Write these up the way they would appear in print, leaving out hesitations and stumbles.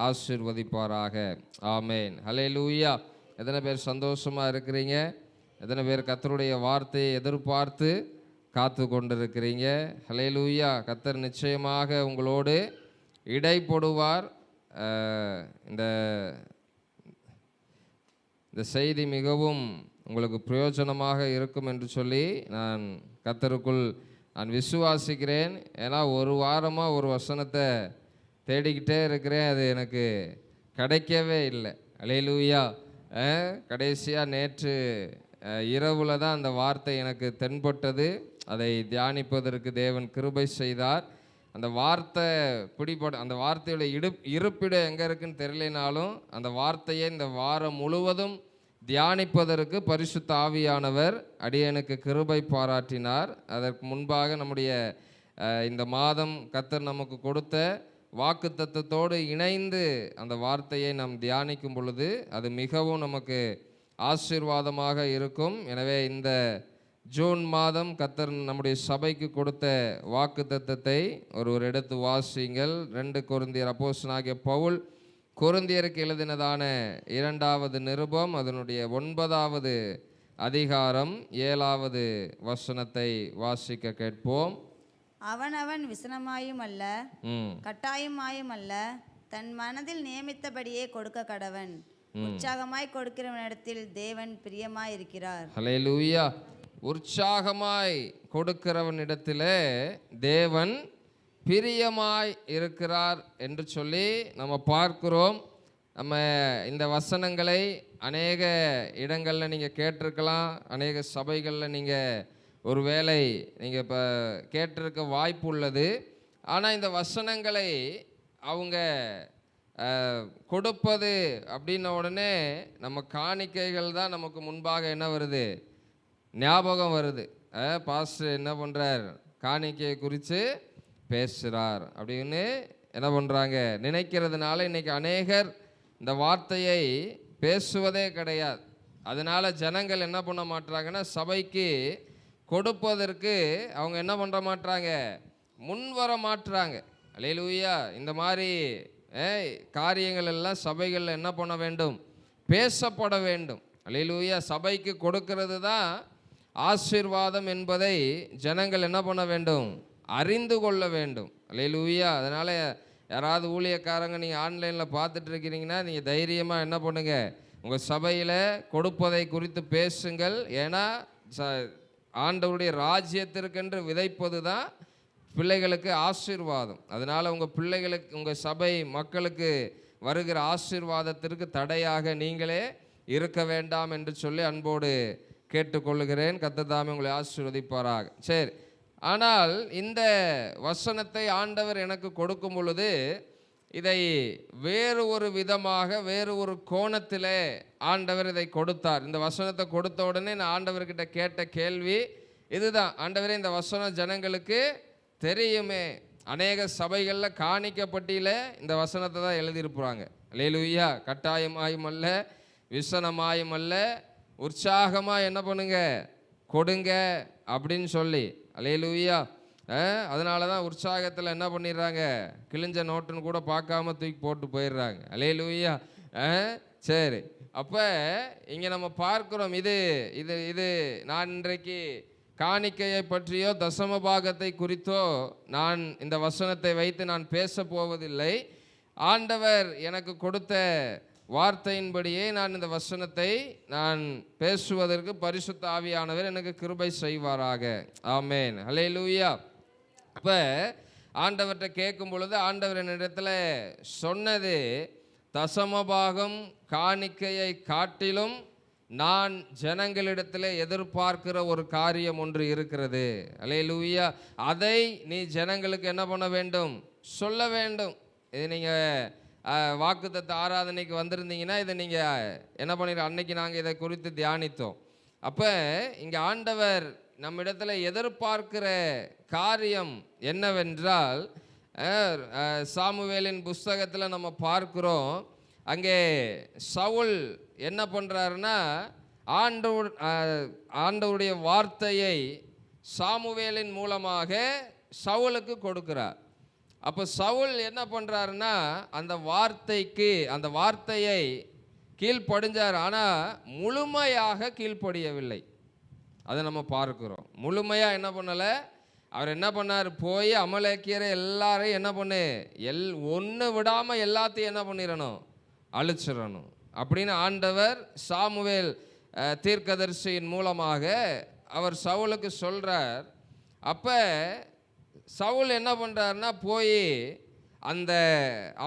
ஆசீர்வதிப்பாராக. ஆமேன். ஹல்லேலூயா. எத்தனை பேர் சந்தோஷமா இருக்கிறீங்க? எத்தனை பேர் கர்த்தருடைய வார்த்தையை எதிர்பார்த்து காத்து கொண்டிருக்கிறீங்க? ஹல்லேலூயா. கர்த்தர் நிச்சயமாக உங்களோடு இடைப்படுவார். இந்த செய்தி மிகவும் உங்களுக்கு பிரயோஜனமாக இருக்கும் என்று சொல்லி நான் கர்த்தருக்குள் நான் விசுவாசிக்கிறேன். ஏன்னா ஒரு வாரமாக ஒரு வசனத்தை தேடிக்கிட்டே இருக்கிறேன், அது எனக்கு கிடைக்கவே இல்லை. ஹல்லேலூயா. கடைசியாக நேற்று இரவுல தான் அந்த வார்த்தை எனக்கு தென்பட்டது. அதை தியானிப்பதற்கு தேவன் கிருபை செய்தார். அந்த வார்த்தை அந்த வார்த்தையோட இருப்பிடம் எங்கே இருக்குன்னு தெரியலனாலும் அந்த வார்த்தையை இந்த வாரம் முழுவதும் தியானிப்பதற்கு பரிசுத்த ஆவியானவர் அடியனுக்கு கிருபை பாராட்டினார். அதற்கு முன்பாக நம்முடைய இந்த மாதம் கர்த்தர் நமக்கு கொடுத்த வாக்குத்தத்தத்தோடு இணைந்து அந்த வார்த்தையை நாம் தியானிக்கும் பொழுது அது மிகவும் நமக்கு ஆசீர்வாதமாக இருக்கும். எனவே இந்த ஜூன் மாதம் கர்த்தர் நம்முடைய சபைக்கு கொடுத்த வாக்குத்தத்தத்தை ஒரு எடுத்து வாசியுங்கள். 2 கொரிந்தியர் அப்போஸ்தலனாகிய பவுல் கொரிந்தியருக்கு எழுதினதான 2வது நிருபம் அதனுடைய 9வது அதிகாரம் 7வது வசனத்தை வாசிக்க கேட்போம். அவனவன் விசனமாயும் அல்ல கட்டாயமாயும் அல்ல, தன் மனதில் நியமித்தபடியே கொடுக்க கடவன். உற்சாகமாய் கொடுக்கிறவனிடத்தில் தேவன் பிரியமாய் இருக்கிறார். ஹல்லேலூயா. உற்சாகமாய் கொடுக்கிறவனிடத்திலே தேவன் பிரியமாய் இருக்கிறார் என்று சொல்லி நம்ம பார்க்கிறோம். நம்ம இந்த வசனங்களை அநேக இடங்களில் நீங்கள் கேட்டிருக்கலாம், அநேக சபைகளில் நீங்கள் ஒருவேளை நீங்கள் இப்போ கேட்டிருக்க வாய்ப்பு உள்ளது. ஆனால் இந்த வசனங்களை அவங்க கொடுப்பது அப்படின்ன உடனே நம்ம காணிக்கைகள் தான் நமக்கு முன்பாக என்ன வருது, ஞாபகம் வருது. பாஸ்டர் என்ன பண்ணுறார், காணிக்கையை குறித்து பேசுகிறார் அப்படின்னு என்ன பண்ணுறாங்க நினைக்கிறதுனால இன்றைக்கி அநேகர் இந்த வார்த்தையை பேசுவதே கிடையாது. அதனால் ஜனங்கள் என்ன பண்ண மாட்டாங்கன்னா சபைக்கு கொடுப்பதற்கு அவங்க என்ன பண்ணுற மாட்டாங்க, முன் வர மாட்டுறாங்க. அல்லேலூயா. இந்த மாதிரி காரியங்கள் எல்லாம் சபைகளில் என்ன பண்ண வேண்டும், பேசப்பட வேண்டும். அல்லேலூயா. சபைக்கு கொடுக்கிறது தான் ஆசீர்வாதம் என்பதை ஜனங்கள் என்ன பண்ண வேண்டும், அறிந்து கொள்ள வேண்டும். அல்லேலூயா. அதனால் யாராவது ஊழியக்காரங்க நீங்கள் ஆன்லைனில் பார்த்துட்டு இருக்கிறீங்கன்னா நீங்கள் தைரியமாக என்ன பண்ணுங்க, உங்கள் சபையில் கொடுப்பதை குறித்து பேசுங்கள். ஏன்னா ஆண்டவருடைய ராஜ்யத்திற்கென்று விதைப்பது தான் பிள்ளைகளுக்கு ஆசீர்வாதம். அதனால் உங்கள் பிள்ளைகளுக்கு, உங்கள் சபை மக்களுக்கு வருகிற ஆசீர்வாதத்திற்கு தடையாக நீங்களே இருக்க வேண்டாம் என்று சொல்லி அன்போடு கேட்டுக்கொள்ளுகிறேன். கர்த்தர் தாமே உங்களை ஆசீர்வதிப்பாராக. சரி. ஆனால் இந்த வசனத்தை ஆண்டவர் எனக்கு கொடுக்கும் பொழுது இதை வேறு ஒரு விதமாக வேறு ஒரு கோணத்தில் ஆண்டவர் இதை கொடுத்தார். இந்த வசனத்தை கொடுத்த உடனே நான் ஆண்டவர்கிட்ட கேட்ட கேள்வி இதுதான், ஆண்டவரே இந்த வசனம் ஜனங்களுக்கு தெரியுமே, அநேக சபைகளில் காணிக்கப்பட்டியில் இந்த வசனத்தை தான் எழுதியிருப்பாங்க. அல்லேலூயா. கட்டாயமாயும் அல்ல, விசனமாயும் அல்ல, உற்சாகமாக என்ன பண்ணுங்க, கொடுங்க அப்படின்னு சொல்லி. அல்லேலூயா. அதனால தான் உற்சாகத்தில் என்ன பண்ணிடுறாங்க, கிழிஞ்ச நோட்டுன்னு கூட பார்க்காம தூக்கி போட்டு போயிடுறாங்க. அல்லேலூயா. சரி. அப்போ இங்கே நம்ம பார்க்குறோம், இது இது இது நான் இன்றைக்கு காணிக்கையை பற்றியோ தசம பாகத்தை குறித்தோ நான் இந்த வசனத்தை வைத்து நான் பேச போவதில்லை. ஆண்டவர் எனக்கு கொடுத்த வார்த்தையின்படியே நான் இந்த வசனத்தை நான் பேசுவதற்கு பரிசுத்த ஆவியானவர் எனக்கு கிருபை செய்வாராக. ஆமேன். ஹல்லேலூயா. அப்போ ஆண்டவர்கிட்ட கேட்கும் பொழுது ஆண்டவர் என்னிடத்தில் சொன்னது, தசமபாகம் காணிக்கையை காட்டிலும் நான் ஜனங்களிடத்தில் எதிர்பார்க்கிற ஒரு காரியம் ஒன்று இருக்கிறது. அல்லேலூயா. அதை நீ ஜனங்களுக்கு என்ன பண்ண வேண்டும், சொல்ல வேண்டும். இது நீங்கள் வாக்குத்தத்த ஆராதனைக்கு வந்திருந்தீங்கன்னா இதை நீங்கள் என்ன பண்ணிடுற, அன்னைக்கு நாங்கள் இதை குறித்து தியானித்தோம். அப்போ இங்கே ஆண்டவர் நம்மிடத்தில் எதிர்பார்க்கிற காரியம் என்னவென்றால், சாமுவேலின் புஸ்தகத்தில் நம்ம பார்க்கிறோம், அங்கே சவுல் என்ன பண்ணுறாருன்னா ஆண்டவருடைய வார்த்தையை சாமுவேலின் மூலமாக சவுலுக்கு கொடுக்கிறார். அப்போ சவுல் என்ன பண்ணுறாருன்னா அந்த வார்த்தையை கீழ்ப்படிஞ்சார். ஆனால் முழுமையாக கீழ்ப்படியவில்லை. அதை நம்ம பார்க்கிறோம். முழுமையாக என்ன பண்ணலை. அவர் என்ன பண்ணார், போய் அமலேக்கியரை எல்லாரையும் என்ன பண்ணு, ஒன்று விடாமல் எல்லாத்தையும் என்ன பண்ணிடணும், அழிச்சிடணும் அப்படின்னு ஆண்டவர் சாமுவேல் தீர்க்கதரிசியின் மூலமாக அவர் சவுலுக்கு சொல்கிறார். அப்போ சவுல் என்ன பண்ணுறாருன்னா போய் அந்த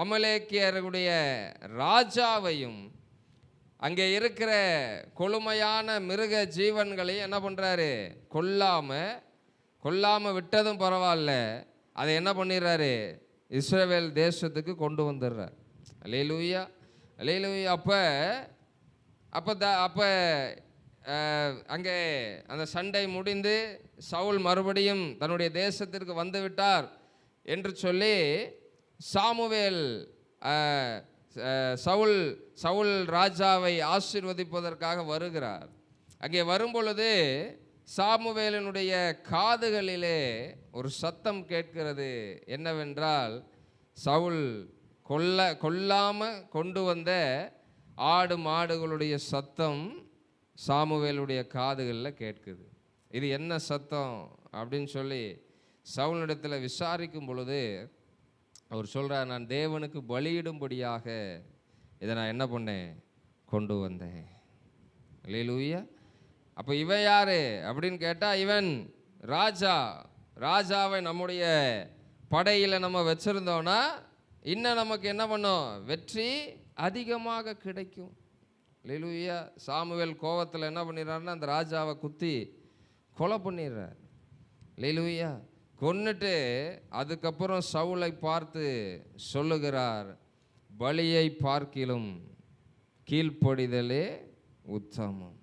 அமலேக்கியருடைய ராஜாவையும் அங்கே இருக்கிற கொழுமையான மிருக ஜீவன்களையும் என்ன பண்ணுறாரு, கொல்லாமல் விட்டதும் பரவாயில்ல, அதை என்ன பண்ணிடுறாரு, இஸ்ரவேல் தேசத்துக்கு கொண்டு வந்துடுறார். அல்லேலூயா, அல்லேலூயா. அப்போ அங்கே அந்த சண்டை முடிந்து சவுல் மறுபடியும் தன்னுடைய தேசத்திற்கு வந்து விட்டார் என்று சொல்லி சாமுவேல் சவுல் ராஜாவை ஆசீர்வதிப்பதற்காக வருகிறார். அங்கே வரும்பொழுது சாமுவேலினுடைய காதுகளிலே ஒரு சத்தம் கேட்கிறது. என்னவென்றால், சவுல் கொல்லாமல் கொண்டு வந்த ஆடு மாடுகளுடைய சத்தம் சாமுவேலுடைய காதுகளில் கேட்குது. இது என்ன சத்தம் அப்படின்னு சொல்லி சவுலிடத்தில் விசாரிக்கும் பொழுது அவர் சொல்கிறார், நான் தேவனுக்கு பலியிடும்படியாக இதை நான் என்ன பண்ணேன், கொண்டு வந்தேன். அல்லேலூயா. அப்போ இவன் யார் அப்படின்னு கேட்டால், இவன் ராஜாவை நம்முடைய படையில் நம்ம வச்சுருந்தோன்னா இன்னும் நமக்கு என்ன பண்ணோம், வெற்றி அதிகமாக கிடைக்கும். அல்லேலூயா. சாமுவேல் கோவத்தில் என்ன பண்ணிடுறாருன்னா அந்த ராஜாவை குத்தி கொலை பண்ணிடுறார். அல்லேலூயா. கொன்னுட்டு அதுக்கப்புறம் சவுலை பார்த்து சொல்லுகிறார், பலியை பார்க்கிலும் கீழ்ப்படிதலே உத்தமம்,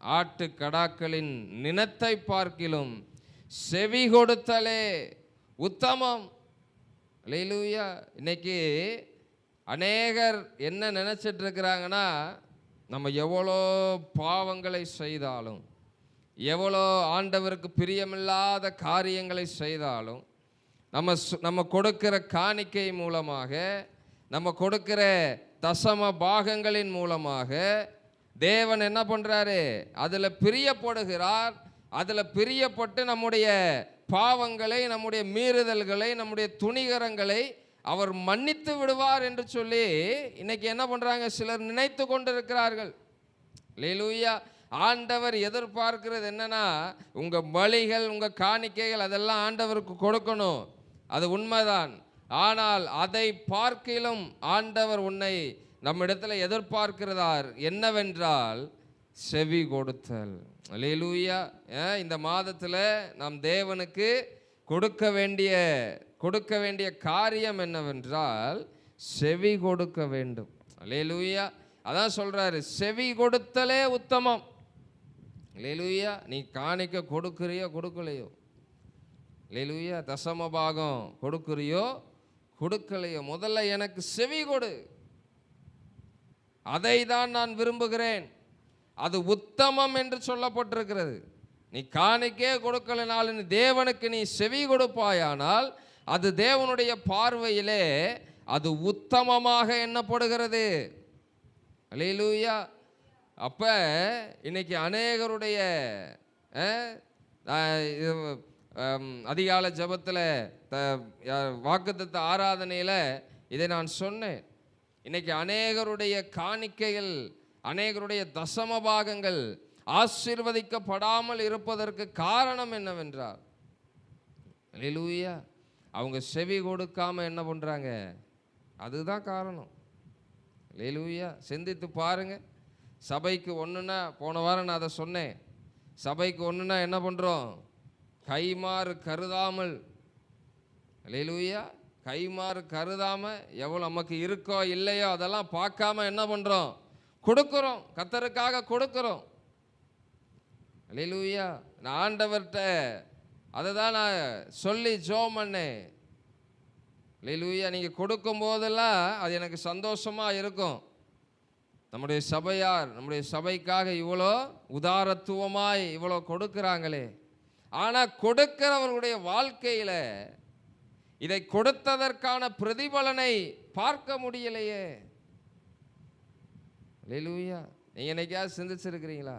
ஆட்டு கடாக்களின் நினத்தை பார்க்கிலும் செவி கொடுத்தலே உத்தமம். அல்லேலூயா. இன்னைக்கு அநேகர் என்ன நினச்சிட்டு இருக்கிறாங்கன்னா, நம்ம எவ்வளோ பாவங்களை செய்தாலும், எவ்வளோ ஆண்டவருக்கு பிரியமில்லாத காரியங்களை செய்தாலும், நம்ம கொடுக்கிற காணிக்கை மூலமாக, நம்ம கொடுக்கிற தசம பாகங்களின் மூலமாக தேவன் என்ன பண்ணுறாரு, அதில் பிரியப்படுகிறார். அதில் பிரியப்பட்டு நம்முடைய பாவங்களை, நம்முடைய மீறுதல்களை, நம்முடைய துணிகரங்களை அவர் மன்னித்து விடுவார் என்று சொல்லி இன்னைக்கு என்ன பண்ணுறாங்க, சிலர் நினைத்து கொண்டிருக்கிறார்கள். அல்லேலூயா. ஆண்டவர் எதிர்பார்க்கிறது என்னன்னா, உங்கள் பலிகள், உங்கள் காணிக்கைகள் அதெல்லாம் ஆண்டவருக்கு கொடுக்கணும், அது உண்மைதான். ஆனால் அதை பார்க்கிலும் ஆண்டவர் உன்னை நம்மிடத்தில் எதிர்பார்க்கிறார் என்னவென்றால் செவி கொடுத்தல். அல்லேலூயா. இந்த மாதத்தில் நாம் தேவனுக்கு கொடுக்க வேண்டிய காரியம் என்னவென்றால் செவி கொடுக்க வேண்டும். அல்லேலூயா. அதான் சொல்றாரு, செவி கொடுத்தலே உத்தமம். அல்லேலூயா. நீ காணிக்க கொடுக்குறியோ கொடுக்கலையோ, அல்லேலூயா, தசம பாகம் கொடுக்குறியோ கொடுக்கலையோ, முதல்ல எனக்கு செவி கொடு, அதை தான் நான் விரும்புகிறேன், அது உத்தமம் என்று சொல்லப்பட்டிருக்கிறது. நீ காணிக்கே கொடுக்கலனாலும் தேவனுக்கு நீ செவி கொடுப்பாயானால் அது தேவனுடைய பார்வையிலே அது உத்தமமாக எண்ணப்படுகிறது. அல்லேலூயா. அப்போ இன்னைக்கு அநேகருடைய அதிகாலை ஜபத்தில் வாக்குத்தத்த ஆராதனையில் இதை நான் சொன்னேன். இன்னைக்கு அநேகருடைய காணிக்கைகள், அநேகருடைய தசம பாகங்கள் ஆசீர்வதிக்கப்படாமல் இருப்பதற்கு காரணம் என்னவென்றால், அல்லேலூயா, அவங்க செவி கொடுக்காம என்ன பண்ணுறாங்க, அதுதான் காரணம். அல்லேலூயா. சிந்தித்து பாருங்க. சபைக்கு ஒன்றுனா, போன வாரம் நான் அதை சொன்னேன், சபைக்கு ஒன்றுனா என்ன பண்ணுறோம், கைமாறு கருதாமல், அல்லேலூயா, கைமாறு கருதாமல் எவ்வளோ நமக்கு இருக்கோ இல்லையோ அதெல்லாம் பார்க்காம என்ன பண்ணுறோம், கொடுக்குறோம், கர்த்தருக்காக கொடுக்குறோம். அல்லேலூயா. நான் ஆண்டவர்கிட்ட அதை தான் நான் சொல்லி ஜெபம் பண்ணேன். அல்லேலூயா. நீங்கள் கொடுக்கும் போதெல்லாம் அது எனக்கு சந்தோஷமாக இருக்கும். நம்முடைய சபையார் நம்முடைய சபைக்காக இவ்வளோ உதாரத்துவமாய் இவ்வளோ கொடுக்குறாங்களே. ஆனால் கொடுக்கிறவர்களுடைய வாழ்க்கையில் இதை கொடுத்ததற்கான பிரதிபலனை பார்க்க முடியலையே. அல்லேலூயா. நீங்க என்னைக்காவது சிந்திச்சிருக்கிறீங்களா?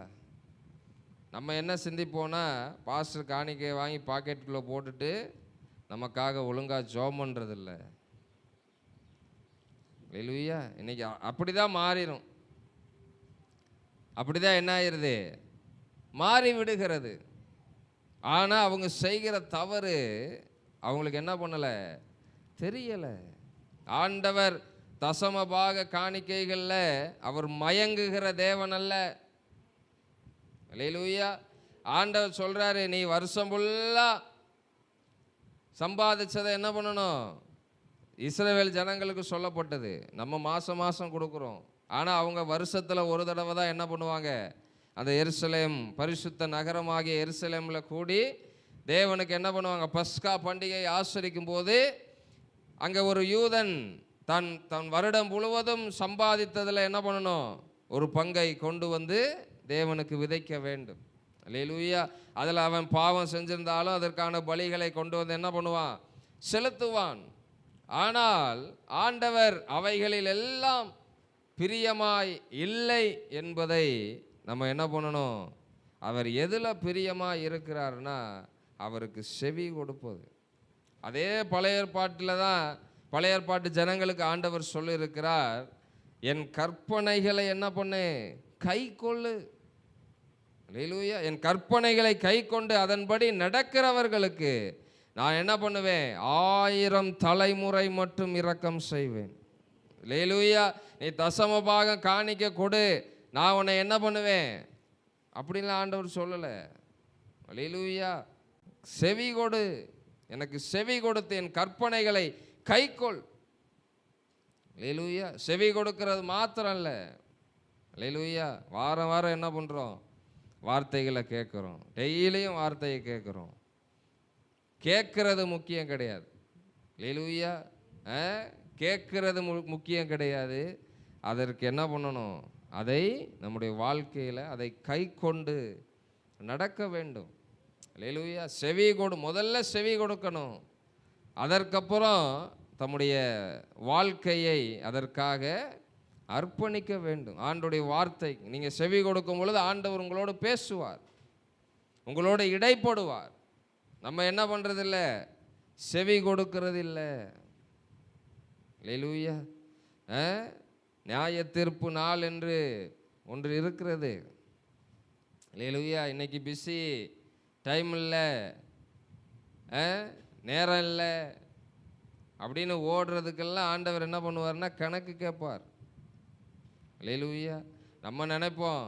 நம்ம என்ன சிந்திப்போனா, பாஸ்டர் காணிக்கை வாங்கி பாக்கெட்டுக்குள்ளே போட்டுட்டு நமக்காக ஒழுங்காக ஜெபம் பண்ணுறதில்ல. அல்லேலூயா. இன்னைக்கு அப்படிதான் மாறிடும். அப்படிதான் என்ன ஆயிடுது, மாறி விடுகிறது. ஆனால் அவங்க செய்கிற தவறு அவங்களுக்கு என்ன பண்ணலை, தெரியலை. ஆண்டவர் தசமபாக காணிக்கைகளில் அவர் மயங்குகிற தேவன் அல்ல. அல்லேலூயா. ஆண்டவர் சொல்றாரு, நீ வருஷம் ஃபுல்லா சம்பாதிச்சதை என்ன பண்ணணும், இஸ்ரவேல் ஜனங்களுக்கு சொல்லப்பட்டது. நம்ம மாதம் மாதம் கொடுக்குறோம். ஆனால் அவங்க வருஷத்தில் ஒரு தடவை தான் என்ன பண்ணுவாங்க, அந்த எருசலேம் பரிசுத்த நகரமாகிய எருசலேமில் கூடி தேவனுக்கு என்ன பண்ணுவாங்க, பஸ்கா பண்டிகை ஆசரிக்கும் போது அங்கே ஒரு யூதன் தன் தன் வருடம் முழுவதும் சம்பாதித்ததில் என்ன பண்ணணும், ஒரு பங்கை கொண்டு வந்து தேவனுக்கு விதைக்க வேண்டும். அல்லேலூயா. அதில் அவன் பாவம் செஞ்சிருந்தாலும் அதற்கான பலிகளை கொண்டு வந்து என்ன பண்ணுவான், செலுத்துவான். ஆனால் ஆண்டவர் அவைகளில் எல்லாம் பிரியமாய் இல்லை என்பதை நம்ம என்ன பண்ணணும், அவர் எதில் பிரியமாய் இருக்கிறார்னா அவருக்கு செவி கொடுப்பது. அதே பழைய ஏற்பாட்டில் தான், பழைய ஏற்பாட்டு ஜனங்களுக்கு ஆண்டவர் சொல்லியிருக்கிறார், என் கற்பனைகளை என்ன பண்ணு, கை கொள்ளு. அல்லேலூயா. என் கற்பனைகளை கை கொண்டு அதன்படி நடக்கிறவர்களுக்கு நான் என்ன பண்ணுவேன், 1000 தலைமுறை மட்டும் இரக்கம் செய்வேன். அல்லேலூயா. நீ தசமபாகம் காணிக்க கொடு, நான் உன்னை என்ன பண்ணுவேன் அப்படின்லாம் ஆண்டவர் சொல்லலை. அல்லேலூயா. செவி கொடு, எனக்கு செவி கொடுத்து என் கற்பனைகளை கைக்கொள். அல்லேலூயா. செவி கொடுக்கிறது மாத்திரம் இல்லை. அல்லேலூயா. வாரம் வாரம் என்ன பண்ணுறோம், வார்த்தைகளை கேட்குறோம். டெய்லியும் வார்த்தையை கேட்குறோம். கேட்கறது முக்கியம் கிடையாது. அல்லேலூயா. கேட்கறது முக்கியம் கிடையாது. அதற்கு என்ன பண்ணணும், அதை நம்முடைய வாழ்க்கையில் அதை கை கொண்டு நடக்க வேண்டும். அல்லேலூயா. செவி கொடு, முதல்ல செவி கொடுக்கணும். அதற்கப்புறம் தம்முடைய வாழ்க்கையை அதற்காக அர்ப்பணிக்க வேண்டும். ஆண்டவருடைய வார்த்தை நீங்கள் செவி கொடுக்கும் பொழுது ஆண்டவர் உங்களோடு பேசுவார், உங்களோடு இடைப்படுவார். நம்ம என்ன பண்ணுறதில்ல, செவி கொடுக்கறது இல்லை. அல்லேலூயா. நியாய தீர்ப்பு நாள் என்று ஒன்று இருக்கிறது. அல்லேலூயா. இன்னைக்கு பிஸி, டைம் இல்லை, நேரம் இல்லை அப்படின்னு ஓடுறதுக்கெல்லாம் ஆண்டவர் என்ன பண்ணுவார்னா கணக்கு கேட்பார். அல்லேலூயா. நம்ம நினைப்போம்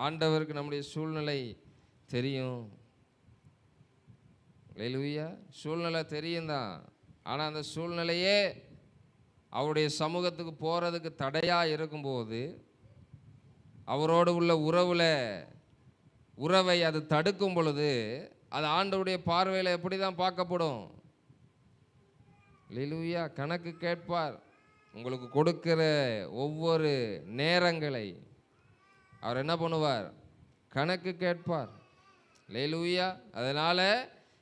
ஆண்டவருக்கு நம்முடைய சூழ்நிலை தெரியும். அல்லேலூயா. சூழ்நிலை தெரியும் தான். ஆனால் அந்த சூழ்நிலையே அவருடைய சமூகத்துக்கு போகிறதுக்கு தடையாக இருக்கும்போது, அவரோடு உள்ள உறவை அது தடுக்கும் பொழுது, அது ஆண்டவருடைய பார்வையில் எப்படி தான் பார்க்கப்படும். அல்லேலூயா. கணக்கு கேட்பார். உங்களுக்கு கொடுக்கிற ஒவ்வொரு நேரங்களை அவர் என்ன பண்ணுவார், கணக்கு கேட்பார். அல்லேலூயா. அதனால்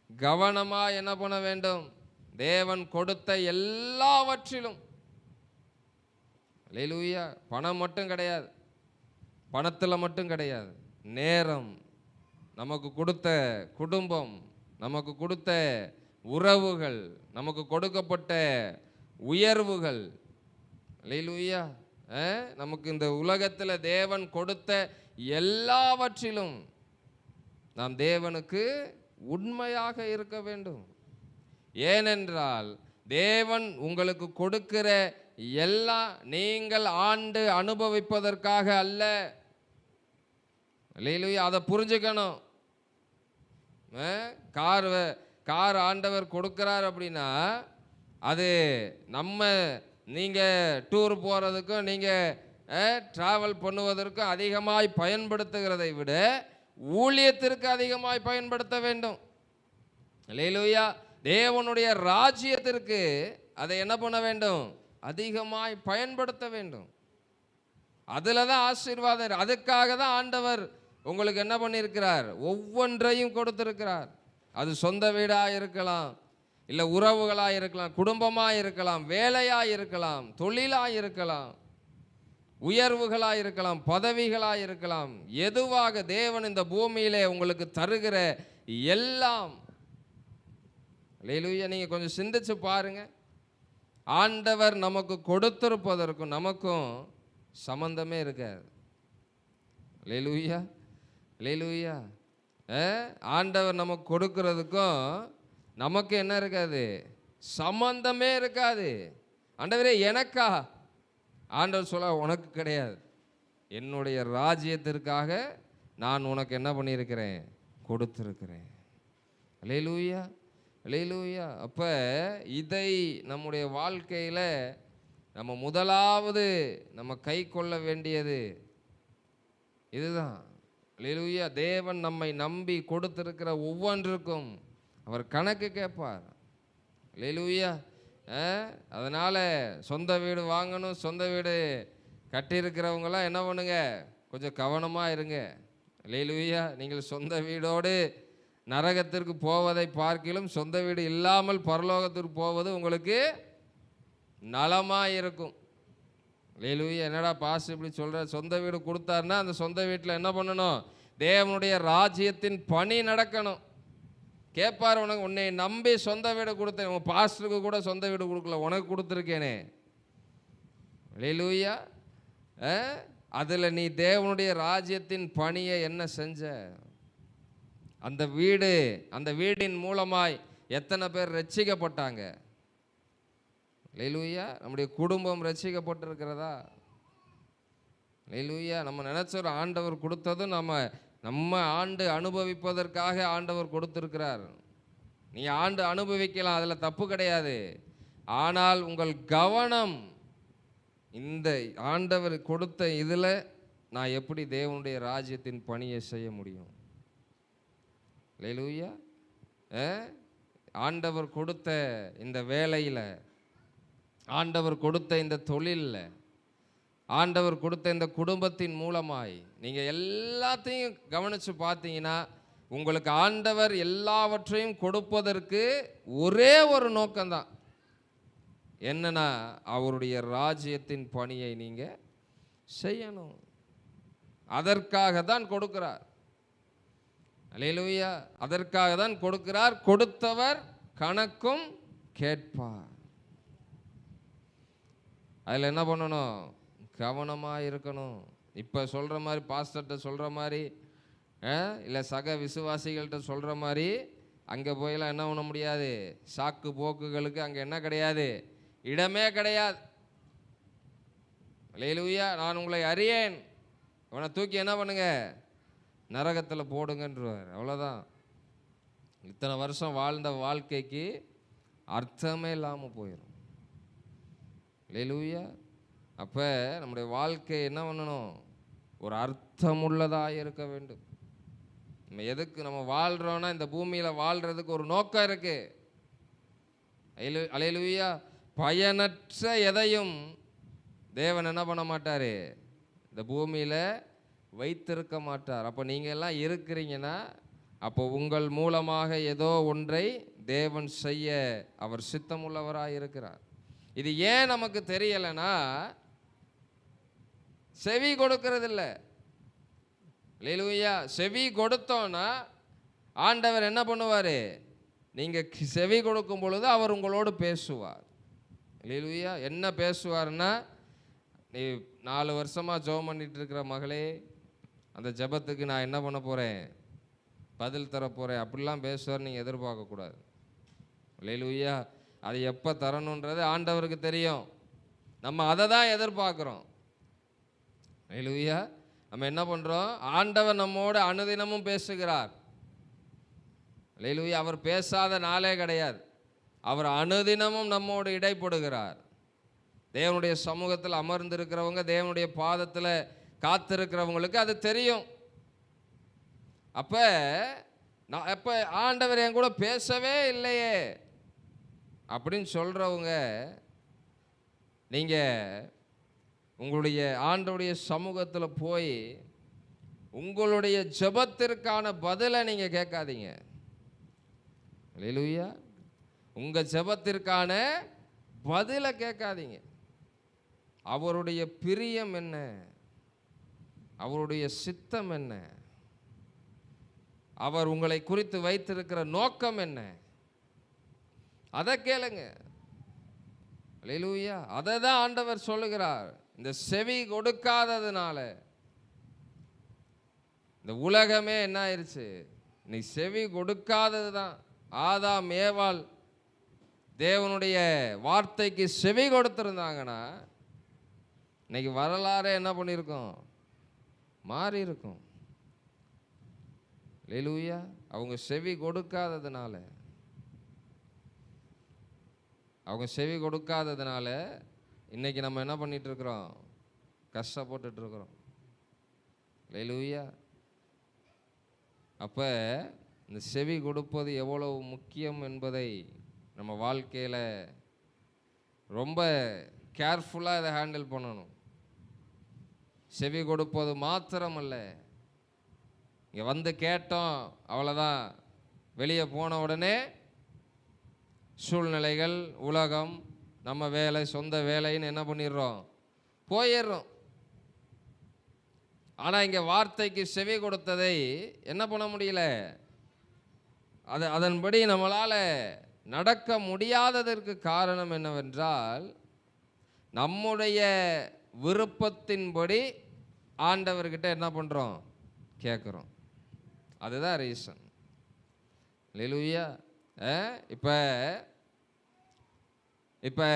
கவனமாக என்ன பண்ண வேண்டும், தேவன் கொடுத்த எல்லாவற்றிலும். அல்லேலூயா. பணம் மட்டும் கிடையாது, பணத்தில் மட்டும் கிடையாது, நேரம், நமக்கு கொடுத்த குடும்பம், நமக்கு கொடுத்த உறவுகள், நமக்கு கொடுக்கப்பட்ட உயர்வுகள். அல்லேலூயா. நமக்கு இந்த உலகத்தில் தேவன் கொடுத்த எல்லாவற்றிலும் நாம் தேவனுக்கு உண்மையாக இருக்க வேண்டும். ஏனென்றால் தேவன் உங்களுக்கு கொடுக்கிற எல்லாம் நீங்கள் ஆண்டு அனுபவிப்பதற்காக அல்ல. அல்லேலூயா. அதை புரிஞ்சுக்கணும். கார் ஆண்டவர் கொடுக்கிறார் அப்படின்னா அது நீங்கள் டூர் போகிறதுக்கும் நீங்கள் ட்ராவல் பண்ணுவதற்கும் அதிகமாய் பயன்படுத்துகிறதை விட ஊழியத்திற்கு அதிகமாய் பயன்படுத்த வேண்டும். அல்லேலூயா. தேவனுடைய ராஜ்யத்திற்கு அதை என்ன பண்ண வேண்டும், அதிகமாய் பயன்படுத்த வேண்டும். அதில் தான் ஆசீர்வாதம். அதுக்காக தான் ஆண்டவர் உங்களுக்கு என்ன பண்ணியிருக்கிறார், ஒவ்வொன்றையும் கொடுத்திருக்கிறார். அது சொந்த வீடாக இருக்கலாம், இல்லை உறவுகளாக இருக்கலாம், குடும்பமாக இருக்கலாம், வேலையாக இருக்கலாம், தொழிலாக இருக்கலாம், உயர்வுகளாக இருக்கலாம், பதவிகளாக இருக்கலாம். எதுவாக தேவன் இந்த பூமியிலே உங்களுக்கு தருகிற எல்லாம், அல்லேலூயா, நீங்கள் கொஞ்சம் சிந்திச்சு பாருங்க. ஆண்டவர் நமக்கு கொடுத்திருப்பதற்கும் நமக்கும் சம்பந்தமே இருக்காது. அல்லேலூயா, அல்லேலூயா. ஆண்டவர் நமக்கு கொடுக்கிறதுக்கும் நமக்கு என்ன இருக்காது? சம்பந்தமே இருக்காது. ஆண்டவரே எனக்கா? ஆண்டவர் சொல்ல, உனக்கு கிடையாது, என்னுடைய ராஜ்யத்திற்காக நான் உனக்கு என்ன பண்ணியிருக்கிறேன்? கொடுத்துருக்கிறேன். அல்லேலூயா, அல்லேலூயா. அப்போ இதை நம்முடைய வாழ்க்கையில் நம்ம முதலாவது நம்ம கை கொள்ள வேண்டியது இதுதான். அல்லேலூயா. தேவன் நம்மை நம்பி கொடுத்திருக்கிற ஒவ்வொன்றுக்கும் அவர் கணக்கு கேட்பார். அல்லேலூயா. அதனால் சொந்த வீடு வாங்கணும், சொந்த வீடு கட்டியிருக்கிறவங்களாம் என்ன பண்ணுங்க? கொஞ்சம் கவனமாக இருங்க. அல்லேலூயா. நீங்கள் சொந்த வீடோடு நரகத்திற்கு போவதை பார்க்கிலும் சொந்த வீடு இல்லாமல் பரலோகத்திற்கு போவது உங்களுக்கு நலமாக இருக்கும். அல்லேலூயா. என்னடா பாஸ் இப்படி சொல்கிற? சொந்த வீடு கொடுத்தாருன்னா அந்த சொந்த வீட்டில் என்ன பண்ணணும்? தேவனுடைய ராஜ்யத்தின் பணி நடக்கணும். கேட்பார், உனக்கு உன்னை நம்பி சொந்த வீடு கொடுத்தேன், உன் பாஸ்டருக்கு கூட சொந்த வீடு கொடுக்கல, உனக்கு கொடுத்துருக்கேனே. அல்லேலூயா. அதில் நீ தேவனுடைய ராஜ்யத்தின் பணியை என்ன செஞ்ச? அந்த வீடு, அந்த வீடின் மூலமாய் எத்தனை பேர் ரட்சிக்கப்பட்டாங்க? அல்லேலூயா. நம்முடைய குடும்பம் ரட்சிக்கப்பட்டிருக்கிறதா? அல்லேலூயா. நம்ம நினைச்சோம் ஆண்டவர் கொடுத்ததும் நம்ம ஆண்டு அனுபவிப்பதற்காக ஆண்டவர் கொடுத்திருக்கிறார். நீ ஆண்டு அனுபவிக்கலாம், அதில் தப்பு கிடையாது. ஆனால் உங்கள் கவனம் இந்த ஆண்டவர் கொடுத்த இதில் நான் எப்படி தேவனுடைய ராஜ்யத்தின் பணியை செய்ய முடியும்? அல்லேலூயா. ஆண்டவர் கொடுத்த இந்த வேலையில், ஆண்டவர் கொடுத்த இந்த தொழிலில், ஆண்டவர் கொடுத்த இந்த குடும்பத்தின் மூலமாய் நீங்கள் எல்லாத்தையும் கவனித்து பார்த்தீங்கன்னா உங்களுக்கு ஆண்டவர் எல்லாவற்றையும் கொடுப்பதற்கு ஒரே ஒரு நோக்கம்தான். என்னன்னா, அவருடைய ராஜ்யத்தின் பணியை நீங்கள் செய்யணும். அதற்காக தான் கொடுக்கிறார். அல்லேலூயா. அதற்காக தான் கொடுக்கிறார். கொடுத்தவர் கணக்கும் கேட்பார். அதில் என்ன பண்ணணும்? கவனமாக இருக்கணும். இப்போ சொல்கிற மாதிரி, பாஸ்டர்கிட்ட சொல்கிற மாதிரி, இல்லை சக விசுவாசிகள்கிட்ட சொல்கிற மாதிரி அங்கே போயெல்லாம் என்ன பண்ண முடியாது. சாக்கு போக்குகளுக்கு அங்கே என்ன கிடையாது? இடமே கிடையாது. அல்லேலூயா. நான் உங்களை அறியேன், இவனை தூக்கி என்ன பண்ணுங்க? நரகத்தில் போடுங்கன்றவர். அவ்வளோதான். இத்தனை வருஷம் வாழ்ந்த வாழ்க்கைக்கு அர்த்தமே இல்லாமல் போயிடும். அல்லேலூயா. அப்போ நம்முடைய வாழ்க்கை என்ன பண்ணணும்? ஒரு அர்த்தமுள்ளதாக இருக்க வேண்டும். நம்ம எதுக்கு நம்ம வாழ்கிறோன்னா, இந்த பூமியில் வாழ்கிறதுக்கு ஒரு நோக்கம் இருக்கு. அல்லேலூயா. பயனற்ற எதையும் தேவன் என்ன பண்ண மாட்டார்? இந்த பூமியில் வைத்திருக்க மாட்டார். அப்போ நீங்கள் எல்லாம் இருக்கிறீங்கன்னா, அப்போ உங்கள் மூலமாக ஏதோ ஒன்றை தேவன் செய்ய அவர் சித்தமுள்ளவராக இருக்கிறார். இது ஏன் நமக்கு தெரியலைன்னா, செவி கொடுக்கறதில்ல. அல்லேலூயா. செவி கொடுத்தோன்னா ஆண்டவர் என்ன பண்ணுவார்? நீங்கள் செவி கொடுக்கும் பொழுது அவர் உங்களோடு பேசுவார். அல்லேலூயா. என்ன பேசுவார்னா, நீ 4 வருஷமாக ஜெபம் பண்ணிட்டு இருக்கிற மகளே, அந்த ஜெபத்துக்கு நான் என்ன பண்ண போகிறேன்? பதில் தர போகிறேன். அப்படிலாம் பேசுவார். நீங்கள் எதிர்பார்க்கக்கூடாது. அல்லேலூயா. அது எப்போ தரணுன்றது ஆண்டவருக்கு தெரியும். நம்ம அதை தான் எதிர்பார்க்குறோம். அல்லேலூயா. நம்ம என்ன பண்ணுறோம்? ஆண்டவர் நம்மோடு அனுதினமும் பேசுகிறார். அல்லேலூயா. அவர் பேசாத நாளே கிடையாது. அவர் அனுதினமும் நம்மோடு இடைப்படுகிறார். தேவனுடைய சமூகத்தில் அமர்ந்திருக்கிறவங்க, தேவனுடைய பாதத்தில் காத்திருக்கிறவங்களுக்கு அது தெரியும். அப்போ ஆண்டவர் என் கூட பேசவே இல்லையே அப்படின்னு சொல்கிறவங்க, நீங்கள் உங்களுடைய ஆண்டவருடைய சமூகத்தில் போய் உங்களுடைய ஜெபத்திற்கான பதிலை நீங்கள் கேட்காதீங்க. அல்லேலூயா. உங்க ஜெபத்திற்கான பதில கேட்காதீங்க. அவருடைய பிரியம் என்ன, அவருடைய சித்தம் என்ன, அவர் உங்களை குறித்து வைத்திருக்கிற நோக்கம் என்ன, அதை கேளுங்க. அல்லேலூயா. அதை தான் ஆண்டவர் சொல்லுகிறார். இந்த செவி கொடுக்காததுனால இந்த உலகமே என்ன ஆயிடுச்சு? நீ செவி கொடுக்காதது தான். ஆதாம் ஏவாள் தேவனுடைய வார்த்தைக்கு செவி கொடுத்திருந்தாங்கன்னா இன்னைக்கு வரலாறு என்ன பண்ணியிருக்கோம்? மாறி இருக்கும். அல்லேலூயா. அவங்க செவி கொடுக்காததுனால, இன்னைக்கு நம்ம என்ன பண்ணிட்டு இருக்கிறோம்? கஷ்டப்பட்டுட்டு இருக்கிறோம். அல்லேலூயா. அப்போ இந்த செவி கொடுப்பது எவ்வளவு முக்கியம் என்பதை நம்ம வாழ்க்கையில் ரொம்ப கேர்ஃபுல்லாக இதை ஹேண்டில் பண்ணணும். செவி கொடுப்பது மாத்திரமல்ல, இங்கே வந்து கேட்டோம் அவ்வளோதான், வெளியே போன உடனே சூழ்நிலைகள், உலகம், நம்ம வேலை, சொந்த வேலைன்னு என்ன பண்ணிடுறோம்? போயிடுறோம். ஆனால் இங்கே வார்த்தைக்கு செவி கொடுத்ததை என்ன பண்ண முடியல? அதன்படி நம்மளால் நடக்க முடியாததற்கு காரணம் என்னவென்றால், நம்முடைய விருப்பத்தின்படி ஆண்டவர்கிட்ட என்ன பண்ணுறோம்? கேட்குறோம். அதுதான் ரீசன். அல்லேலூயா. இப்போ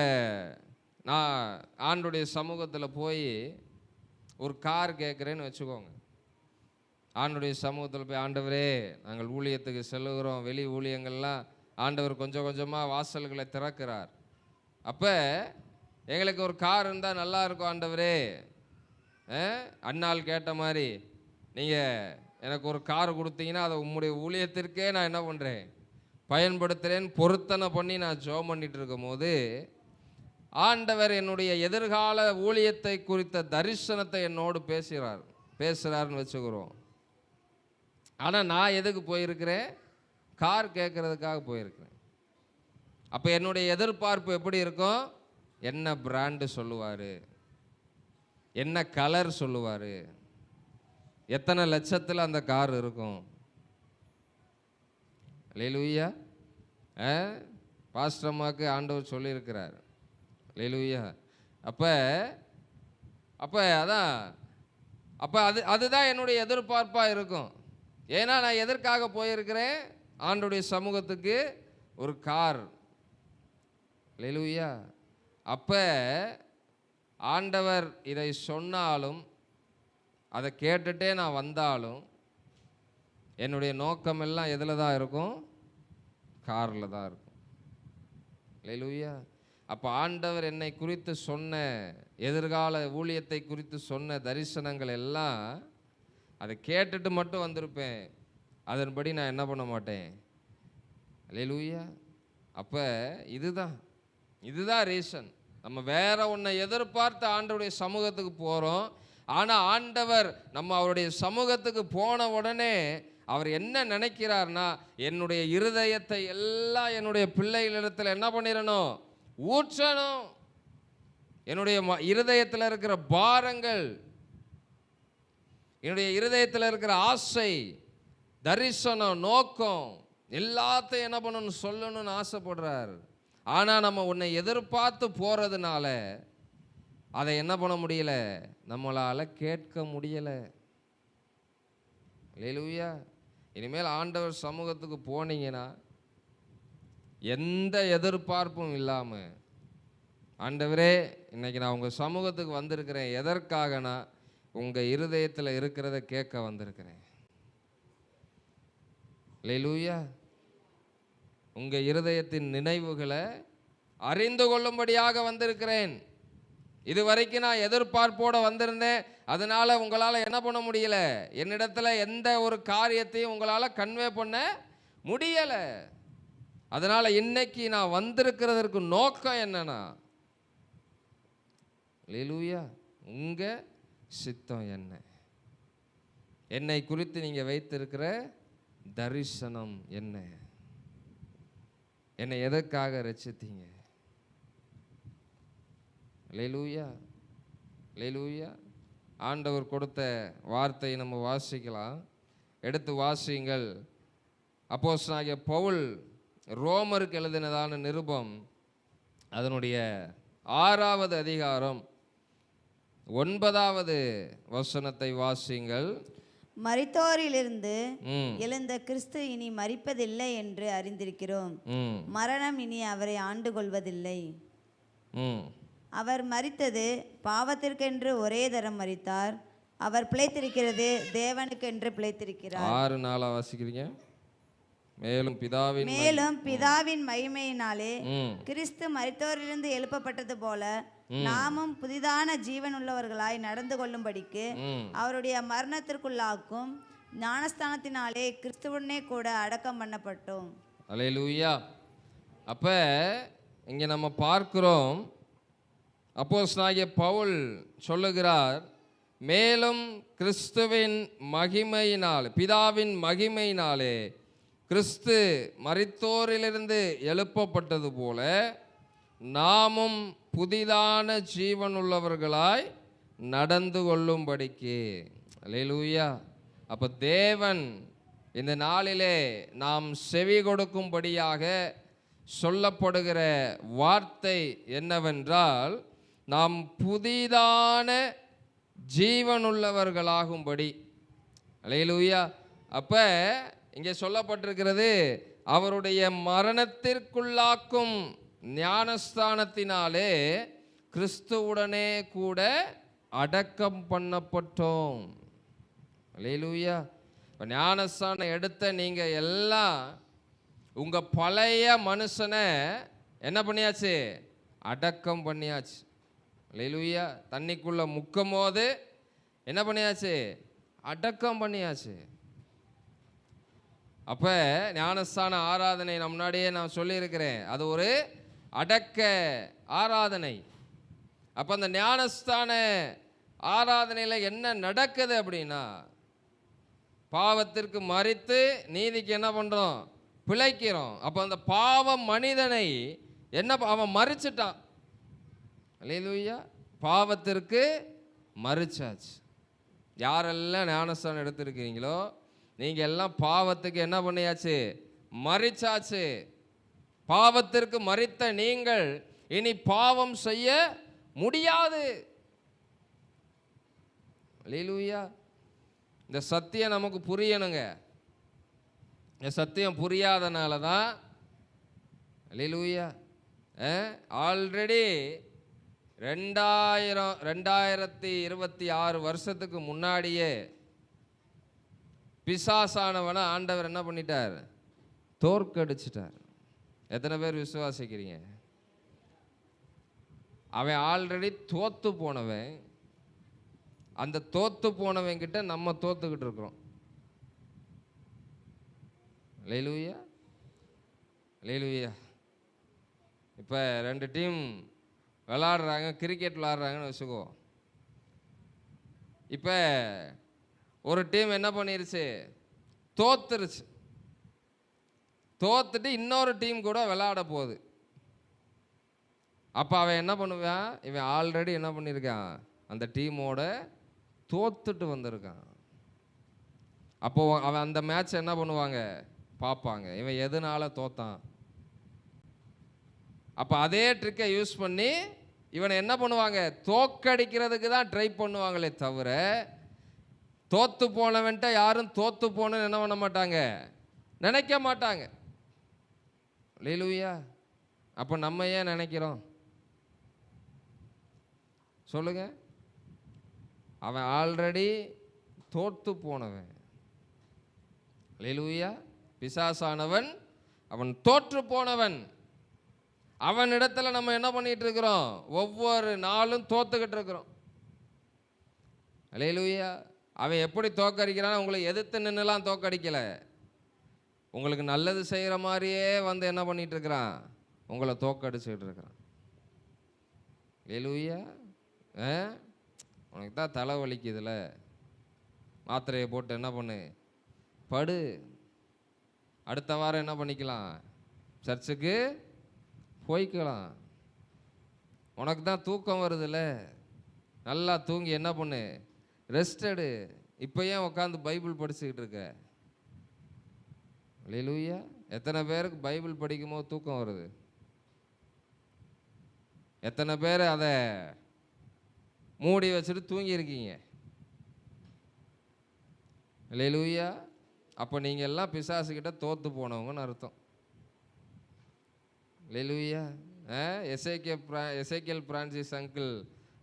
நான் ஆண்டுடைய சமூகத்தில் போய் ஒரு கார் கேட்குறேன்னு வச்சுக்கோங்க. ஆண்டுடைய சமூகத்தில் போய், ஆண்டவரே நாங்கள் ஊழியத்துக்கு செல்லுகிறோம், வெளி ஊழியங்கள்லாம் ஆண்டவர் கொஞ்சம் கொஞ்சமாக வாசல்களை திறக்கிறார். அப்போ எங்களுக்கு ஒரு கார் இருந்தால் நல்லா இருக்கும் ஆண்டவரே. அண்ணாள் கேட்ட மாதிரி நீங்கள் எனக்கு ஒரு கார் கொடுத்தீங்கன்னா அதை உம்முடைய ஊழியத்திற்கே நான் என்ன பண்ணுறேன்? பயன்படுத்துகிறேன். பொருத்தனை பண்ணி நான் ஜெபம் பண்ணிட்டு இருக்கும் போது ஆண்டவர் என்னுடைய எதிர்கால ஊழியத்தை குறித்த தரிசனத்தை என்னோடு பேசுகிறாருன்னு வச்சுக்கிறோம். ஆனால் நான் எதுக்கு போயிருக்கிறேன்? கார் கேட்குறதுக்காக போயிருக்கிறேன். அப்போ என்னுடைய எதிர்பார்ப்பு எப்படி இருக்கும்? என்ன பிராண்டு சொல்லுவார், என்ன கலர் சொல்லுவார், எத்தனை லட்சத்தில் அந்த கார் இருக்கும். அல்லேலூயா. பாஸ்டர் அம்மாவுக்கு ஆண்டவர் சொல்லியிருக்கிறார். அல்லேலூயா. அப்போ அதுதான் என்னுடைய எதிர்பார்ப்பாக இருக்கும். ஏன்னா நான் எதற்காக போயிருக்கிறேன்? ஆண்டவருடைய சமூகத்துக்கு ஒரு கார். அல்லேலூயா. அப்போ ஆண்டவர் இதை சொன்னாலும், அதை கேட்டுட்டே நான் வந்தாலும், என்னுடைய நோக்கமெல்லாம் எதில் தான் இருக்கும்? காரில் தான் இருக்கும். அல்லேலூயா. அப்போ ஆண்டவர் என்னை குறித்து சொன்ன, எதிர்கால ஊழியத்தை குறித்து சொன்ன தரிசனங்கள் எல்லாம் அதை கேட்டுட்டு மட்டும் வந்திருப்பேன். அதன்படி நான் என்ன பண்ண மாட்டேன். அல்லேலூயா. அப்போ இதுதான் ரீசன். நம்ம வேற ஒன்றை எதிர்பார்த்து ஆண்டவருடைய சமூகத்துக்கு போகிறோம். ஆனால் ஆண்டவர் நம்ம அவருடைய சமூகத்துக்கு போன உடனே அவர் என்ன நினைக்கிறார்னா, என்னுடைய இருதயத்தை எல்லாம் என்னுடைய பிள்ளைகளிடத்தில் என்ன பண்ணிடணும்? ஊற்றணும். என்னுடைய இருதயத்தில் இருக்கிற பாரங்கள், என்னுடைய இருதயத்தில் இருக்கிற ஆசை, தரிசனம், நோக்கம் எல்லாத்தையும் என்ன பண்ணணும்? சொல்லணும்னு ஆசைப்படுறார். ஆனால் நம்ம உன்னை எதிர்பார்த்து போகிறதுனால அதை என்ன பண்ண முடியல? நம்மளால் கேட்க முடியலை. அல்லேலூயா. இனிமேல் ஆண்டவர் சமூகத்துக்கு போனீங்கன்னா எந்த எதிர்பார்ப்பும் இல்லாமல், ஆண்டவரே இன்னைக்கு நான் உங்கள் சமூகத்துக்கு வந்திருக்கிறேன், எதற்காகனா உங்கள் இருதயத்தில் இருக்கிறத கேட்க வந்திருக்கிறேன். அல்லேலூயா. உங்கள் இருதயத்தின் நினைவுகளை அறிந்து கொள்ளும்படியாக வந்திருக்கிறேன். இது வரைக்கும் நான் எதிர்பார்ப்போடு வந்திருந்தேன். அதனால் உங்களால் என்ன பண்ண முடியல? என்னிடத்தில் எந்த ஒரு காரியத்தையும் உங்களால் கன்வே பண்ண முடியலை. அதனால் இன்னைக்கு நான் வந்திருக்கிறதற்கு நோக்கம் என்னன்னா, அல்லேலூயா, உங்கள் சித்தம் என்ன, என்னை குறித்து நீங்கள் வைத்திருக்கிற தரிசனம் என்ன. என்னை எதற்காக ரட்சித்தீங்க? அல்லேலூயா, அல்லேலூயா. ஆண்டவர் கொடுத்த வார்த்தையை நம்ம வாசிக்கலாம். எடுத்து வாசியுங்கள். அப்போஸ்தலனாகிய பவுல் ரோமருக்கு எழுதினதான நிருபம் அதனுடைய 6வது அதிகாரம் 9வது வசனத்தை வாசியுங்கள். மரித்தோரிலிருந்து எழுந்த கிறிஸ்து இனி மரிப்பதில்லை என்று அறிந்திருக்கிறோம். மரணம் இனி அவரை ஆண்டு கொள்வதில்லை. அவர் மரித்தது பாவத்திற்கென்று ஒரே தரம் மரித்தார். அவர் பிழைத்திருக்கிறது தேவனுக்கென்று பிழைத்திருக்கிறார். 6:4 வாசிக்கிறீங்க. மேலும் பிதாவின் மகிமையினாலே கிறிஸ்து மரித்தோரிலிருந்து எழுப்பப்பட்டது போல நாமும் புதிதான ஜீவன் உள்ளவர்களாய் நடந்து கொள்ளும்படிக்கு அவருடைய மரணத்திற்குள்ளாக்கும் ஞானஸ்தானத்தினாலே கிறிஸ்துவுடனே கூட அடக்கம் பண்ணப்பட்டோம். அல்லேலூயா. அப்ப இங்க நம்ம பார்க்கிறோம், அப்போஸ்தலனாகிய பவுல் சொல்லுகிறார், மேலும் கிறிஸ்துவின் மகிமையினால், பிதாவின் மகிமையினாலே கிறிஸ்து மரித்தோரிலிருந்து எழுப்பப்பட்டது போல நாமும் புதிதான ஜீவனுள்ளவர்களாய் நடந்து கொள்ளும்படிக்கு. அல்லேலூயா. அப்போ தேவன் இந்த நாளிலே நாம் செவி கொடுக்கும்படியாக சொல்லப்படுகிற வார்த்தை என்னவென்றால், நாம் புதிதான ஜீவனுள்ளவர்களாகும்படி. அல்லேலூயா. அப்போ இங்கே சொல்லப்பட்டிருக்கிறது, அவருடைய மரணத்திற்குள்ளாக்கும் ஞானஸ்தானத்தினாலே கிறிஸ்துவுடனே கூட அடக்கம் பண்ணப்பட்டோம். அல்லேலூயா. இப்போ ஞானஸ்தானம் எடுத்த நீங்கள் எல்லாம் உங்கள் பழைய மனுஷனை என்ன பண்ணியாச்சு? அடக்கம் பண்ணியாச்சு. அல்லேலூயா. தண்ணிக்குள்ளே முக்கும் போது என்ன பண்ணியாச்சு? அடக்கம் பண்ணியாச்சு. அப்போ ஞானஸ்தான ஆராதனை நான் முன்னாடியே நான் சொல்லியிருக்கிறேன், அது ஒரு அடக்க ஆராதனை. அப்போ அந்த ஞானஸ்தான ஆராதனையில் என்ன நடக்குது அப்படின்னா, பாவத்திற்கு மரித்து நீதிக்கு என்ன பண்ணுறோம்? பிழைக்கிறோம். அப்போ அந்த பாவ மனிதனை என்ன, அவன் மரிச்சிட்டான். அல்லேலூயா. பாவத்திற்கு மரிச்சாச்சு. யாரெல்லாம் ஞானஸ்தானம் எடுத்திருக்கிறீங்களோ நீங்கள் எல்லாம் பாவத்துக்கு என்ன பண்ணியாச்சு? மரிச்சாச்சு. பாவத்திற்கு மரித்த நீங்கள் இனி பாவம் செய்ய முடியாது. அல்லேலூயா. இந்த சத்தியம் நமக்கு புரியணுங்க. இந்த சத்தியம் புரியாதனால தான் அல்லேலூயா ஆல்ரெடி 2026 வருஷத்துக்கு முன்னாடியே பிசாசானவனை ஆண்டவர் என்ன பண்ணிட்டார்? தோற்கடிச்சிட்டார். எத்தனை பேர் விசுவாசிக்கிறீங்க? அவன் ஆல்ரெடி தோத்து போனவன். அந்த தோத்து போனவன் கிட்ட நம்ம தோத்துக்கிட்டு இருக்கிறோம். அல்லேலூயா, அல்லேலூயா. இப்போ 2 டீம் விளாடுறாங்க, கிரிக்கெட் விளாடுறாங்கன்னு வச்சுக்கோ. இப்போ ஒரு டீம் என்ன பண்ணிருச்சு? தோத்துருச்சு. தோத்துட்டு இன்னொரு டீம் கூட விளையாட போகுது. அப்போ அவன் என்ன பண்ணுவான்? இவன் ஆல்ரெடி என்ன பண்ணியிருக்கான்? அந்த டீமோட தோத்துட்டு வந்திருக்கான். அப்போ அவன் அந்த மேட்ச் என்ன பண்ணுவாங்க? பார்ப்பாங்க, இவன் எதனால தோத்தான். அப்போ அதே ட்ரிக்கை யூஸ் பண்ணி இவனை என்ன பண்ணுவாங்க? தோக்கடிக்கிறதுக்கு தான் ட்ரை பண்ணுவாங்களே தவிர, தோத்து போனவன்ட்ட யாரும் தோத்து போனன்னு என்ன பண்ண மாட்டாங்க? நினைக்க மாட்டாங்க. அல்லேலூயா. அப்போ நம்ம ஏன் நினைக்கிறோம்? சொல்லுங்க. அவன் ஆல்ரெடி தோத்து போனவன். அல்லேலூயா. பிசாசானவன் அவன் தோற்று போனவன். அவன் இடத்துல நம்ம என்ன பண்ணிட்டு இருக்கிறோம்? ஒவ்வொரு நாளும் தோத்துக்கிட்டு இருக்கிறோம். அல்லேலூயா. அவன் எப்படி தோக்கடிக்கிறான்? உங்களை எதிர்த்து நின்றுலாம் தோக்கடிக்கல. உங்களுக்கு நல்லது செய்கிற மாதிரியே வந்து என்ன பண்ணிட்டு இருக்கிறான்? உங்களை தோக்கடிச்சுக்கிட்டு இருக்கிறான். அல்லேலூயா. உனக்கு தான் தலை வலிக்குதுல, மாத்திரையை போட்டு என்ன பண்ணு, படு. அடுத்த வாரம் என்ன பண்ணிக்கலாம்? சர்ச்சுக்கு போய்க்கலாம். உனக்கு தான் தூக்கம் வருதுல்ல, நல்லா தூங்கி என்ன பண்ணு, ரெஸ்ட் எடு. இப்போ ஏன் உட்காந்து பைபிள் படிச்சுக்கிட்டு இருக்க? அல்லேலூயா. எத்தனை பேருக்கு பைபிள் படிக்கும் போது தூக்கம் வருது? எத்தனை பேர் அதை மூடி வச்சுட்டு தூங்கி இருக்கீங்க? அல்லேலூயா. அப்போ நீங்கள் எல்லாம் பிசாசுக்கிட்ட தோத்து போனவங்கன்னு அர்த்தம். அல்லேலூயா. எசேக்கியல் பிரான்சிஸ் அங்கிள்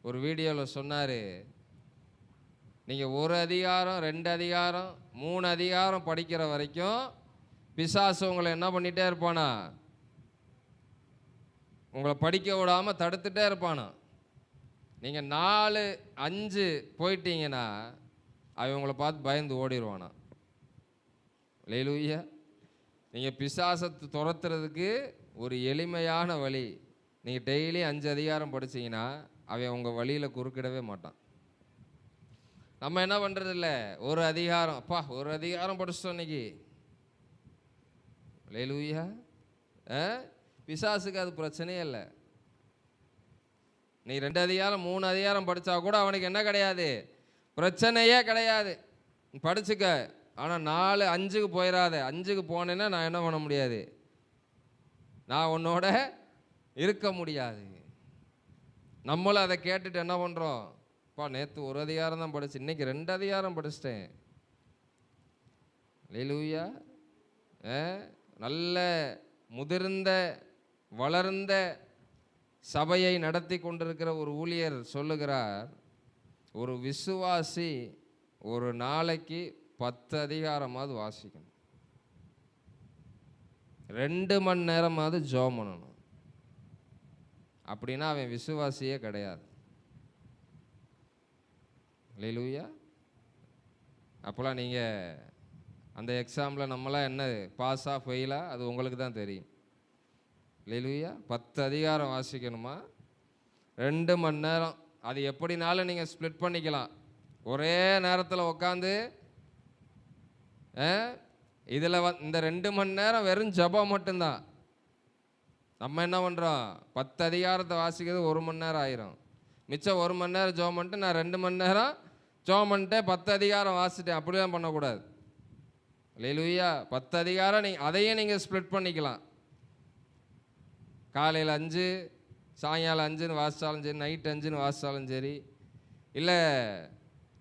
ஒரு வீடியோவில் சொன்னார், நீங்கள் 1 அதிகாரம் 2 அதிகாரம் 3 அதிகாரம் படிக்கிற வரைக்கும் பிசாசு உங்களை என்ன பண்ணிகிட்டே இருப்பானா, உங்களை படிக்க விடாமல் தடுத்துட்டே இருப்பானா. நீங்கள் 4, 5 போயிட்டீங்கன்னா அவன் உங்களை பார்த்து பயந்து ஓடிடுவானா. அல்லேலூயா. நீங்கள் பிசாசத்தை துரத்துறதுக்கு ஒரு எளிமையான வழி, நீங்கள் டெய்லி 5 அதிகாரம் படிச்சிங்கன்னா அவன் உங்கள் வழியில் குறுக்கிடவே மாட்டான். நம்ம என்ன பண்ணுறதில்ல, 1 அதிகாரம், அப்பா 1 அதிகாரம் படிச்சிட்டோம் இன்னைக்கு. அல்லேலூயா. பிசாசுக்கு அது பிரச்சனையே இல்லை. நீ 2 அதிகாரம் 3 அதிகாரம் படித்தா கூட அவனுக்கு என்ன கிடையாது, பிரச்சனையே கிடையாது. படிச்சுக்க. ஆனால் 4, 5க்கு போயிடாத. 5க்கு போனேன்னா நான் என்ன பண்ண முடியாது, நான் உன்னோட இருக்க முடியாது. நம்மளும் அதை கேட்டுட்டு என்ன பண்ணுறோம், அப்பா நேற்று 1 அதிகாரம் தான் படிச்சு, இன்னைக்கு 2 அதிகாரம் படிச்சிட்டேன். அல்லேலூயா. நல்ல முதிர்ந்த வளர்ந்த சபையை நடத்தி கொண்டிருக்கிற ஒரு ஊழியர் சொல்லுகிறார், ஒரு விசுவாசி ஒரு நாளைக்கு 10 அதிகாரமாவது வாசிக்கணும், 2 மணி நேரமாவது ஜெபம் பண்ணணும். அப்படின்னா அவன் விசுவாசியே கிடையாது. அல்லேலூயா. அப்போலாம் நீங்கள் அந்த எக்ஸாமில் நம்மளாம் என்ன பாஸா ஃபெயிலா அது உங்களுக்கு தான் தெரியும். அல்லேலூயா. 10 அதிகாரம் வாசிக்கணுமா, 2 மணி நேரம். அது எப்படினாலும் நீங்கள் ஸ்ப்ளிட் பண்ணிக்கலாம். ஒரே நேரத்தில் உட்காந்து இதில் இந்த 2 மணி நேரம் வெறும் ஜெபம் மட்டும்தான். நம்ம என்ன பண்ணுறோம், 10 அதிகாரத்தை வாசிக்கிறது 1 மணி நேரம் ஆயிரும். மிச்சம் 1 மணி நேரம் ஜெபம் பண்ணிட்டு நான் 2 மணி நேரம் ஜெபம் பண்ணிட்டேன், 10 அதிகாரம் வாசிட்டேன். அப்படிலாம் பண்ணக்கூடாது. அல்லேலூயா. 10 அதிகாரம் அதையும் நீங்கள் ஸ்ப்ளிட் பண்ணிக்கலாம். காலையில் 5, சாயங்காலம் 5ன்னு வாசித்தாலும் சரி, நைட் 5ன்னு வாசித்தாலும் சரி, இல்லை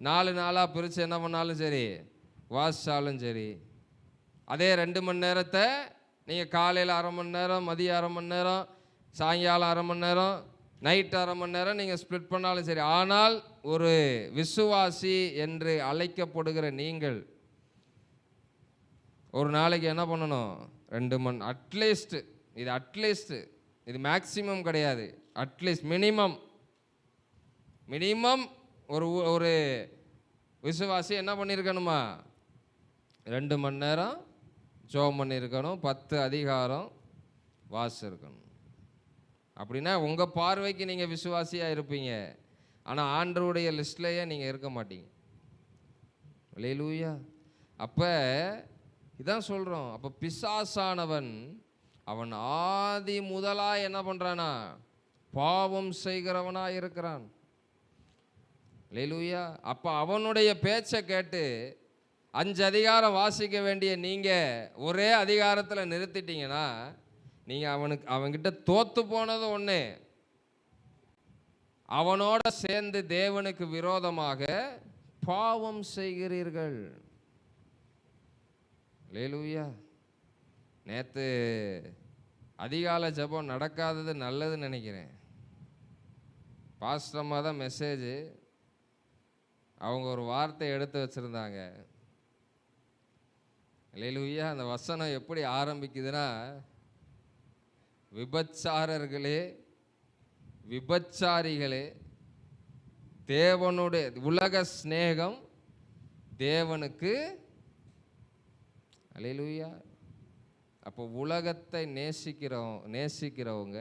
4 நாளாக பிரித்து என்ன பண்ணாலும் சரி, வாசித்தாலும் சரி. அதே 2 மணி நேரத்தை நீங்கள் காலையில் 1/2 மணி நேரம், மதியம் 1/2 மணி நேரம், சாயங்காலம் 1/2 மணி நேரம், நைட் 1/2 மணி நேரம் நீங்கள் ஸ்ப்ளிட் பண்ணாலும் சரி. ஆனால் ஒரு விசுவாசி என்று அழைக்கப்படுகிற நீங்கள் ஒரு நாளைக்கு என்ன பண்ணணும், 2 மணி அட்லீஸ்ட். இது அட்லீஸ்ட், இது மேக்சிமம் கிடையாது. அட்லீஸ்ட் மினிமம் ஒரு விசுவாசி என்ன பண்ணியிருக்கணுமா, 2 மணி நேரம் ஜெபம் பண்ணியிருக்கணும், 10 அதிகாரம் வாசிச்சிருக்கணும். அப்படின்னா உங்கள் பார்வைக்கு நீங்கள் விசுவாசியாக இருப்பீங்க, ஆனால் ஆண்டவருடைய லிஸ்ட்லேயே நீங்கள் இருக்க மாட்டீங்க. அல்லேலூயா. அப்போ இதான் சொல்கிறோம். அப்போ பிசாசானவன் அவன் ஆதி முதலாக என்ன பண்ணுறானா, பாவம் செய்கிறவனாக இருக்கிறான். அல்லேலூயா. அப்போ அவனுடைய பேச்சை கேட்டு 5 அதிகாரம் வாசிக்க வேண்டிய நீங்கள் ஒரே அதிகாரத்தில் நிறுத்திட்டீங்கன்னா நீங்கள் அவன்கிட்ட தோத்து போனது ஒன்று, அவனோட சேர்ந்து தேவனுக்கு விரோதமாக பாவம் செய்கிறீர்கள். அல்லேலூயா. நேற்று அதிகாலை ஜெபம் நடக்காதது நல்லதுன்னு நினைக்கிறேன். பாஸ்டமாக தான் மெசேஜ், அவங்க ஒரு வார்த்தை எடுத்து வச்சுருந்தாங்க. அல்லேலூயா. அந்த வசனம் எப்படி ஆரம்பிக்குதுன்னா, விபச்சாரர்களே விபச்சாரிகளே, தேவனுடைய உலக சிநேகம் தேவனுக்கு. அல்லேலூயா. அப்போ உலகத்தை நேசிக்கிறவங்க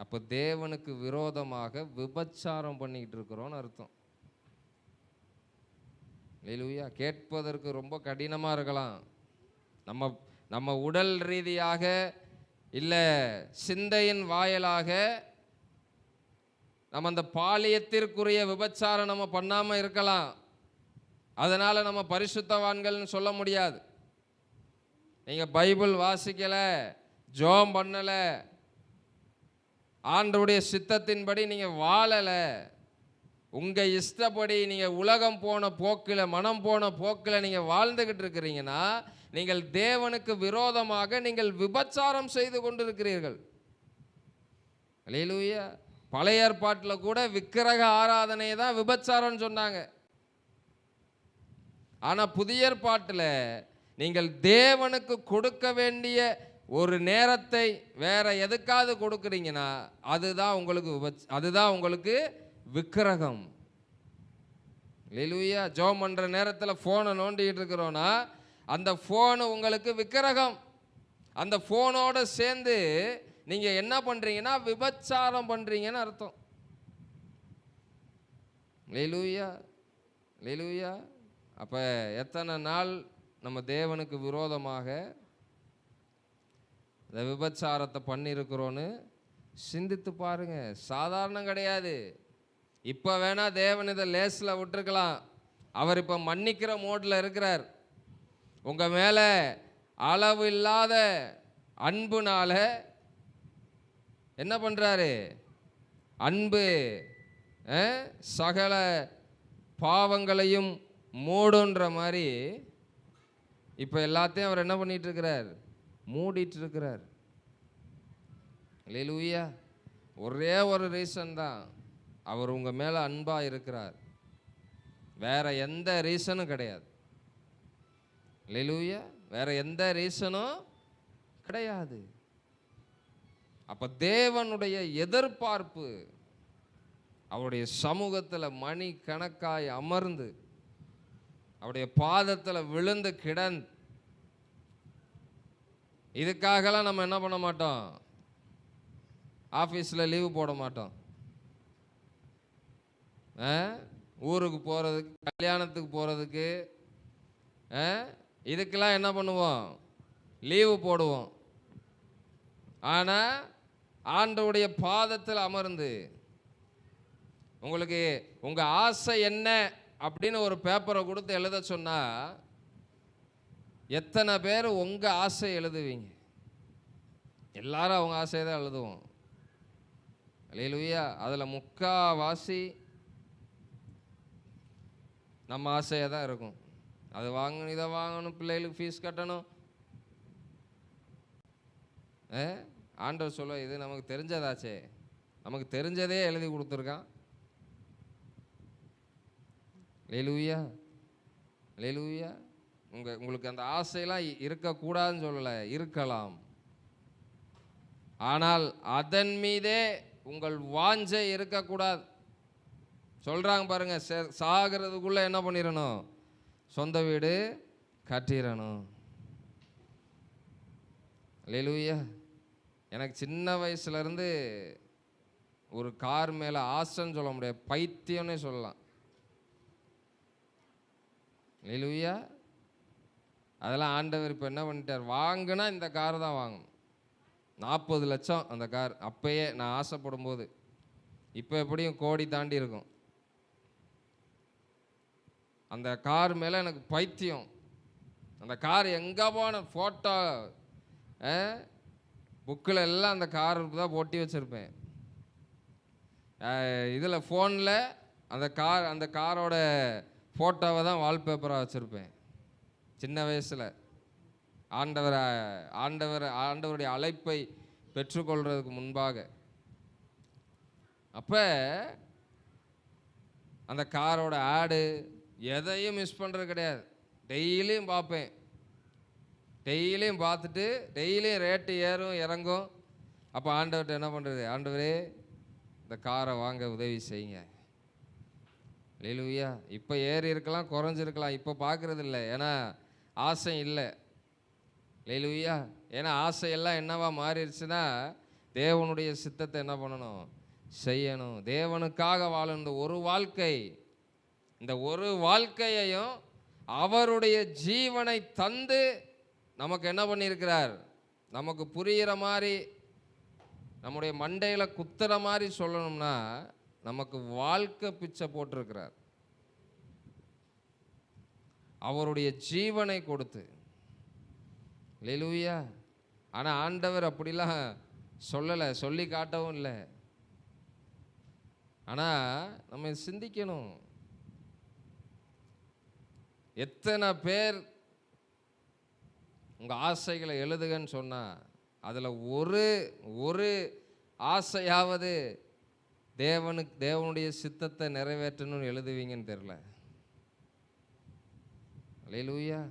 அப்போ தேவனுக்கு விரோதமாக விபச்சாரம் பண்ணிக்கிட்டு இருக்கிறோன்னு அர்த்தம். அல்லேலூயா. கேட்பதற்கு ரொம்ப கடினமாக இருக்கலாம். நம்ம நம்ம உடல் ரீதியாக இல்லை சிந்தையின் வாயிலாக நம்ம அந்த பாலியத்திற்குரிய விபச்சாரம் நம்ம பண்ணாமல் இருக்கலாம். அதனால் நம்ம பரிசுத்தவான்கள்னு சொல்ல முடியாது. நீங்கள் பைபிள் வாசிக்கலை, ஜெபம் பண்ணலை, ஆண்டவருடைய சித்தத்தின்படி நீங்கள் வாழலை, உங்கள் இஷ்டப்படி நீங்கள் உலகம் போன போக்கில், மனம் போன போக்கில் நீங்கள் வாழ்ந்துக்கிட்டு இருக்கிறீங்கன்னா நீங்கள் தேவனுக்கு விரோதமாக நீங்கள் விபச்சாரம் செய்து கொண்டிருக்கிறீர்கள். அல்லேலூயா. பழைய ஏற்பாட்டில் கூட விக்கிரக ஆராதனை தான் விபச்சாரம்னு சொன்னாங்க. ஆனால் புதிய ஏற்பாட்டில் நீங்கள் தேவனுக்கு கொடுக்க வேண்டிய ஒரு நேரத்தை வேற எதுக்காவது கொடுக்குறீங்கன்னா அதுதான் உங்களுக்கு விக்கிரகம். அல்லேலூயா. ஜெபம் பண்ணுற நேரத்தில் ஃபோனை நோண்டிக்கிட்டு இருக்கிறோன்னா அந்த ஃபோனு உங்களுக்கு விக்கிரகம். அந்த ஃபோனோடு சேர்ந்து நீங்கள் என்ன பண்ணுறீங்கன்னா விபச்சாரம் பண்ணுறீங்கன்னு அர்த்தம். அல்லேலூயா, அல்லேலூயா. அப்போ எத்தனை நாள் நம்ம தேவனுக்கு விரோதமாக இந்த விபச்சாரத்தை பண்ணியிருக்கிறோன்னு சிந்தித்து பாருங்க. சாதாரணம் கிடையாது. இப்போ வேணா தேவன் இதை லேஸில் விட்டுருக்கலாம். அவர் இப்போ மன்னிக்கிற மோடில் இருக்கிறார். உங்கள் மேலே அளவு இல்லாத அன்புனால என்ன பண்ணுறாரு? அன்பு சகல பாவங்களையும் மூடுன்ற மாதிரி இப்போ எல்லாத்தையும் அவர் என்ன பண்ணிட்டு இருக்கிறார்? மூடிட்டு இருக்கிறார். அல்லேலூயா. ஒரே ஒரு ரீசன் தான், அவர் உங்கள் மேலே அன்பாக இருக்கிறார். வேற எந்த ரீசனும் கிடையாது. அல்லேலூயா. வேற எந்த ரீசனும் கிடையாது. அப்போ தேவனுடைய எதிர்பார்ப்பு அவருடைய சமூகத்தில் மணி கணக்காய் அமர்ந்து அவருடைய பாதத்தில் விழுந்து கிடந்து, இதுக்காகலாம் நம்ம என்ன பண்ண மாட்டோம்? ஆஃபீஸில் லீவு போட மாட்டோம். ஊருக்கு போகிறதுக்கு, கல்யாணத்துக்கு போகிறதுக்கு, இதுக்கெல்லாம் என்ன பண்ணுவோம்? லீவு போடுவோம். ஆனால் ஆண்டவருடைய பாதத்தில் அமர்ந்து உங்களுக்கு உங்கள் ஆசை என்ன அப்படின்னு ஒரு பேப்பரை கொடுத்து எழுத சொன்னால் எத்தனை பேர் உங்கள் ஆசை எழுதுவீங்க? எல்லாரும் அவங்க ஆசையை தான் எழுதுவோம். அல்லேலூயா. அதில் முக்காவாசி நம்ம ஆசையாக தான் இருக்கும். அது வாங்கணும், இதை வாங்கணும், பிள்ளைகளுக்கு ஃபீஸ் கட்டணும். ஆண்டவர் சொல்ல, இது நமக்கு தெரிஞ்சதாச்சே, நமக்கு தெரிஞ்சதே எழுதி கொடுத்துருக்கான். அல்லேலூயா, அல்லேலூயா. உங்களுக்கு அந்த ஆசையெல்லாம் இருக்கக்கூடாதுன்னு சொல்லலை, இருக்கலாம். ஆனால் அதன் மீதே உங்கள் வாஞ்சை இருக்கக்கூடாது. சொல்கிறாங்க பாருங்க, சாகிறதுக்குள்ளே என்ன பண்ணிடணும்? சொந்த வீடு கட்டிடணும். அல்லேலூயா. எனக்கு சின்ன வயசுலேருந்து ஒரு கார் மேலே ஆசைன்னு சொல்ல முடியாது, பைத்தியம்னே சொல்லலாம். அல்லேலூயா. அதெல்லாம் ஆண்டவர் இப்போ என்ன பண்ணிட்டார்? வாங்கினா இந்த கார் தான் வாங்கணும். 40 லட்சம் அந்த கார் அப்பயே நான் ஆசைப்படும் போது. இப்போ எப்படியும் கோடி தாண்டி இருக்கும். அந்த கார் மேலே எனக்கு பைத்தியம். அந்த கார் எங்கே போன ஃபோட்டோ புக்கில் எல்லாம் அந்த கார் தான் போட்டி வச்சுருப்பேன். இதில் ஃபோனில் அந்த காரோட ஃபோட்டோவை தான் வால்பேப்பராக வச்சுருப்பேன் சின்ன வயசில். ஆண்டவருடைய அழைப்பை பெற்றுக்கொள்கிறதுக்கு முன்பாக. அப்போ அந்த காரோட ஆடு எதையும் மிஸ் பண்ணுறது கிடையாது. டெய்லியும் பார்ப்பேன். டெய்லியும் பார்த்துட்டு டெய்லியும் ரேட்டு ஏறும் இறங்கும். அப்போ ஆண்டவர்கிட்ட என்ன பண்ணுறது? ஆண்டவரே, இந்த காரை வாங்க உதவி செய்யுங்க. அல்லேலூயா. இப்போ ஏறி இருக்கலாம், குறைஞ்சிருக்கலாம், இப்போ பார்க்குறது இல்லை, ஏன்னா ஆசை இல்லை. அல்லேலூயா. ஏன்னா ஆசையெல்லாம் என்னவா மாறிடுச்சுன்னா தேவனுடைய சித்தத்தை என்ன பண்ணணும்? செய்யணும். தேவனுக்காக வாழும் இந்த ஒரு வாழ்க்கை, இந்த ஒரு வாழ்க்கையையும் அவருடைய ஜீவனை தந்து நமக்கு என்ன பண்ணியிருக்கிறார்? நமக்கு புரிகிற மாதிரி, நம்முடைய மண்டையில் குத்துற மாதிரி சொல்லணும்னா, நமக்கு வாழ்க்கை பிச்சை போட்டிருக்கிறார். அவருடைய ஜீவனை கொடுத்து. அல்லேலூயா. ஆனால் ஆண்டவர் அப்படிலாம் சொல்லலை, சொல்லி காட்டவும் இல்லை. ஆனால் நம்ம சிந்திக்கணும். எத்தனை பேர் உங்கள் ஆசைகளை எழுதுகன்னு சொன்னால் அதில் ஒரு ஆசையாவது தேவனுடைய சித்தத்தை நிறைவேற்றணும்னு எழுதுவீங்கன்னு தெரில. அல்லேலூயா.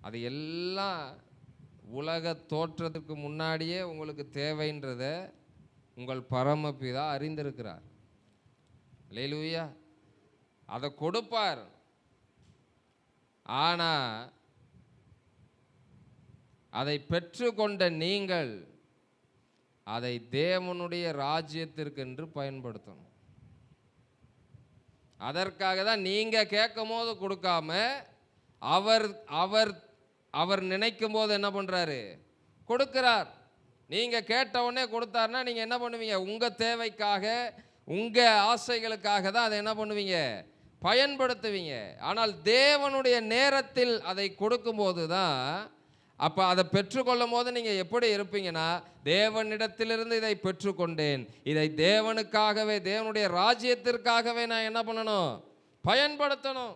அது எல்லாம் உலக தோற்றத்துக்கு முன்னாடியே உங்களுக்கு தேவைன்றத உங்கள் பரமபிதா அறிந்திருக்கிறார். அல்லேலூயா. அதை கொடுப்பார். ஆனால் அதை பெற்றுக்கொண்ட நீங்கள் அதை தேவனுடைய ராஜ்யத்திற்கென்று பயன்படுத்தணும். அதற்காக தான் நீங்கள் கேட்கும் போது கொடுக்காம அவர் அவர் அவர் நினைக்கும் போது என்ன பண்ணுறாரு? கொடுக்கிறார். நீங்கள் கேட்ட உடனே கொடுத்தாருன்னா நீங்கள் என்ன பண்ணுவீங்க? உங்கள் தேவைக்காக, உங்கள் ஆசைகளுக்காக தான் அதை என்ன பண்ணுவீங்க? பயன்படுத்துவீங்க. ஆனால் தேவனுடைய நேரத்தில் அதை கொடுக்கும்போது தான், அப்போ அதை பெற்றுக்கொள்ளும் போது நீங்கள் எப்படி இருப்பீங்கன்னா, தேவனிடத்திலிருந்து இதை பெற்றுக்கொண்டேன், இதை தேவனுக்காகவே, தேவனுடைய ராஜ்யத்திற்காகவே நான் என்ன பண்ணணும்? பயன்படுத்தணும்.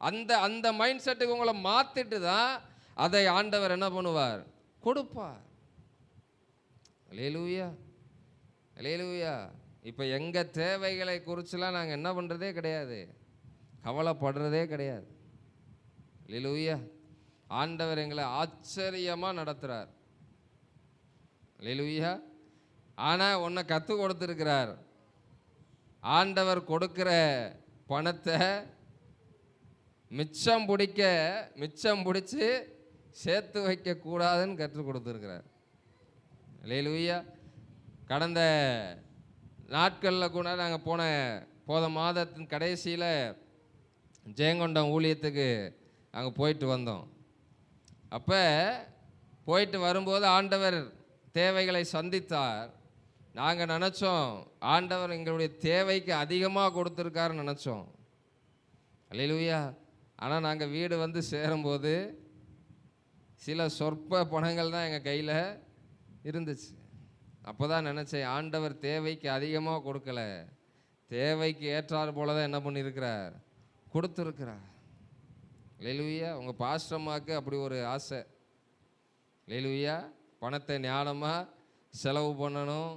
அந்த மைண்ட் செட்டுக்கு உங்களை மாற்றிட்டு தான் அதை ஆண்டவர் என்ன பண்ணுவார்? கொடுப்பார். அல்லேலூயா. அல்லேலூயா. இப்போ எங்கள் தேவைகளை குறிச்செல்லாம் நாங்கள் என்ன பண்ணுறதே கிடையாது, கவலைப்படுறதே கிடையாது. அல்லேலூயா. ஆண்டவர் எங்களை ஆச்சரியமாக நடத்துகிறார். அல்லேலூயா. ஆனால் ஒன்றை கற்றுக் கொடுத்துருக்கிறார். ஆண்டவர் கொடுக்குற பணத்தை மிச்சம் பிடிச்சி சேர்த்து வைக்கக்கூடாதுன்னு கற்றுக் கொடுத்துருக்கிறார். அல்லேலூயா. கடந்த நாட்களில் கூட நாங்கள் போன மாதத்தின் கடைசியில் ஜெயங்கொண்டம் ஊழியத்துக்கு அங்கே போயிட்டு வந்தோம். அப்போ போயிட்டு வரும்போது ஆண்டவர் தேவைகளை சந்தித்தார். நாங்கள் நினச்சோம் ஆண்டவர் எங்களுடைய தேவைக்கு அதிகமாக கொடுத்துருக்காருன்னு நினச்சோம். அல்லேலூயா. ஆனால் நாங்கள் வீடு வந்து சேரும்போது சில சொற்ப பணங்கள் தான் எங்கள் கையில் இருந்துச்சு. அப்போ தான் நினச்சேன், ஆண்டவர் தேவைக்கு அதிகமாக கொடுக்கல, தேவைக்கு ஏற்றாறு போல தான் என்ன பண்ணியிருக்கிறார்? கொடுத்துருக்கிறார். அல்லேலூயா. உங்கள் பாஸ்டர்மாவுக்கு அப்படி ஒரு ஆசை. அல்லேலூயா. பணத்தை ஞானமாக செலவு பண்ணணும்,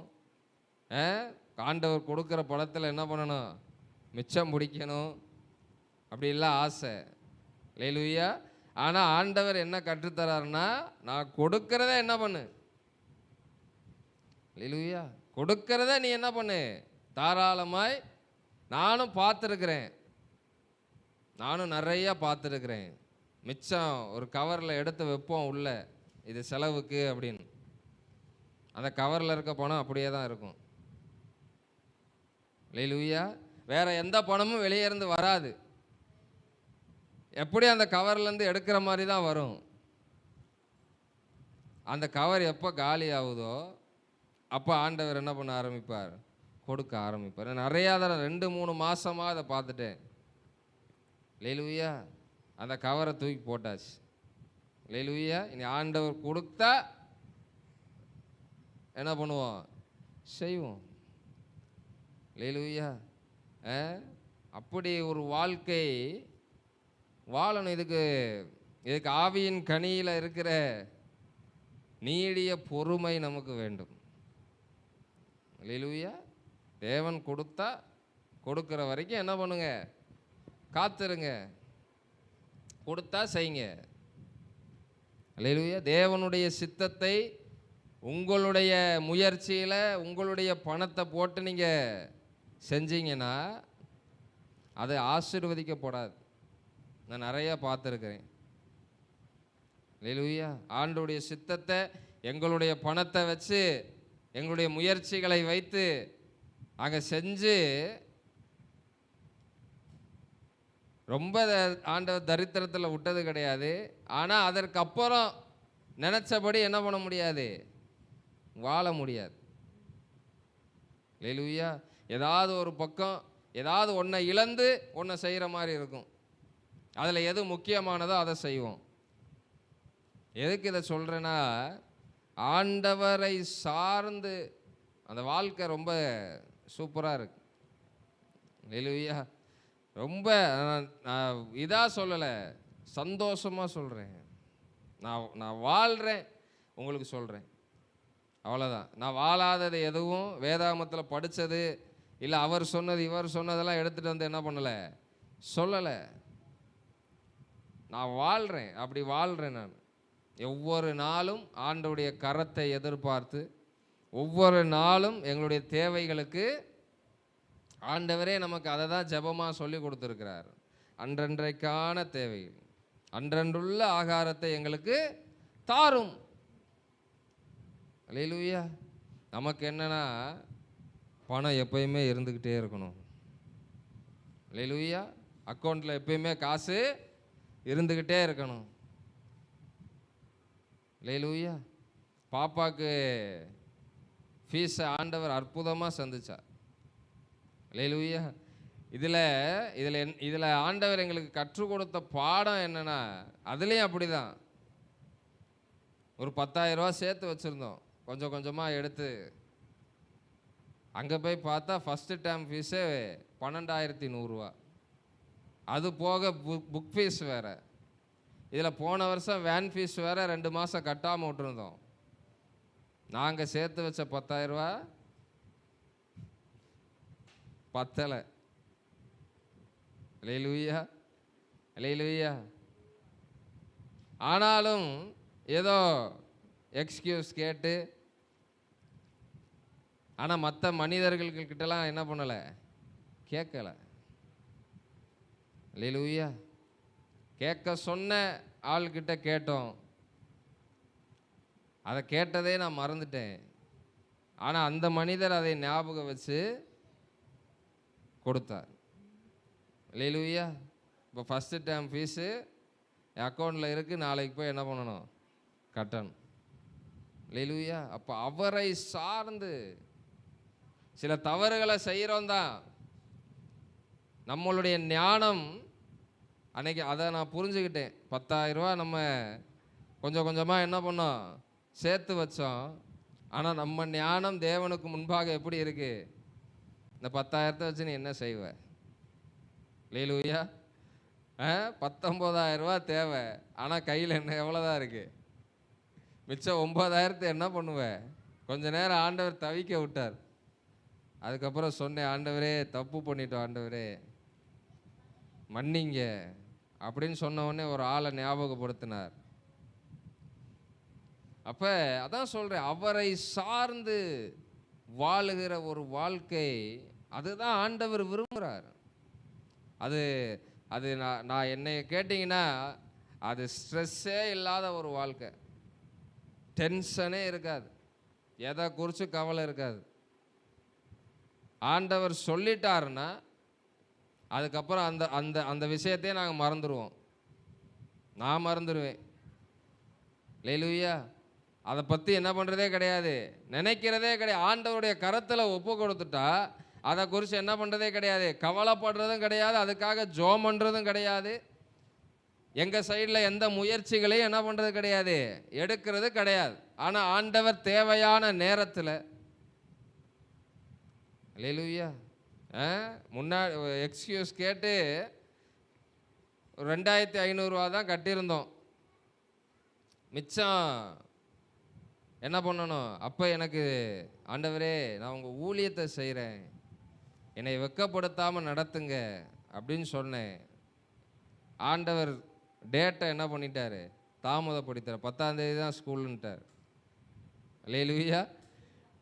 ஆண்டவர் கொடுக்குற பணத்தில் என்ன பண்ணணும்? மிச்சம் பிடிக்கணும், அப்படிலாம் ஆசை. அல்லேலூயா. ஆனால் ஆண்டவர் என்ன கற்றுத்தராருன்னா, நான் கொடுக்கிறத என்ன பண்ணு? அல்லேலூயா. கொடுக்கிறத நீ என்ன பண்ணு? தாராளமாய். நானும் பார்த்துருக்குறேன், நானும் நிறையா பார்த்துருக்குறேன். மிச்சம் ஒரு கவரில் எடுத்து வைப்போம் உள்ள, இது செலவுக்கு அப்படின்னு. அந்த கவரில் இருக்க பணம் அப்படியே தான் இருக்கும். அல்லேலூயா. வேற எந்த பணமும் வெளியே இருந்து வராது. எப்படி அந்த கவர்லேருந்து எடுக்கிற மாதிரி தான் வரும். அந்த கவர் எப்போ காலி ஆகுதோ அப்போ ஆண்டவர் என்ன பண்ண ஆரம்பிப்பார்? கொடுக்க ஆரம்பிப்பார். நிறையா தடவை 2-3 மாதமாக அதை பார்த்துட்டேன். அல்லேலூயா. அந்த கவரை தூக்கி போட்டாச்சு. அல்லேலூயா. இனி ஆண்டவர் கொடுத்தா என்ன பண்ணுவோம்? செய்வோம். அல்லேலூயா. அப்படி ஒரு வாழ்க்கை வாழணும். இதுக்கு ஆவியின் கனியில் இருக்கிற நீடிய பொறுமை நமக்கு வேண்டும். அல்லேலூயா. தேவன் கொடுத்தா கொடுக்குற வரைக்கும் என்ன பண்ணுங்க? காத்துருங்க. கொடுத்தா செய்யுங்க. அல்லேலூயா. தேவனுடைய சித்தத்தை உங்களுடைய முயற்சியில் உங்களுடைய பணத்தை போட்டு நீங்கள் செஞ்சீங்கன்னா அது ஆசீர்வதிக்கப்படாது. நான் நிறையா பார்த்துருக்கிறேன். அல்லேலூயா. ஆண்டவருடைய சித்தத்தை எங்களுடைய பணத்தை வச்சு, எங்களுடைய முயற்சிகளை வைத்து அங்கே செஞ்சு ரொம்ப ஆண்டவர் தரித்திரத்தில் விட்டது கிடையாது. ஆனால் அதற்கு அப்புறம் நினச்சபடி என்ன பண்ண முடியாது, வாழ முடியாது. அல்லேலூயா. ஏதாவது ஒரு பக்கம் ஏதாவது ஒன்றை இழந்து ஒன்றை செய்கிற மாதிரி இருக்கும். அதில் எது முக்கியமானதோ அதை செய்வோம். எதுக்கு இதை சொல்கிறேன்னா, ஆண்டவரை சார்ந்து அந்த வாழ்க்கை ரொம்ப சூப்பராக இருக்கு. அல்லேலூயா. ரொம்ப நான் இதாக சொல்லலை, சந்தோஷமாக சொல்கிறேன். நான் வாழ்கிறேன், உங்களுக்கு சொல்கிறேன், அவ்வளோதான். நான் வாழாதது எதுவும் வேதாகமத்தில் படித்தது இல்லை அவர் சொன்னது இவர் சொன்னதெல்லாம் எடுத்துகிட்டு வந்து என்ன பண்ணலை, சொல்லலை. நான் வாழ்கிறேன், அப்படி வாழ்கிறேன். நான் ஒவ்வொரு நாளும் ஆண்டவருடைய கரத்தை எதிர்பார்த்து, ஒவ்வொரு நாளும் எங்களுடைய தேவைகளுக்கு ஆண்டவரே நமக்கு அதை தான் ஜெபமாக சொல்லி கொடுத்துருக்கிறார். அன்றன்றைக்கான தேவைகள், அன்றன்றுள்ள ஆகாரத்தை எங்களுக்கு தாரும். அல்லேலூயா. நமக்கு என்னன்னா, பணம் எப்பயுமே இருந்துக்கிட்டே இருக்கணும். அல்லேலூயா. அக்கௌண்ட்டில் எப்பயுமே காசு இருந்துக்கிட்டே இருக்கணும். அல்லேலூயா. பாப்பாவுக்கு ஃபீஸை ஆண்டவர் அற்புதமாக சந்திச்சார். அல்லேலூயா. இதில் ஆண்டவர் எங்களுக்கு கற்றுக் கொடுத்த பாடம் என்னன்னா, அதுலேயும் அப்படி தான். ஒரு 10,000 ரூபா சேர்த்து வச்சுருந்தோம், கொஞ்சம் கொஞ்சமாக எடுத்து. அங்கே போய் பார்த்தா ஃபஸ்ட்டு டேர்ம் ஃபீஸே 12,100 ரூபா. அது போக புக் ஃபீஸ் வேறு. இதில் போன வருஷம் வேன் ஃபீஸ் வேறு 2 மாதம் கட்டாமல் விட்டுருந்தோம். நாங்கள் சேர்த்து வச்ச 10,000 ரூபா பத்தலை. அல்லேலூயா. அல்லேலூயா. ஆனாலும் ஏதோ எக்ஸ்கியூஸ் கேட்டு, ஆனால் மற்ற மனிதர்கள்கிட்டலாம் என்ன பண்ணலை, கேட்கலை. அல்லேலூயா. கேட்க சொன்ன ஆள்கிட்ட கேட்டோம், அதை கேட்டதே நான் மறந்துட்டேன். ஆனால் அந்த மனிதர் அதை ஞாபகம் வச்சு கொடுத்தார். அல்லேலூயா. இப்போ ஃபஸ்ட்டு டேர்ம் ஃபீஸு என் அக்கௌண்ட்டில் இருக்குது, நாளைக்கு போய் என்ன பண்ணணும், கட்டணும். அல்லேலூயா. அப்போ அவரை சார்ந்து சில தவறுகளை செய்கிறோம் தான். நம்மளுடைய ஞானம் அன்னைக்கு அதை நான் புரிஞ்சுக்கிட்டேன். 10,000 ரூபா நம்ம கொஞ்சம் கொஞ்சமாக என்ன பண்ணோம், சேர்த்து வச்சோம். ஆனால் நம்ம ஞானம் தேவனுக்கு முன்பாக எப்படி இருக்கு, இந்த 10,000 வச்சு நீ என்ன செய்வ? அல்லேலூயா. 19,000 ரூபா தேவை, ஆனால் கையில் என்ன எவ்வளோதான் இருக்குது, மிச்சம் 9,000 என்ன பண்ணுவேன்? கொஞ்ச நேரம் ஆண்டவர் தவிக்க விட்டார். அதுக்கப்புறம் சொன்னேன், ஆண்டவரே தப்பு பண்ணிட்டோம், ஆண்டவரே மன்னிங்க அப்படின்னு சொன்ன உடனே ஒரு ஆளை ஞாபகப்படுத்தினார். அப்போ அதான் சொல்கிறேன், அவரை சார்ந்து வாழுகிற ஒரு வாழ்க்கை, அதுதான் ஆண்டவர் விரும்புகிறார். அது அது நான் என்னை கேட்டிங்கன்னா, அது ஸ்ட்ரெஸ்ஸே இல்லாத ஒரு வாழ்க்கை, டென்ஷனே இருக்காது, எதை குறித்து கவலை இருக்காது. ஆண்டவர் சொல்லிட்டாருன்னா அதுக்கப்புறம் அந்த அந்த அந்த விஷயத்தையே நாங்கள் மறந்துடுவோம். நான் மறந்துடுவேன். அல்லேலூயா. அதை பற்றி என்ன பண்ணுறதே கிடையாது, நினைக்கிறதே கிடையாது. ஆண்டவருடைய கரத்தில் ஒப்பு கொடுத்துட்டா அதை குறித்து என்ன பண்ணுறதே கிடையாது, கவலைப்படுறதும் கிடையாது, அதுக்காக ஜோம் பண்ணுறதும் கிடையாது. எங்கள் சைடில் எந்த முயற்சிகளையும் என்ன பண்ணுறது கிடையாது, எடுக்கிறது கிடையாது. ஆனால் ஆண்டவர் தேவையான நேரத்தில், அல்லேலூயா, முன்னாடி எக்ஸ்கியூஸ் கேட்டு 2,500 ரூபா தான் கட்டியிருந்தோம், மிச்சம் என்ன பண்ணணும்? அப்போ எனக்கு ஆண்டவரே நான் உங்கள் ஊழியத்தை செய்கிறேன், என்னை வெட்கப்படுத்தாமல் நடத்துங்க அப்படின்னு சொன்னேன். ஆண்டவர் டேட்டை என்ன பண்ணிட்டார், தாமதப்படுத்தார். 10ஆம் தேதி தான் ஸ்கூலுன்ட்டார். அல்லேலூயா.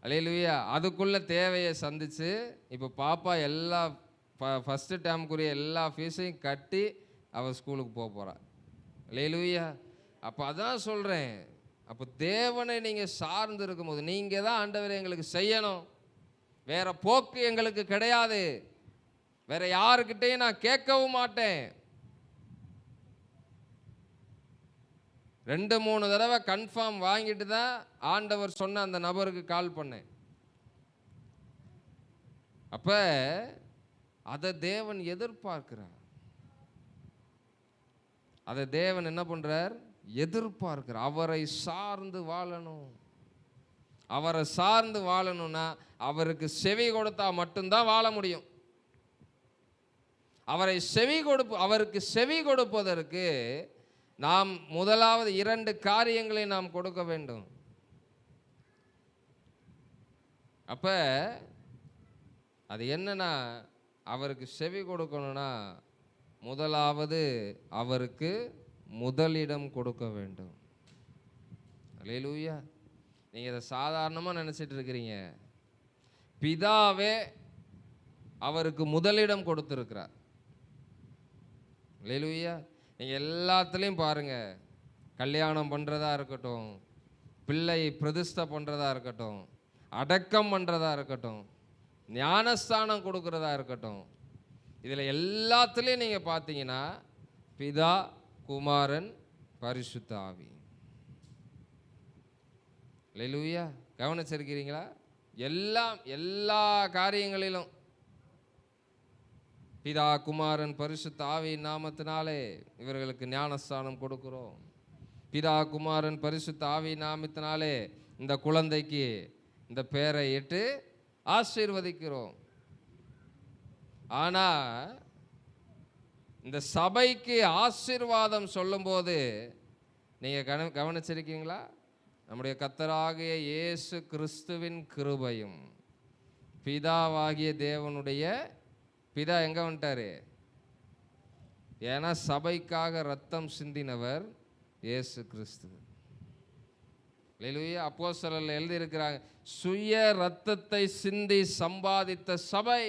அல்லேலூயா. அதுக்குள்ளே தேவையை சந்தித்து இப்போ பாப்பா எல்லா ஃபஸ்ட்டு டேர்முக்குரிய எல்லா ஃபீஸையும் கட்டி அவள் ஸ்கூலுக்கு போக போகிறாள். அல்லேலூயா. அப்போ அதான் சொல்கிறேன், அப்போ தேவனை நீங்கள் சார்ந்து இருக்கும்போது நீங்கள் தான் ஆண்டவரை எங்களுக்கு செய்யணும், வேறு போக்கு எங்களுக்கு கிடையாது, வேறு யாருக்கிட்டையும் நான் கேட்கவும் மாட்டேன். 2-3 தடவை கன்ஃபார்ம் வாங்கிட்டு தான் ஆண்டவர் சொன்ன அந்த நபருக்கு கால் பண்ணேன். அப்ப அதை தேவன் எதிர்பார்க்கிறார். அதை தேவன் என்ன பண்றார்? எதிர்பார்க்கிறார். அவரை சார்ந்து வாழணும். அவரை சார்ந்து வாழணும்னா அவருக்கு செவி கொடுத்தா மட்டும்தான் வாழ முடியும். அவருக்கு செவி கொடுப்பதற்கு நாம் முதலாவது 2 காரியங்களை நாம் கொடுக்க வேண்டும். அப்ப அது என்னன்னா, அவருக்கு செவி கொடுக்கணும்னா முதலாவது அவருக்கு முதலிடம் கொடுக்க வேண்டும். அல்லேலூயா. நீங்க இதை சாதாரணமாக நினைச்சிட்டு இருக்கிறீங்க. பிதாவே அவருக்கு முதலிடம் கொடுத்திருக்கிறார். அல்லேலூயா. நீங்க எல்லாத்துலேயும் பாருங்க, கல்யாணம் பண்றதா இருக்கட்டும், பிள்ளை பிரதிஷ்டை பண்றதா இருக்கட்டும், அடக்கம் பண்றதா இருக்கட்டும், ஞானஸ்தானம் கொடுக்கறதா இருக்கட்டும், இதில் எல்லாத்துலேயும் நீங்கள் பார்த்தீங்கன்னா பிதா, குமாரன், பரிசுத்த ஆவி. அல்லேலூயா. கவனிச்சிருக்கிறீங்களா? எல்லா காரியங்களிலும் பிதா, குமாரன், பரிசுத்த ஆவியின் நாமத்தினாலே இவர்களுக்கு ஞானஸ்தானம் கொடுக்கிறோம். பிதா, குமாரன், பரிசுத்த ஆவியின் நாமத்தினாலே இந்த குழந்தைக்கு இந்த பேரை இட்டு ஆசீர்வதிக்கிறோம். ஆனா இந்த சபைக்கு ஆசீர்வாதம் சொல்லும்போது நீங்க கவனிச்சிருக்கீங்களா? நம்முடைய கர்த்தராகிய இயேசு கிறிஸ்துவின் கிருபையும் பிதாவாகிய தேவனுடைய பிதா எங்க வந்துட்டாரு? ஏன்னா சபைக்காக ரத்தம் சிந்தினவர் இயேசு கிறிஸ்து. அல்லேலூயா. அப்போஸ்தலர்கள் எழுதி இருக்கிறாங்க, சுய ரத்தத்தை சிந்தி சம்பாதித்த சபை.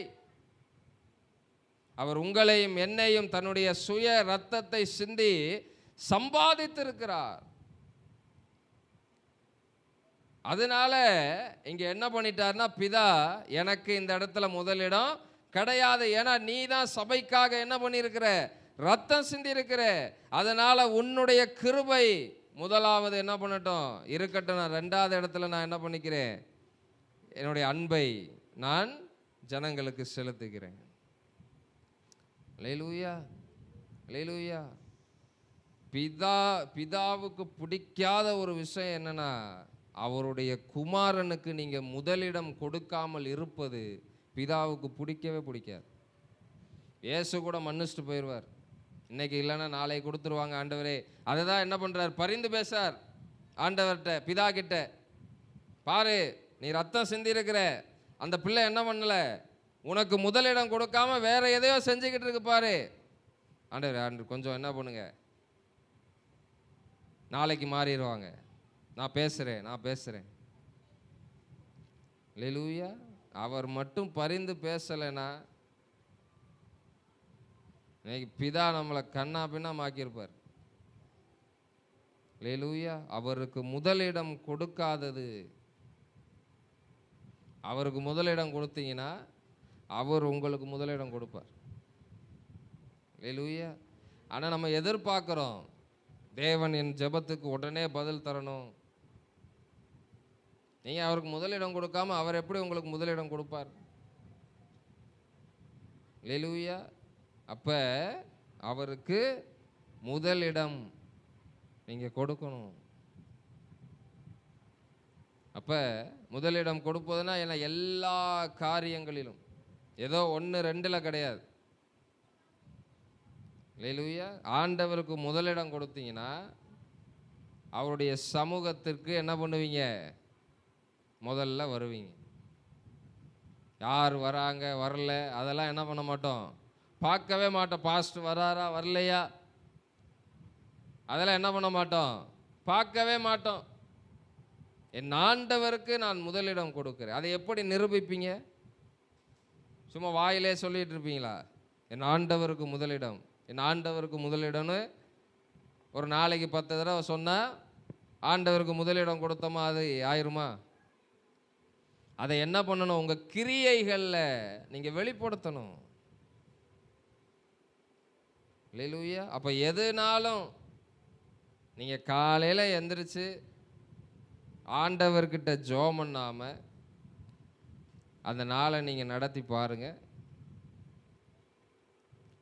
அவர் உங்களையும் என்னையும் தன்னுடைய சுய ரத்தத்தை சிந்தி சம்பாதித்திருக்கிறார். அதனால இங்க என்ன பண்ணிட்டார்னா, பிதா எனக்கு இந்த இடத்துல முதலிடம் கிடையாது. ஏன்னா நீ தான் சபைக்காக என்ன பண்ணியிருக்கிற? ரத்தம் சிந்தி இருக்கிற. அதனால உன்னுடைய கிருபை முதலாவது என்ன பண்ணட்டும்? இருக்கட்டும். நான் 2வது இடத்துல நான் என்ன பண்ணிக்கிறேன்? என்னுடைய அன்பை நான் ஜனங்களுக்கு செலுத்துகிறேன். அல்லேலூயா. அல்லேலூயா. பிதாவுக்கு பிடிக்காத ஒரு விஷயம் என்னன்னா, அவருடைய குமாரனுக்கு நீங்க முதலிடம் கொடுக்காமல் இருப்பது பிதாவுக்கு பிடிக்கவே பிடிக்காது. இயேசு கூட மன்னிச்சுட்டு போயிடுவார். இன்னைக்கு இல்லைன்னா நாளை கொடுத்துருவாங்க ஆண்டவரே. அதை தான் என்ன பண்றார்? பரிந்து பேசார் ஆண்டவர்கிட்ட, பிதா கிட்ட. பாரு, நீ ரத்தம் சிந்தி இருக்கிற, அந்த பிள்ளை என்ன பண்ணல, உனக்கு முதலிடம் கொடுக்காம வேற எதையோ செஞ்சுக்கிட்டு இருக்கு பாரு. ஆண்டவர் கொஞ்சம் என்ன பண்ணுங்க, நாளைக்கு மாறிடுவாங்க, நான் பேசுறேன். அல்லேலூயா. அவர் மட்டும் பரிந்து பேசலைன்னா இன்னைக்கு பிதா நம்மளை கண்ணா பின்னா மாக்கியிருப்பார். அல்லேலூயா. அவருக்கு முதலிடம் கொடுக்காதது, அவருக்கு முதலிடம் கொடுத்தீங்கன்னா அவர் உங்களுக்கு முதலிடம் கொடுப்பார். அல்லேலூயா. ஆனால் நம்ம எதிர்பார்க்குறோம், தேவன் என் ஜெபத்துக்கு உடனே பதில் தரணும். நீங்கள் அவருக்கு முதலிடம் கொடுக்காம அவர் எப்படி உங்களுக்கு முதலிடம் கொடுப்பார்? அல்லேலூயா. அப்போ அவருக்கு முதலிடம் நீங்கள் கொடுக்கணும். அப்போ முதலிடம் கொடுப்பதுன்னா என்ன? எல்லா காரியங்களிலும், ஏதோ 1-2 கிடையாது. அல்லேலூயா. ஆண்டவருக்கு முதலிடம் கொடுத்தீங்கன்னா அவருடைய சமூகத்திற்கு என்ன பண்ணுவீங்க? முதல்ல வருவீங்க. யார் வராங்க வரல அதெல்லாம் என்ன பண்ண மாட்டோம், பார்க்கவே மாட்டோம். பாஸ்டர் வராரா வரலையா அதெல்லாம் என்ன பண்ண மாட்டோம், பார்க்கவே மாட்டோம். என் ஆண்டவருக்கு நான் முதலிடம் கொடுக்கிறேன். அதை எப்படி நிரூபிப்பீங்க? சும்மா வாயிலே சொல்லிட்டு இருப்பீங்களா? என் ஆண்டவருக்கு முதலிடம், என் ஆண்டவருக்கு முதலிடம்னு ஒரு நாளைக்கு 10 தடவை சொன்னால் ஆண்டவருக்கு முதலிடம் கொடுத்தோமா அது ஆயிருமா? அதை என்ன பண்ணணும்? உங்கள் கிரியைகளில் நீங்கள் வெளிப்படுத்தணும். அல்லேலூயா. அப்போ எதுனாலும் நீங்கள் காலையில் எந்திரிச்சு ஆண்டவர்கிட்ட ஜெபம் பண்ணாம அந்த நாளை நீங்கள் நடத்தி பாருங்க.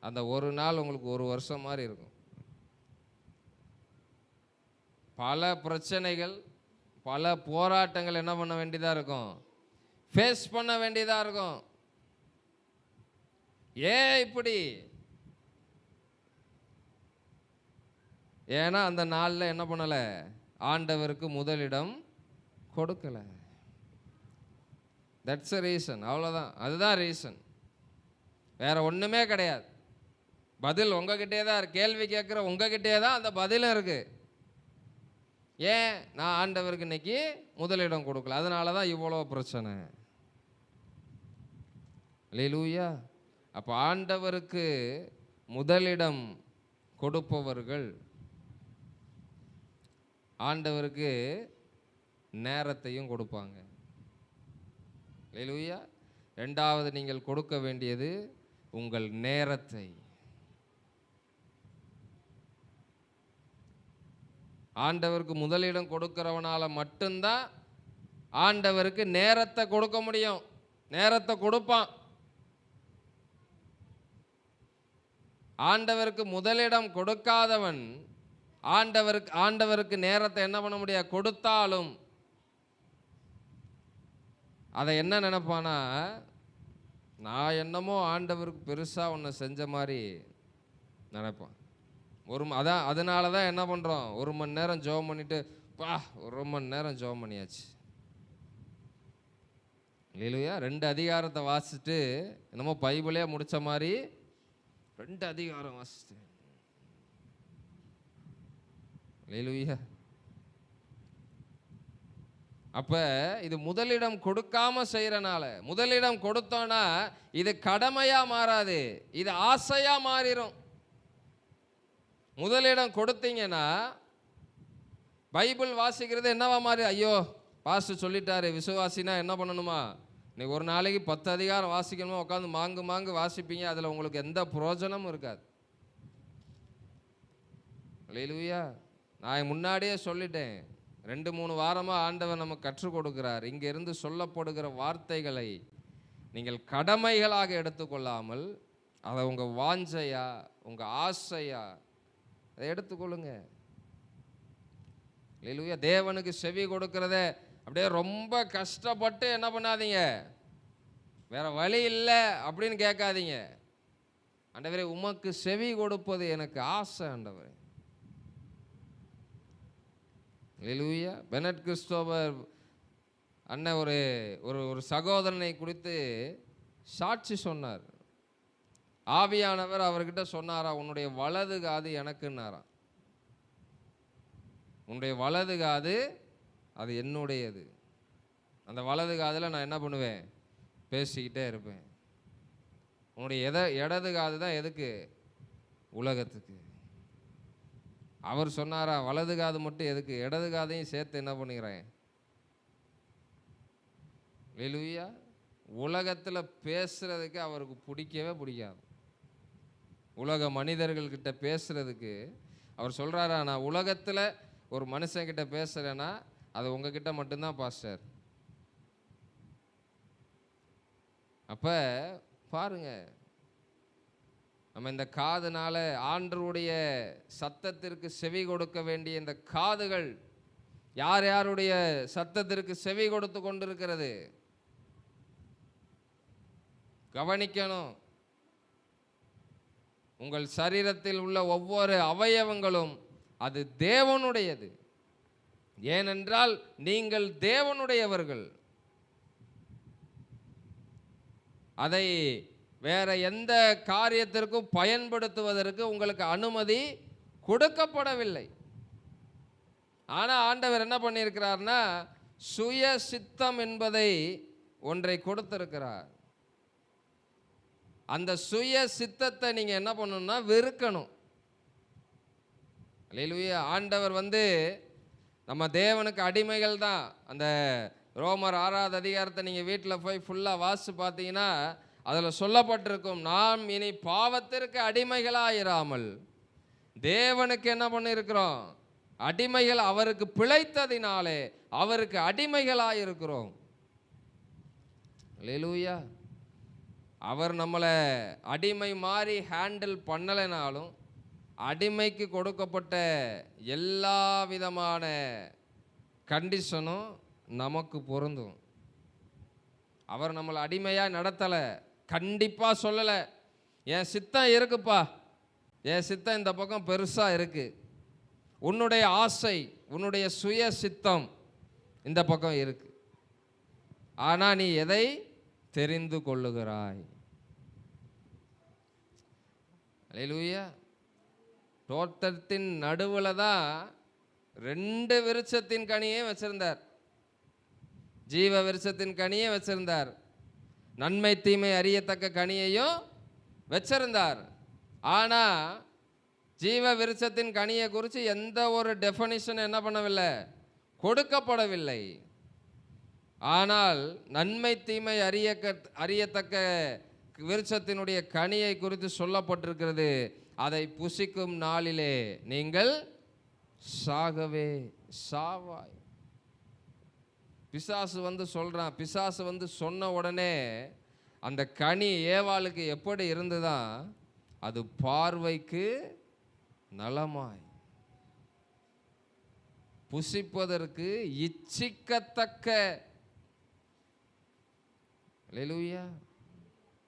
அந்த ஒரு நாள் உங்களுக்கு ஒரு வருஷம் மாதிரி இருக்கும். பல பிரச்சனைகள், பல போராட்டங்கள் என்ன பண்ண வேண்டியதாக இருக்கும், ஃபேஸ் பண்ண வேண்டியதாக இருக்கும். ஏன் இப்படி? ஏன்னா அந்த நாளில் என்ன பண்ணலை, ஆண்டவருக்கு முதலிடம் கொடுக்கல. That's a reason. அவ்வளோதான், அதுதான் ரீசன், வேற ஒன்றுமே கிடையாது. பதில் உங்ககிட்டே தான் இருக்கு. கேள்வி கேட்குற உங்ககிட்டே தான் அந்த பதிலும் இருக்கு. ஏன் நான் ஆண்டவருக்கு இன்னைக்கு முதலிடம் கொடுக்கல, அதனால தான் இவ்வளோ பிரச்சனை. அல்லேலூயா. அப்போ ஆண்டவருக்கு முதலிடம் கொடுப்பவர்கள் ஆண்டவருக்கு நேரத்தையும் கொடுப்பாங்க. அல்லேலூயா. ரெண்டாவது நீங்கள் கொடுக்க வேண்டியது உங்கள் நேரத்தை. ஆண்டவருக்கு முதலிடம் கொடுக்கிறவனால மட்டும்தான் ஆண்டவருக்கு நேரத்தை கொடுக்க முடியும். நேரத்தை கொடுப்பான். ஆண்டவருக்கு முதலிடம் கொடுக்காதவன் ஆண்டவருக்கு நேரத்தை என்ன பண்ண முடியாது, கொடுத்தாலும் அதை என்ன நினைப்பானா, நான் என்னமோ ஆண்டவருக்கு பெருசாக ஒன்று செஞ்ச மாதிரி நினைப்பான். அதனால தான் என்ன பண்ணுறோம், 1 மணி நேரம் ஜெபம் பண்ணிட்டு 1 மணி நேரம் ஜெபம் பண்ணியாச்சு. இல்லையா? 2 அதிகாரத்தை வாசிச்சுட்டு என்னமோ பைபிளே முடித்த மாதிரி 2 அதிகாரம் வாசிச்சு. இல்லையா? அப்ப இது முதலிடம் கொடுக்காம செய்யறனால, முதலிடம் கொடுத்தோன்னா இது கடமையா மாறாது, இது ஆசையா மாறிடும். முதலிடம் கொடுத்தீங்கன்னா பைபிள் வாசிக்கிறது என்னவா மாறி, ஐயோ பாஸ்டர் சொல்லிட்டாரு விசுவாசினா என்ன பண்ணணுமா, நீ ஒரு நாளைக்கு 10 அதிகாரம் வாசிக்கணுமா, உட்காந்து மாங்கு வாசிப்பீங்க, அதில் உங்களுக்கு எந்த பிரயோஜனமும் இருக்காது. அல்லேலூயா. நான் முன்னாடியே சொல்லிட்டேன், 2-3 வாரமாக ஆண்டவர் நமக்கு கற்றுக் கொடுக்கிறார். இங்கிருந்து சொல்லப்படுகிற வார்த்தைகளை நீங்கள் கடமைகளாக எடுத்துக்கொள்ளாமல் அதை உங்கள் வாஞ்சையா, உங்கள் ஆசையா அதை எடுத்துக்கொள்ளுங்க. அல்லேலூயா. தேவனுக்கு செவி கொடுக்கிறத அப்படியே ரொம்ப கஷ்டப்பட்டு என்ன பண்ணாதீங்க, வேற வழி இல்லை அப்படின்னு கேட்காதீங்க. ஆண்டவரே உமக்கு செவி கொடுப்பது எனக்கு ஆசை ஆண்டவரே. அல்லேலூயா. பெனட் கிறிஸ்டோபர் அண்ணன் ஒரு சகோதரனை குறித்து சாட்சி சொன்னார். ஆவியானவர் அவர்கிட்ட சொன்னாரா, உன்னுடைய வலது காது எனக்குன்னாரா, உன்னுடைய வலது காது அது என்னுடையது. அந்த வலது காதில் நான் என்ன பண்ணுவேன், பேசிக்கிட்டே இருப்பேன். உன்னுடைய இடது காது தான் எதுக்கு, உலகத்துக்கு. அவர் சொன்னாரா, வலது காது மட்டும் எதுக்கு, இடது காதையும் சேர்த்து என்ன பண்ணுகிறேன். அல்லேலூயா. உலகத்தில் பேசுறதுக்கு அவருக்கு பிடிக்கவே பிடிக்காது. உலக மனிதர்கள்கிட்ட பேசுறதுக்கு அவர் சொல்கிறாரா, நான் உலகத்தில் ஒரு மனுஷங்கிட்ட பேசுகிறேன்னா அது உங்ககிட்ட மட்டும்தான் பாஸ்டர். அப்போ பாருங்க, நம்ம இந்த காதுனால ஆண்டவருடைய சத்தத்திற்கு செவி கொடுக்க வேண்டிய இந்த காதுகள் யார் யாருடைய சத்தத்திற்கு செவி கொடுத்து கொண்டிருக்கிறது கவனிக்கணும். உங்கள் சரீரத்தில் உள்ள ஒவ்வொரு அவயவங்களும் அது தேவனுடையது. ஏனென்றால் நீங்கள் தேவனுடையவர்கள். அதை வேற எந்த காரியத்திற்கும் பயன்படுத்துவதற்கு உங்களுக்கு அனுமதி கொடுக்கப்படவில்லை. ஆனால் ஆண்டவர் என்ன பண்ணியிருக்கிறார்னா, சுய சித்தம் என்பதை ஒன்றை கொடுத்திருக்கிறார். அந்த சுய சித்தத்தை நீங்கள் என்ன பண்ணணும்னா வெறுக்கணும். அல்லேலூயா. ஆண்டவர் நம்ம தேவனுக்கு அடிமைகள் தான். அந்த ரோமர் 6வது அதிகாரத்தை நீங்கள் வீட்டில் போய் ஃபுல்லாக வாசித்து பார்த்தீங்கன்னா அதில் சொல்லப்பட்டிருக்கும், நாம் இனி பாவத்திற்கு அடிமைகளாயிராமல் தேவனுக்கு என்ன பண்ணியிருக்கிறோம், அடிமைகள் அவருக்கு பிழைத்ததினாலே அவருக்கு அடிமைகளாக இருக்கிறோம். அல்லேலூயா. அவர் நம்மளை அடிமை மாதிரி ஹேண்டில் பண்ணலைனாலும் அடிமைக்கு கொடுக்கப்பட்ட எல்லா விதமான கண்டிஷனும் நமக்கு பொருந்தும். அவர் நம்மளை அடிமையாக நடத்தலை, கண்டிப்பாக சொல்லலை. என் சித்தம் இருக்குப்பா, என் சித்தம் இந்த பக்கம் பெருசாக இருக்கு, உன்னுடைய ஆசை உன்னுடைய சுய சித்தம் இந்த பக்கம் இருக்கு, ஆனால் நீ எதை தெரிந்து கொள்ளுகிறாய்? அல்லேலூயா. தோட்டத்தின் நடுவில் தான் 2 விருட்சத்தின் கனியே வச்சிருந்தார். ஜீவ விருட்சத்தின் கனியை வச்சிருந்தார், நன்மை தீமை அறியத்தக்க கனியையும் வச்சிருந்தார். ஆனால் ஜீவ விருட்சத்தின் கனியை குறித்து எந்த ஒரு டெஃபனிஷன் என்ன பண்ணவில்லை, கொடுக்கப்படவில்லை. ஆனால் நன்மை தீமை அறியத்தக்க விருட்சத்தினுடைய கனியை குறித்து சொல்லப்பட்டிருக்கிறது, அதை புசிக்கும் நாளிலே நீங்கள் சாகவே சாவாய். பிசாசு வந்து சொல்றான். பிசாசு வந்து சொன்ன உடனே அந்த கனி ஏவாளுக்கு எப்படி இருந்துதான், அது பார்வைக்கு நலமாய் புசிப்பதற்கு இச்சிக்கத்தக்க. அல்லேலூயா.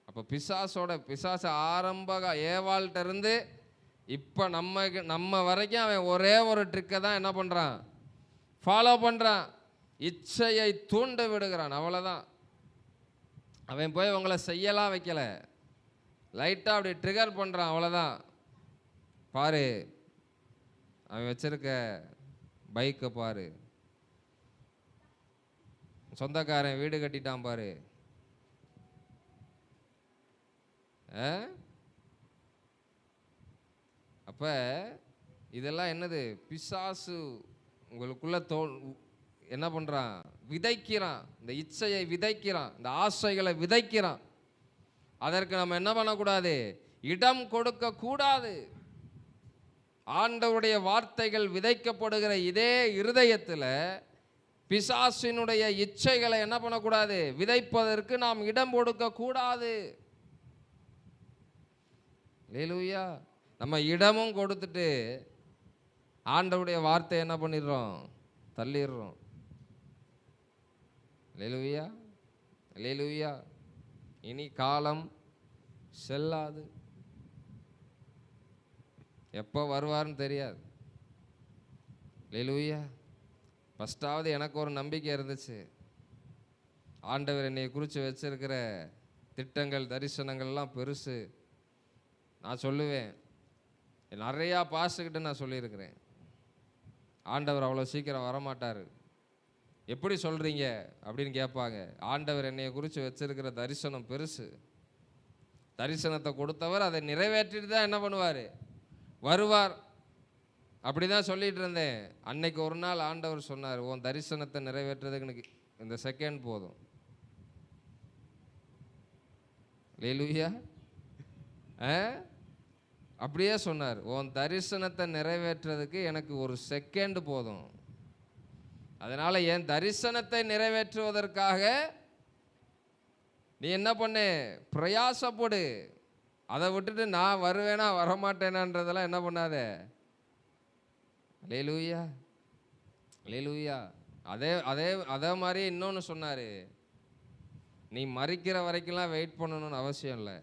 அப்போ பிசாசு ஆரம்ப ஏவாள்கிட்ட இருந்து இப்போ நம்ம வரைக்கும் அவன் ஒரே ஒரு ட்ரிக்கை தான் என்ன பண்ணுறான், ஃபாலோ பண்ணுறான். இச்சையை தூண்ட விடுகிறான், அவ்வளோதான். அவன் போய் உங்களை செய்யலாம் வைக்கல, லைட்டாக அப்படி ட்ரிகர் பண்ணுறான், அவ்வளோதான். பாரு, அவன் வச்சிருக்க பைக்கை பாரு, சொந்தக்காரன் வீடு கட்டிட்டான் பாரு, அப்போ இதெல்லாம் என்னது, பிசாசு உங்களுக்குள்ள என்ன பண்ணுறான், விதைக்கிறான். இந்த இச்சையை விதைக்கிறான், இந்த ஆசைகளை விதைக்கிறான். அதற்கு நம்ம என்ன பண்ணக்கூடாது, இடம் கொடுக்க கூடாது. ஆண்டவருடைய வார்த்தைகள் விதைக்கப்படுகிற இதே இருதயத்தில் பிசாசினுடைய இச்சைகளை என்ன பண்ணக்கூடாது, விதைப்பதற்கு நாம் இடம் கொடுக்க கூடாது. அல்லேலூயா. நம்ம இடமும் கொடுத்துட்டு ஆண்டவருடைய வார்த்தை என்ன பண்ணிடுறோம், தள்ளிடுறோம். அல்லேலூயா. அல்லேலூயா. இனி காலம் செல்லாது, எப்போ வருவார்னு தெரியாது. அல்லேலூயா. ஃபஸ்ட்டாவது எனக்கு ஒரு நம்பிக்கை இருந்துச்சு, ஆண்டவர் என்னை குறித்து வச்சிருக்கிற திட்டங்கள் தரிசனங்கள்லாம் பெருசு. நான் சொல்லுவேன், நிறையா பாஸ்கிட்ட நான் சொல்லியிருக்கிறேன், ஆண்டவர் அவ்வளோ சீக்கிரம் வரமாட்டார். எப்படி சொல்கிறீங்க அப்படின்னு கேட்பாங்க. ஆண்டவர் என்னைய குறித்து வச்சிருக்கிற தரிசனம் பெருசு. தரிசனத்தை கொடுத்தவர் அதை நிறைவேற்றிட்டு தான் என்ன பண்ணுவார், வருவார். அப்படி தான் சொல்லிட்டு இருந்தேன். அன்னைக்கு ஒரு நாள் ஆண்டவர் சொன்னார், உன் தரிசனத்தை நிறைவேற்றுறதுக்கு எனக்கு இந்த செகண்ட் போதும். அல்லேலூயா. அப்படியே சொன்னார், உன் தரிசனத்தை நிறைவேற்றுறதுக்கு எனக்கு ஒரு செகண்ட் போதும். அதனால் என் தரிசனத்தை நிறைவேற்றுவதற்காக நீ என்ன பண்ணு, பிரயாசப்படு. அதை விட்டுட்டு நான் வருவேனா வரமாட்டேனான்றதெல்லாம் என்ன பண்ணாத. அல்லேலூயா. அல்லேலூயா. அதே மாதிரி இன்னொன்று சொன்னார், நீ மறிக்கிற வரைக்கும்லாம் வெயிட் பண்ணணும்னு அவசியம் இல்லை.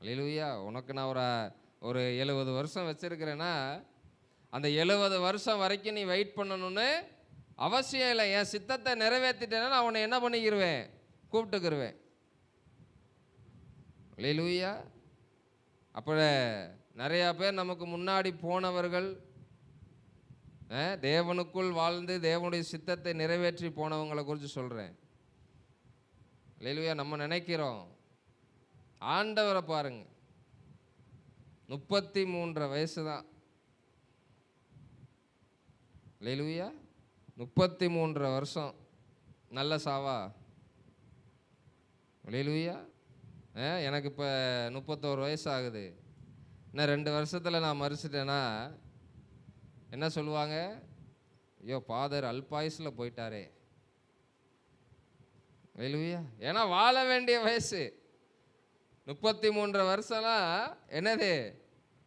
அல்லேலூயா. உனக்கு நான் ஒரு 70 வருஷம் வச்சிருக்கிறேன்னா அந்த 70 வருஷம் வரைக்கும் நீ வெயிட் பண்ணணும்னு அவசியம் இல்லை. என் சித்தத்தை நிறைவேற்றிட்டேன்னா நான் உன்னை என்ன பண்ணிக்கிருவேன், கூப்பிட்டுக்கிருவேன். அல்லேலூயா. அப்போ நிறையா பேர் நமக்கு முன்னாடி போனவர்கள், தேவனுக்குள் வாழ்ந்து தேவனுடைய சித்தத்தை நிறைவேற்றி போனவங்களை குறித்து சொல்கிறேன். அல்லேலூயா. நம்ம நினைக்கிறோம், ஆண்டவரை பாருங்க, 33 வயசு தான். அல்லேலூயா. 33 வருஷம் நல்ல சாவா. அல்லேலூயா. எனக்கு இப்போ 31 வயசு ஆகுது. இன்னும் 2 வருஷத்தில் நான் மறிச்சிட்டேன்னா என்ன சொல்லுவாங்க? ஐயோ ஃபாதர் அல்பாயுஸில் போயிட்டாரே. ஹல்லேலூயா. ஏன்னா வாழ வேண்டிய வயசு 33 வருஷம்லாம் என்னது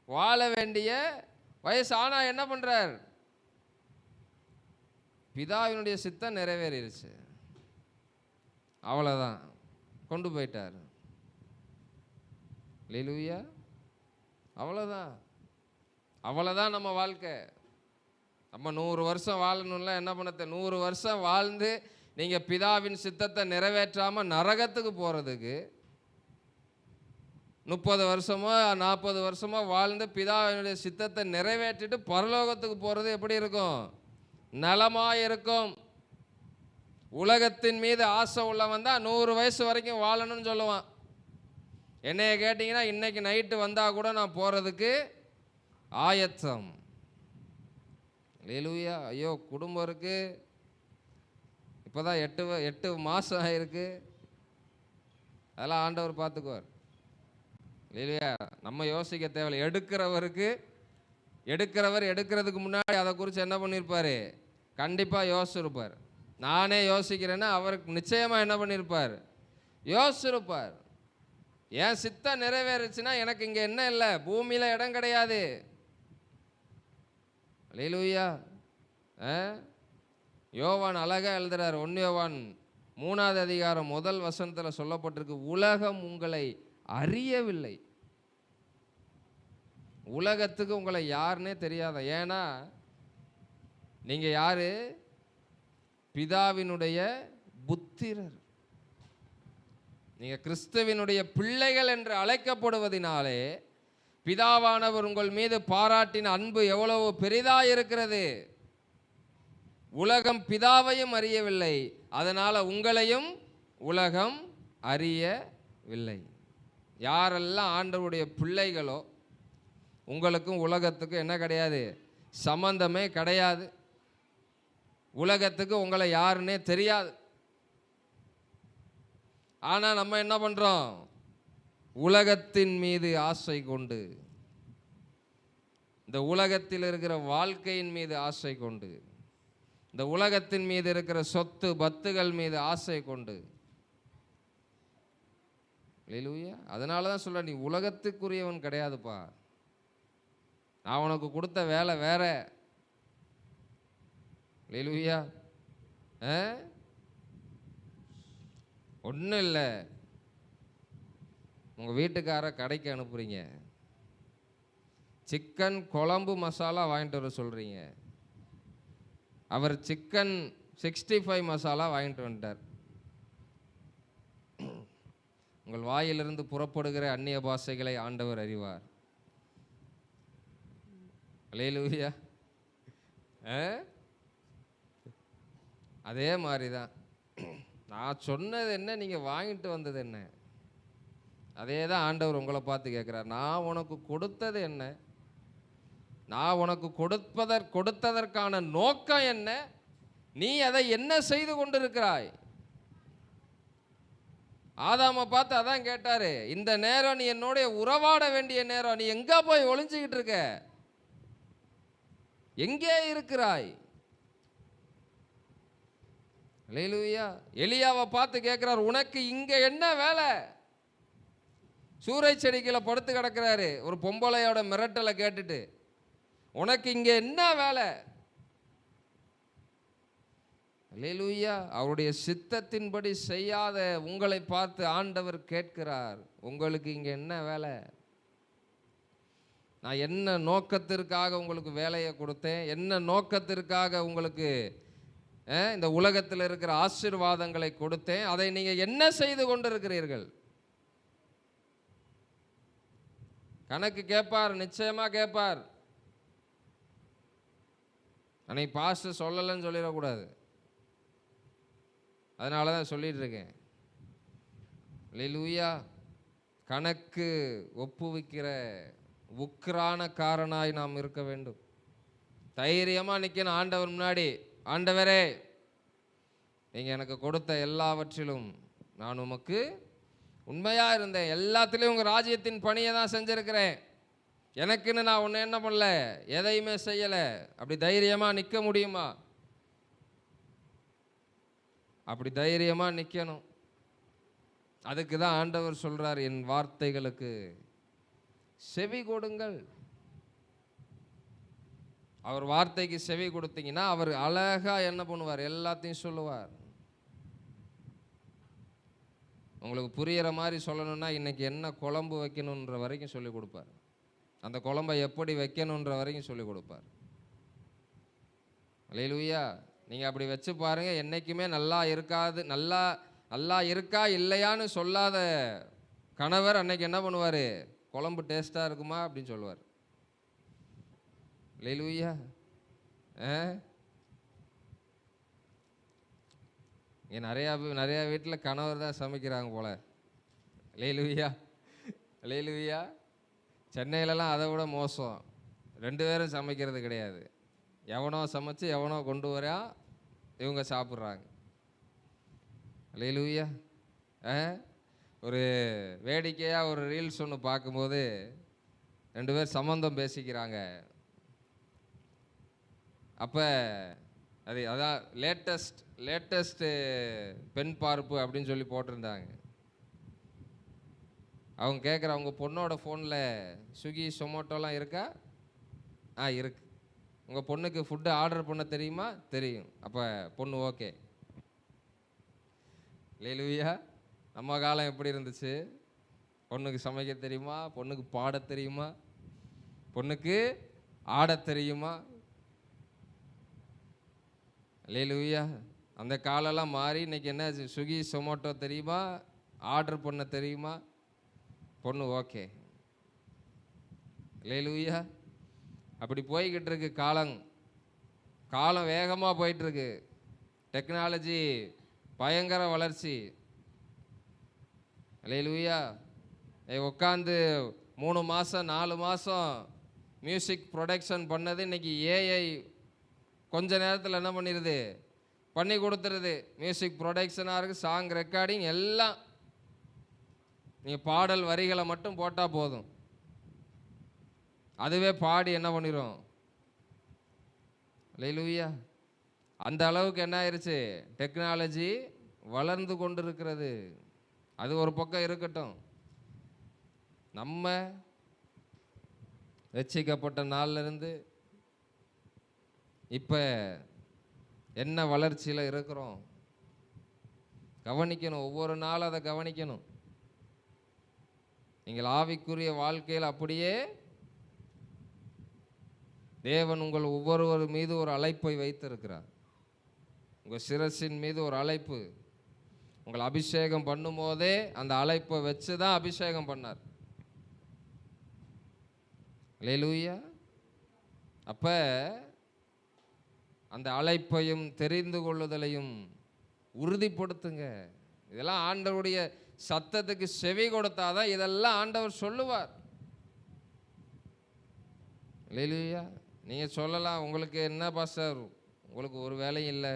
வாழ வேண்டிய வயசு. ஆனால் என்ன பண்ணுறார்? பிதாவினுடைய சித்தம் நிறைவேறிடுச்சு, அவ்வளோதான், கொண்டு போயிட்டார். ஹல்லேலூயா. அவ்வளோதான், அவ்வளோதான் நம்ம வாழ்க்கை. நம்ம 100 வருஷம் வாழணும்ல, என்ன பண்ண 100 வருஷம் வாழ்ந்து நீங்கள் பிதாவின் சித்தத்தை நிறைவேற்றாமல் நரகத்துக்கு போகிறதுக்கு 30 வருஷமோ 40 வருஷமோ வாழ்ந்து பிதாவினுடைய சித்தத்தை நிறைவேற்றிட்டு பரலோகத்துக்கு போகிறது எப்படி இருக்கும்? நலமாக இருக்கும். உலகத்தின் மீது ஆசை உள்ளவன் தான் 100 வயசு வரைக்கும் வாழணும்னு சொல்லுவான். என்னைய கேட்டிங்கன்னா இன்னைக்கு நைட்டு வந்தால் கூட நான் போகிறதுக்கு ஆயத்தம். ஹல்லேலூயா. ஐயோ குடும்பம் இருக்குது, இப்போ தான் 8 மாதம் ஆயிருக்கு, அதெல்லாம் ஆண்டவர் பார்த்துக்குவார். இல்லையா? நம்ம யோசிக்க தேவையில்லை. எடுக்கிறவர் எடுக்கிறதுக்கு முன்னாடி அதை குறித்து என்ன பண்ணியிருப்பார்? கண்டிப்பாக யோசிச்சிருப்பார். நானே யோசிக்கிறேன்னா அவருக்கு நிச்சயமாக என்ன பண்ணியிருப்பார்? யோசிச்சிருப்பார். என் சித்தம் நிறைவேறுச்சுன்னா எனக்கு இங்கே என்ன இல்லை, பூமியில் இடம் கிடையாது. ஹல்லேலூயா. யோவான் அழகாக எழுதுறார். 1 யோவான் 3வது அதிகாரம் 1 வசனத்தில் சொல்லப்பட்டிருக்கு, உலகம் உங்களை அறியவில்லை. உலகத்துக்கு உங்களை யாருன்னே தெரியாத. ஏன்னா நீங்க யாரு? பிதாவினுடைய புத்திரர். நீங்க கிறிஸ்துவினுடைய பிள்ளைகள் என்று அழைக்கப்படுவதினாலே பிதாவானவர் உங்கள் மீது பாராட்டின அன்பு எவ்வளவு பெரிதாக இருக்கிறது. உலகம் பிதாவையும் அறியவில்லை, அதனால உங்களையும் உலகம் அறியவில்லை. யாரெல்லாம் ஆண்டவருடைய பிள்ளைகளோ உங்களுக்கும் உலகத்துக்கும் என்ன கிடையாது? சம்பந்தமே கிடையாது. உலகத்துக்கு உங்களை யாருன்னே தெரியாது. ஆனால் நம்ம என்ன பண்ணுறோம்? உலகத்தின் மீது ஆசை கொண்டு, இந்த உலகத்தில் இருக்கிற வாழ்க்கையின் மீது ஆசை கொண்டு, இந்த உலகத்தின் மீது இருக்கிற சொத்து பத்துகள் மீது ஆசை கொண்டு, ஹல்லேலூயா. அதனால தான் சொல்ல, நீ உலகத்துக்குரியவன் கிடையாதுப்பா. நான் உனக்கு கொடுத்த வேலை வேற. ஹல்லேலூயா. ஒன்றும் இல்லை, உங்கள் வீட்டுக்கார கடைக்கு அனுப்புறீங்க, சிக்கன் குழம்பு மசாலா வாங்கிட்டு வர சொல்கிறீங்க, அவர் சிக்கன் 65 மசாலா வாங்கிட்டு வந்துட்டார். உங்கள் வாயிலிருந்து புறப்படுகிற அந்நிய பாஷைகளை ஆண்டவர் அறிவார். ஹல்லேலூயா. அதே மாதிரி தான் நான் சொன்னது என்ன, நீங்கள் வாங்கிட்டு வந்தது என்ன? அதே தான் ஆண்டவர் உங்களை பார்த்து கேட்குறார். நான் உனக்கு கொடுத்தது என்ன? நான் உனக்கு கொடுத்ததற்கான நோக்கம் என்ன? நீ அதை என்ன செய்து கொண்டிருக்கிறாய்? ஆதாமை பார்த்து அதான் கேட்டாரு, இந்த நேரம் நீ என்னோட உறவாட வேண்டிய நேரம், நீ எங்க போய் ஒளிஞ்சுக்கிட்டு இருக்க? எங்கே இருக்கிறாய்? ஹல்லேலூயா. எலியாவை பார்த்து கேட்கிறார், உனக்கு இங்க என்ன வேலை? சூறை செடிகளை படுத்து கிடக்கிறாரு ஒரு பொம்பளையோட மிரட்டலை கேட்டுட்டு, உனக்கு இங்க என்ன வேலை? ஹல்லேலூயா. அவருடைய சித்தத்தின்படி செய்யாத உங்களை பார்த்து ஆண்டவர் கேட்கிறார், உங்களுக்கு இங்க என்ன வேலை? நான் என்ன நோக்கத்திற்காக உங்களுக்கு வேலையை கொடுத்தேன்? என்ன நோக்கத்திற்காக உங்களுக்கு இந்த உலகத்தில் இருக்கிற ஆசீர்வாதங்களை கொடுத்தேன்? அதை நீங்க என்ன செய்து கொண்டிருக்கிறீர்கள்? கணக்கு கேட்பார், நிச்சயமா கேட்பார். அன்னைக்கு பாஸ்டர் சொல்லலைன்னு சொல்லிடக்கூடாது, அதனால தான் சொல்லிட்டு இருக்கேன். ஹல்லேலூயா. கணக்கு ஒப்புவிக்கிற உக்கிரானக்காரனாய் நாம் இருக்க வேண்டும். தைரியமாக நிற்கணும் ஆண்டவர் முன்னாடி. ஆண்டவரே, நீங்கள் எனக்கு கொடுத்த எல்லாவற்றிலும் நான் உமக்கு உண்மையாக இருந்தேன், எல்லாத்துலேயும் உங்கள் ராஜ்யத்தின் பணியை தான் செஞ்சுருக்கிறேன். எனக்குன்னு நான் ஒன்று என்ன பண்ணல, எதையுமே செய்யலை. அப்படி தைரியமாக நிற்க முடியுமா? அப்படி தைரியமாக நிற்கணும். அதுக்கு தான் ஆண்டவர் சொல்றார், என் வார்த்தைகளுக்கு செவி கொடுங்கள். அவர் வார்த்தைக்கு செவி கொடுத்தீங்கன்னா அவர் அழகா என்ன பண்ணுவார், எல்லாத்தையும் சொல்லுவார். உங்களுக்கு புரியிற மாதிரி சொல்லணும்னா இன்னைக்கு என்ன குழம்பு வைக்கணுன்ற வரைக்கும் சொல்லி கொடுப்பார். அந்த குழம்பை எப்படி வைக்கணுன்ற வரைக்கும் சொல்லி கொடுப்பார். அல்லேலூயா. நீங்கள் அப்படி வச்சு பாருங்க, என்னைக்குமே நல்லா இருக்காது, நல்லா இருக்கா இல்லையான்னு சொல்லாத கணவர் அன்னைக்கு என்ன பண்ணுவார், குழம்பு டேஸ்ட்டாக இருக்குமா அப்படின்னு சொல்லுவார். அல்லேலூயா. இங்கே நிறையா வீட்டில் கணவர் தான் சமைக்கிறாங்க போல. அல்லேலூயா. அல்லேலூயா. சென்னையிலலாம் அதை விட மோசம், 2 பேரும் சமைக்கிறது கிடையாது. எவனோ சமைச்சு எவனோ கொண்டு வரா, இவங்க சாப்பிட்றாங்க. அல்லேலூயா. ஒரு வேடிக்கையாக ஒரு ரீல்ஸ் ஒன்று பார்க்கும்போது 2 பேர் சம்பந்தம் பேசிக்கிறாங்க. அப்போ அதான் லேட்டஸ்ட்டு பெண் பார்ப்பு அப்படின்னு சொல்லி போட்டிருந்தாங்க. அவங்க கேட்குற, அவங்க பொண்ணோட ஃபோனில் ஸ்விக்கி சொமோட்டோலாம் இருக்கா? இருக்கு. உங்கள் பொண்ணுக்கு ஃபுட்டு ஆர்டர் பண்ண தெரியுமா? தெரியும். அப்போ பொண்ணு ஓகே. அல்லேலூயா. நம்ம காலம் எப்படி இருந்துச்சு? பொண்ணுக்கு சமைக்க தெரியுமா? பொண்ணுக்கு பாட தெரியுமா? பொண்ணுக்கு ஆட தெரியுமா? அல்லேலூயா. அந்த காலெல்லாம் மாறி இன்னைக்கு என்ன, ஸ்விக்கி சொமோட்டோ தெரியுமா? ஆர்டர் பண்ண தெரியுமா? பொண்ணு ஓகே. அல்லேலூயா. அப்படி போய்கிட்டு இருக்கு காலம் வேகமாக போயிட்டுருக்கு. டெக்னாலஜி பயங்கர வளர்ச்சி. அல்லேலூயா. உட்காந்து 3 மாதம் 4 மாதம் மியூசிக் ப்ரொடக்ஷன் பண்ணது இன்னைக்கு ஏஐ கொஞ்ச நேரத்தில் என்ன பண்ணிடுது, பண்ணி கொடுத்துருது. மியூசிக் ப்ரொடக்ஷனாக இருக்குது, சாங் ரெக்கார்டிங் எல்லாம். நீங்கள் பாடல் வரிகளை மட்டும் போட்டால் போதும், அதுவே பாடி என்ன பண்ணிடும். அல்லேலூயா. அந்த அளவுக்கு என்ன ஆயிடுச்சு, டெக்னாலஜி வளர்ந்து கொண்டு இருக்கிறது. அது ஒரு பக்கம் இருக்கட்டும், நம்ம ரட்சிக்கப்பட்ட நாள்லேருந்து இப்போ என்ன வளர்ச்சியில் இருக்கிறோம் கவனிக்கணும். ஒவ்வொரு நாளும் அதை கவனிக்கணும். நீங்கள் ஆவிக்குரிய வாழ்க்கையில் அப்படியே தேவன் உங்கள் ஒவ்வொருவர் மீது ஒரு அழைப்பை வைத்திருக்கிறார். உங்கள் சிரசின் மீது ஒரு அழைப்பு. உங்களை அபிஷேகம் பண்ணும் போதே அந்த அழைப்பை வச்சு தான் அபிஷேகம் பண்ணார். அல்லேலூயா. அப்போ அந்த அழைப்பையும் தெரிந்து கொள்ளுதலையும் உறுதிப்படுத்துங்க. இதெல்லாம் ஆண்டவருடைய சத்தத்துக்கு செவி கொடுத்தாதான் இதெல்லாம் ஆண்டவர் சொல்லுவார். அல்லேலூயா. நீங்கள் சொல்லலாம், உங்களுக்கு என்ன பாஸ்டர், உங்களுக்கு ஒரு வேலையும் இல்லை,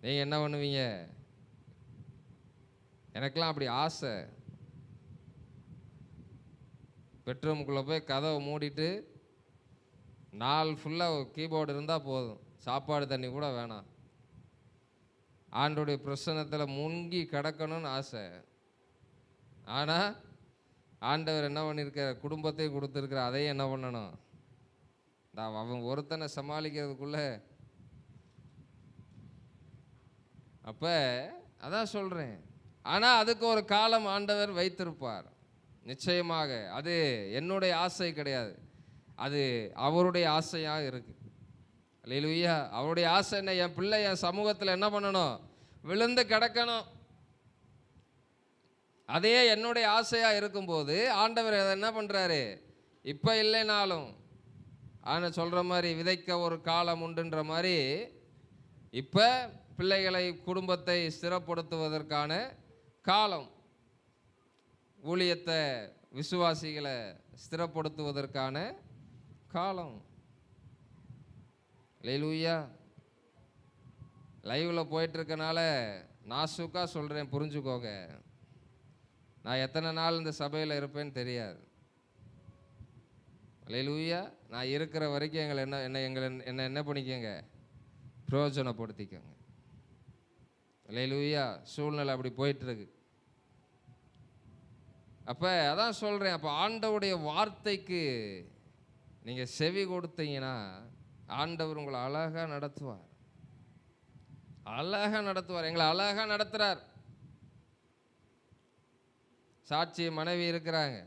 நீங்கள் என்ன பண்ணுவீங்க? எனக்கெல்லாம் அப்படி ஆசை. பெட்ரூமுக்குள்ளே போய் கதவை மூடிட்டு நாள் ஃபுல்லாக கீபோர்டு இருந்தால் போதும், சாப்பாடு தண்ணி கூட வேணாம், ஆண்டோடைய பிரசன்னத்தில் முங்கி கிடக்கணும்னு ஆசை. ஆனால் ஆண்டவர் என்ன பண்ணியிருக்கார், குடும்பத்தையும் கொடுத்துருக்குற, அதையும் என்ன பண்ணணும், அவன் ஒருத்தனை சமாளிக்கிறதுக்குள்ள. அப்போ அதான் சொல்கிறேன். ஆனால் அதுக்கு ஒரு காலம் ஆண்டவர் வைத்திருப்பார் நிச்சயமாக. அது என்னுடைய ஆசை கிடையாது, அது அவருடைய ஆசையாக இருக்கு. அல்லேலூயா. அவருடைய ஆசை என்ன, என் பிள்ளை என் சமூகத்தில் என்ன பண்ணணும், விழுந்து கிடக்கணும். அதே என்னுடைய ஆசையாக இருக்கும்போது ஆண்டவர் அதை என்ன பண்ணுறாரு, இப்போ இல்லைனாலும் ஆனால் சொல்கிற மாதிரி விதைக்க ஒரு காலம் உண்டுன்ற மாதிரி இப்போ பிள்ளைகளை குடும்பத்தை ஸ்திரப்படுத்துவதற்கான காலம், ஊழியத்தை விசுவாசிகளை ஸ்திரப்படுத்துவதற்கான காலம். அல்லேலூயா. லைவில் போயிட்டுருக்கனால நாசுக்காக சொல்கிறேன், புரிஞ்சுக்கோங்க. நான் எத்தனை நாள் இந்த சபையில் இருப்பேன்னு தெரியாது. அல்லேலூயா. நான் இருக்கிற வரைக்கும் எங்களை என்ன பண்ணிக்கோங்க, பிரயோஜனப்படுத்திக்கோங்க. அல்லேலூயா. சூழ்நிலை அப்படி போயிட்டுருக்கு. அப்போ அதான் சொல்கிறேன், அப்போ ஆண்டவருடைய வார்த்தைக்கு நீங்கள் செவி கொடுத்தீங்கன்னா ஆண்டவர் உங்களை அழகாக நடத்துவார். அழகாக நடத்துவார். எங்களை அழகாக நடத்துகிறார். சாட்சி மனைவி இருக்கிறாங்க,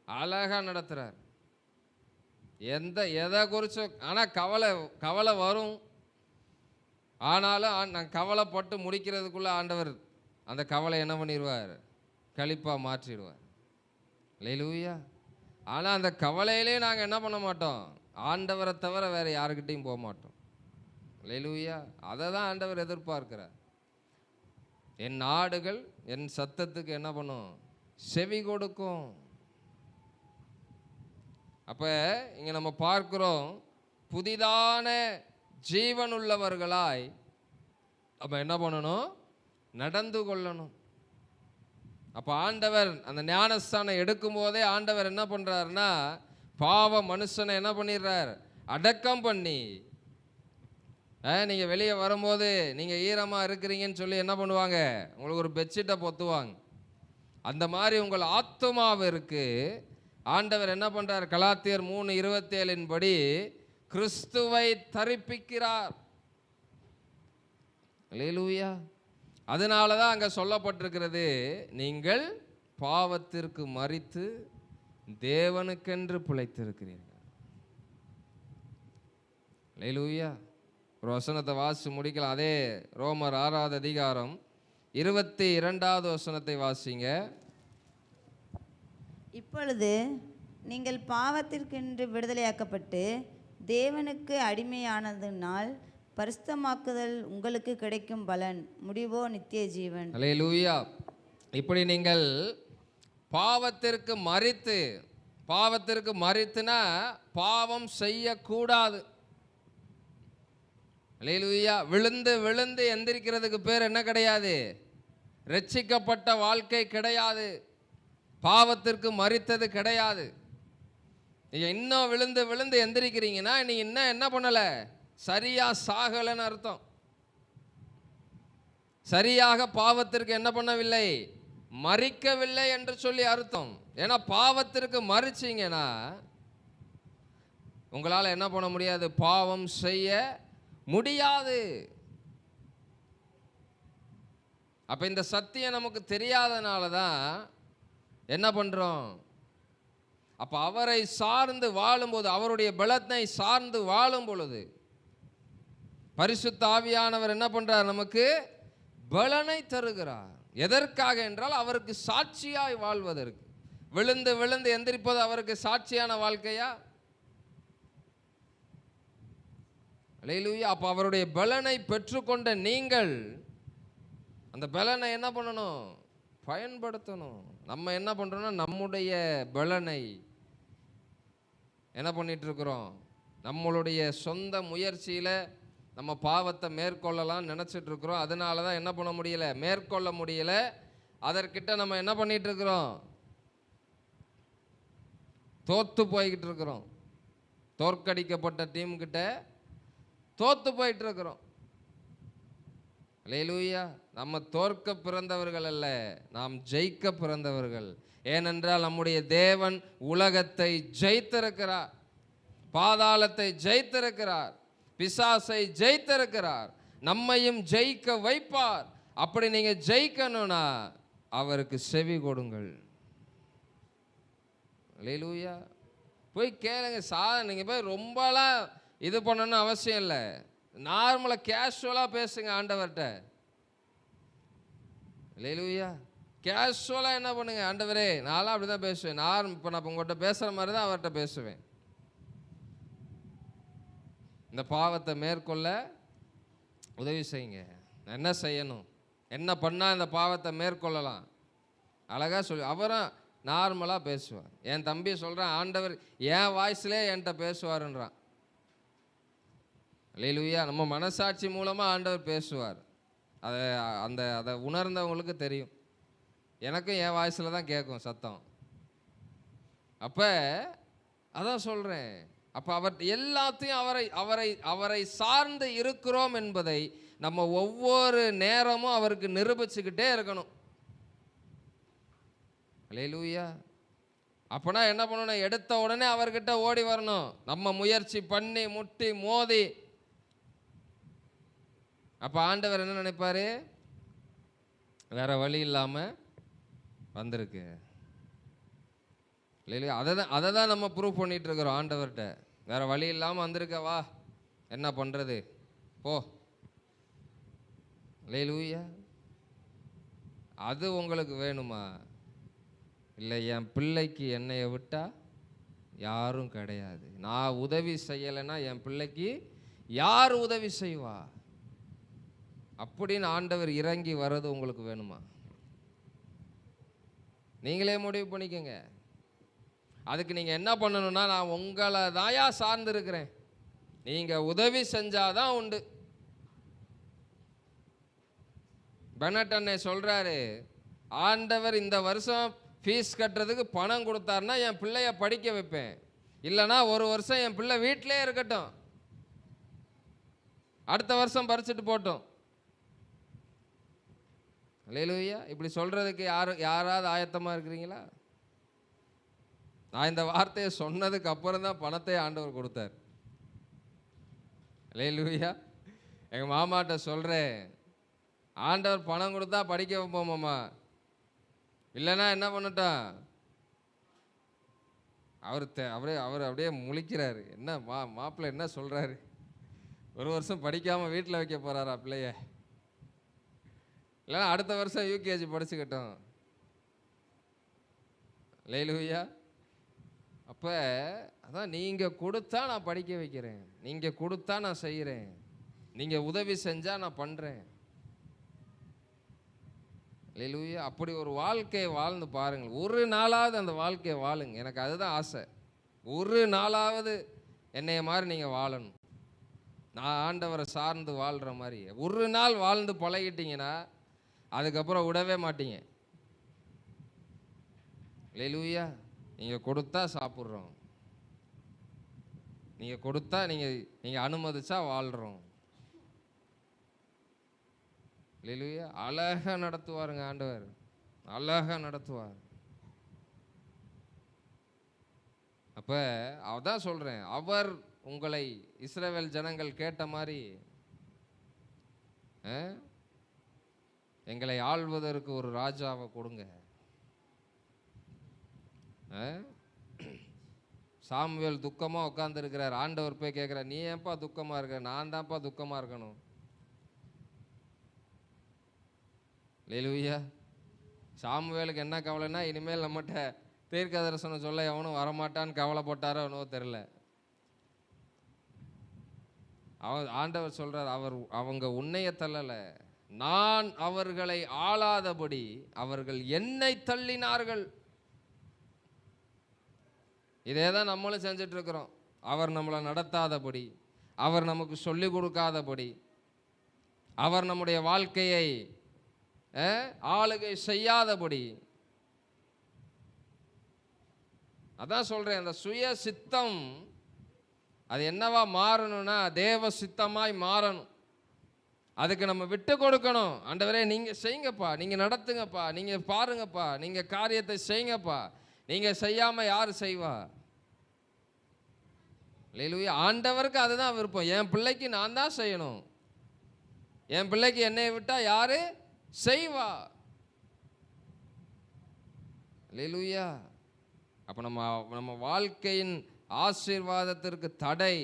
அழகாக நடத்துகிறார். எதை குறித்து ஆனால் கவலை வரும். ஆனாலும் நான் கவலைப்பட்டு முடிக்கிறதுக்குள்ளே ஆண்டவர் அந்த கவலை என்ன பண்ணிடுவார், களிப்பாக மாற்றிடுவார். அல்லேலூயா. ஆனால் அந்த கவலையிலே நாங்கள் என்ன பண்ண மாட்டோம், ஆண்டவரை தவிர வேறு யாருக்கிட்டையும் போக மாட்டோம். அல்லேலூயா. அதை தான் ஆண்டவர் எதிர்பார்க்கிறார். என் ஆடுகள் என் சத்தத்துக்கு என்ன பண்ணும், செவி கொடுக்கும். அப்போ இங்கே நம்ம பார்க்குறோம், புதிதான ஜீவன் உள்ளவர்களாய் நம்ம என்ன பண்ணணும், நடந்து கொள்ளணும். அப்போ ஆண்டவர் அந்த ஞானஸ்தானம் எடுக்கும் போதே ஆண்டவர் என்ன பண்ணுறாருன்னா, பாவ மனுஷனை என்ன பண்ணிடுறார், அடக்கம் பண்ணி, நீங்கள் வெளியே வரும்போது நீங்கள் ஈரமாக இருக்கிறீங்கன்னு சொல்லி என்ன பண்ணுவாங்க, உங்களுக்கு ஒரு பெட்ஷீட்டை பொத்துவாங்க. அந்த மாதிரி உங்கள் ஆத்துமாவிற்கு ஆண்டவர் என்ன பண்ணுறார், கலாத்தியர் 3:27 படி கிறிஸ்துவை தரிப்பிக்கிறார். அல்லேலூயா. அதனால தான் அங்கே சொல்லப்பட்டிருக்கிறது, நீங்கள் பாவத்திற்கு மரித்து தேவனுக்கென்று பிழைத்திருக்கிறீர்கள். அல்லேலூயா. ஒரு வசனத்தை வாசி முடிக்கலாம். அதே ரோமர் 6வது அதிகாரம் 22வது வசனத்தை வாசிங்க. இப்பொழுது நீங்கள் பாவத்திற்கென்று விடுதலையாக்கப்பட்டு தேவனுக்கு அடிமையானதினால் பரிசுத்தமாக்குதல் உங்களுக்கு கிடைக்கும் பலன், முடிவோ நித்திய ஜீவன். அல்லேலூயா. இப்படி நீங்கள் பாவத்திற்கு மரித்துனா பாவம் செய்யக்கூடாது. அல்லேலூயா. விழுந்து விழுந்து எந்திரிக்கிறதுக்கு பேர் என்ன கிடையாது, ரட்சிக்கப்பட்ட வாழ்க்கை கிடையாது, பாவத்திற்கு மரித்தது கிடையாது. நீங்கள் இன்னும் விழுந்து விழுந்து எந்திரிக்கிறீங்கன்னா நீங்கள் இன்னும் என்ன பண்ணலை, சரியாக சாகலைன்னு அர்த்தம். சரியாக பாவத்திற்கு என்ன பண்ணவில்லை, மரிக்கவில்லை என்று சொல்லி அர்த்தம். ஏன்னா பாவத்திற்கு மரிச்சிங்கன்னா உங்களால் என்ன பண்ண முடியாது, பாவம் செய்ய முடியாது. அப்போ இந்த சத்தியம் நமக்கு தெரியாதனால தான் என்ன பண்ணுறோம், அப்போ அவரை சார்ந்து வாழும்போது, அவருடைய பலத்தை சார்ந்து வாழும் பொழுது பரிசுத்த ஆவியானவர் என்ன பண்ணுறார், நமக்கு பலனை தருகிறார். எதற்காக என்றால் அவருக்கு சாட்சியாய் வாழ்வதற்கு. விழுந்து விழுந்து எந்திரிப்பது அவருக்கு சாட்சியான வாழ்க்கையா? அல்லேலூயா. அப்போ அவருடைய பலனை பெற்றுக்கொண்ட நீங்கள் அந்த பலனை என்ன பண்ணணும், பயன்படுத்தணும். நம்ம என்ன பண்ணுறோம்னா நம்முடைய பலனை என்ன பண்ணிட்டு இருக்கிறோம், நம்மளுடைய சொந்த முயற்சியில் நம்ம பாவத்தை மேற்கொள்ளலாம் நினச்சிட்டு இருக்கிறோம். அதனால தான் என்ன பண்ண முடியல, மேற்கொள்ள முடியல. அதற்கிட்ட நம்ம என்ன பண்ணிட்டு இருக்கிறோம், தோற்று போய்கிட்டு இருக்கிறோம். தோற்கடிக்கப்பட்ட டீம் கிட்ட தோற்று போயிட்டு இருக்கிறோம். அல்லேலூயா. நம்ம தோற்க பிறந்தவர்கள் அல்ல, நாம் ஜெயிக்க பிறந்தவர்கள். ஏனென்றால் நம்முடைய தேவன் உலகத்தை ஜெயித்திருக்கிறார், பாதாளத்தை ஜெயித்திருக்கிறார், பிசாசை ஜெயித்திருக்கிறார், நம்மையும் ஜெயிக்க வைப்பார். அப்படி நீங்க ஜெயிக்கணும்னா அவருக்கு செவி கொடுங்கள். அல்லேலூயா. போய் கேளுங்க. நீங்க போய் ரொம்பலாம் இது பண்ணணும்னு அவசியம் இல்லை. நார்மலாக கேஷுவலாக பேசுங்க ஆண்டவர்கிட்ட. அல்லேலூயா. கேஷுவலாக என்ன பண்ணுங்க, ஆண்டவரே நான்லாம் அப்படி தான் பேசுவேன். இப்போ நான் உங்கள்கிட்ட பேசுகிற மாதிரி தான் அவர்கிட்ட பேசுவேன். இந்த பாவத்தை மேற்கொள்ள உதவி செய்யுங்க. நான் என்ன செய்யணும், என்ன பண்ணால் இந்த பாவத்தை மேற்கொள்ளலாம், அழகாக சொல்லி அவரும் நார்மலாக பேசுவார். என் தம்பி சொல்கிறான், ஆண்டவர் என் வாய்ஸ்லேயே என்கிட்ட பேசுவாருன்றான். அல்லேலூயா. நம்ம மனசாட்சி மூலமாக ஆண்டவர் பேசுவார். அதை உணர்ந்தவங்களுக்கு தெரியும். எனக்கும் என் வாய்ஸில் தான் கேட்கும் சத்தம். அப்போ அதான் சொல்றேன். அப்ப அவர் எல்லாத்தையும் அவரை அவரை அவரை சார்ந்து இருக்கிறோம் என்பதை நம்ம ஒவ்வொரு நேரமும் அவருக்கு நிரூபிச்சுக்கிட்டே இருக்கணும். அல்லேலூயா. அப்பனா என்ன பண்ணணும்? எடுத்த உடனே அவர்கிட்ட ஓடி வரணும். நம்ம முயற்சி பண்ணி முட்டி மோதி, அப்ப ஆண்டவர் என்ன நினைப்பாரு? வேற வழி இல்லாம வந்திருக்கு. இல்லையா? அதை தான் நம்ம ப்ரூவ் பண்ணிட்டு இருக்கிறோம் ஆண்டவர்கிட்ட. வேற வழி இல்லாமல் வந்திருக்க, வா, என்ன பண்ணுறது, போ. அல்லேலூயா. அது உங்களுக்கு வேணுமா? இல்லை, என் பிள்ளைக்கு என்னைய விட்டா யாரும் கிடையாது, நான் உதவி செய்யலைன்னா என் பிள்ளைக்கு யார் உதவி செய்வா அப்படின்னு ஆண்டவர் இறங்கி வர்றது உங்களுக்கு வேணுமா? நீங்களே முடிவு பண்ணிக்கோங்க. அதுக்கு நீங்கள் என்ன பண்ணணும்னா, நான் உங்களை தாயா சார்ந்து இருக்கிறேன், நீங்கள் உதவி செஞ்சாதான் உண்டு. பெனட் அண்ணே சொல்கிறாரு, ஆண்டவர் இந்த வருஷம் ஃபீஸ் கட்டுறதுக்கு பணம் கொடுத்தாருன்னா என் பிள்ளைய படிக்க வைப்பேன், இல்லைனா ஒரு வருஷம் என் பிள்ளை வீட்டிலே இருக்கட்டும், அடுத்த வருஷம் பறிச்சுட்டு போட்டோம். அல்லேலூயா. இப்படி சொல்கிறதுக்கு யாராவது ஆயத்தமாக இருக்கிறீங்களா? நான் இந்த வார்த்தையை சொன்னதுக்கு அப்புறம் தான் பணத்தை ஆண்டவர் கொடுத்தார். அல்லேலூயா. எங்கள் மாமாட்ட சொல்கிறேன், ஆண்டவர் பணம் கொடுத்தா படிக்க வைப்போம் மாமா, இல்லைன்னா என்ன பண்ணட்டான்? அவர் அப்படியே முழிக்கிறாரு. என்ன மாப்பிள்ளை என்ன சொல்கிறாரு? ஒரு வருஷம் படிக்காமல் வீட்டில் வைக்க போகிறாரா பிள்ளைய? இல்லைன்னா அடுத்த வருஷம் யூகேஜி படிச்சுக்கிட்டோம். அல்லேலூயா. அப்போ அதான், நீங்கள் கொடுத்தா நான் படிக்க வைக்கிறேன், நீங்கள் கொடுத்தா நான் செய்கிறேன், நீங்கள் உதவி செஞ்சால் நான் பண்ணுறேன். அல்லேலூயா. அப்படி ஒரு வாழ்க்கையை வாழ்ந்து பாருங்கள். ஒரு நாளாவது அந்த வாழ்க்கையை வாழுங்க. எனக்கு அதுதான் ஆசை. ஒரு நாளாவது என்னைய மாதிரி நீங்கள் வாழணும். நான் ஆண்டவரை சார்ந்து வாழ்கிற மாதிரி ஒரு நாள் வாழ்ந்து பழகிட்டீங்கன்னா அதுக்கப்புறம் விடவே மாட்டீங்க. அல்லேலூயா. நீங்கள் கொடுத்தா சாப்பிட்றோம், நீங்கள் கொடுத்தா நீங்கள் அனுமதிச்சா வாழ்கிறோம். அல்லேலூயா. அழகாக நடத்துவாருங்க ஆண்டவர், அழகாக நடத்துவார். அப்போ அதான் சொல்கிறேன், அவர் உங்களை இஸ்ரவேல் ஜனங்கள் கேட்ட மாதிரி எங்களை ஆள்வதற்கு ஒரு ராஜாவை கொடுங்க. சாமுவேல் துக்கமாக உட்காந்துருக்கிறார். ஆண்டவர் போய் கேட்குறார், நீ ஏன்ப்பா துக்கமாக இருக்க? நான் தான்ப்பா துக்கமாக இருக்கணும். அல்லேலூயா. சாமுவேலுக்கு என்ன கவலைன்னா, இனிமேல் நம்மகிட்ட தீர்க்க தரிசனம் சொல்ல எவனும் வரமாட்டான்னு கவலைப்பட்டாரோ என்னவோ தெரில. ஆண்டவர் சொல்கிறார், அவங்க உன்னைய தள்ளலை, நான் அவர்களை ஆளாதபடி அவர்கள் என்னை தள்ளினார்கள். இதே தான் நம்மளும் செஞ்சுட்டு இருக்கிறோம். அவர் நம்மளை நடத்தாதபடி, அவர் நமக்கு சொல்லிக் கொடுக்காதபடி, அவர் நம்முடைய வாழ்க்கையை ஆளுகை செய்யாதபடி. அதான் சொல்றேன், அந்த சுய சித்தம் அது என்னவா மாறணும்னா தேவ சித்தமாய் மாறணும். அதுக்கு நம்ம விட்டு கொடுக்கணும். ஆண்டவரே நீங்க செய்யுங்கப்பா, நீங்க நடத்துங்கப்பா, நீங்க பாருங்கப்பா, நீங்க காரியத்தை செய்யுங்கப்பா, நீங்க செய்யாம யாரு செய்வா? அல்லேலூயா. ஆண்டவருக்கு அதுதான் விருப்பம். என் பிள்ளைக்கு நான் தான் செய்யணும், என் பிள்ளைக்கு என்னை விட்டா யாரு செய்வா? அல்லேலூயா. அப்ப நம்ம வாழ்க்கையின் ஆசீர்வாதத்திற்கு தடை,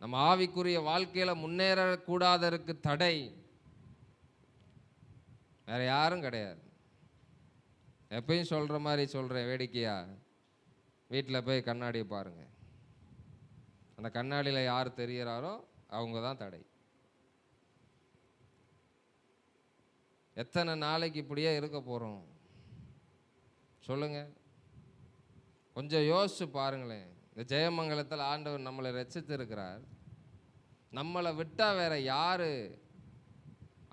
நம்ம ஆவிக்குரிய வாழ்க்கையில முன்னேறக்கூடாதற்கு தடை வேற யாரும் கிடையாது. எப்பயும் சொல்ற மாதிரி சொல்றேன், வேடிக்கையா, வீட்டில் போய் கண்ணாடியை பாருங்க, அந்த கண்ணாடியில் யார் தெரிகிறாரோ அவங்க தான் தடை. எத்தனை நாளைக்கு இப்படியே இருக்க போகிறோம் சொல்லுங்க? கொஞ்சம் யோசிச்சு பாருங்களேன். இந்த ஜெயமங்கலத்தில் ஆண்டவர் நம்மளை ரட்சித்து இருக்கிறார். நம்மளை விட்டா வேற யாரு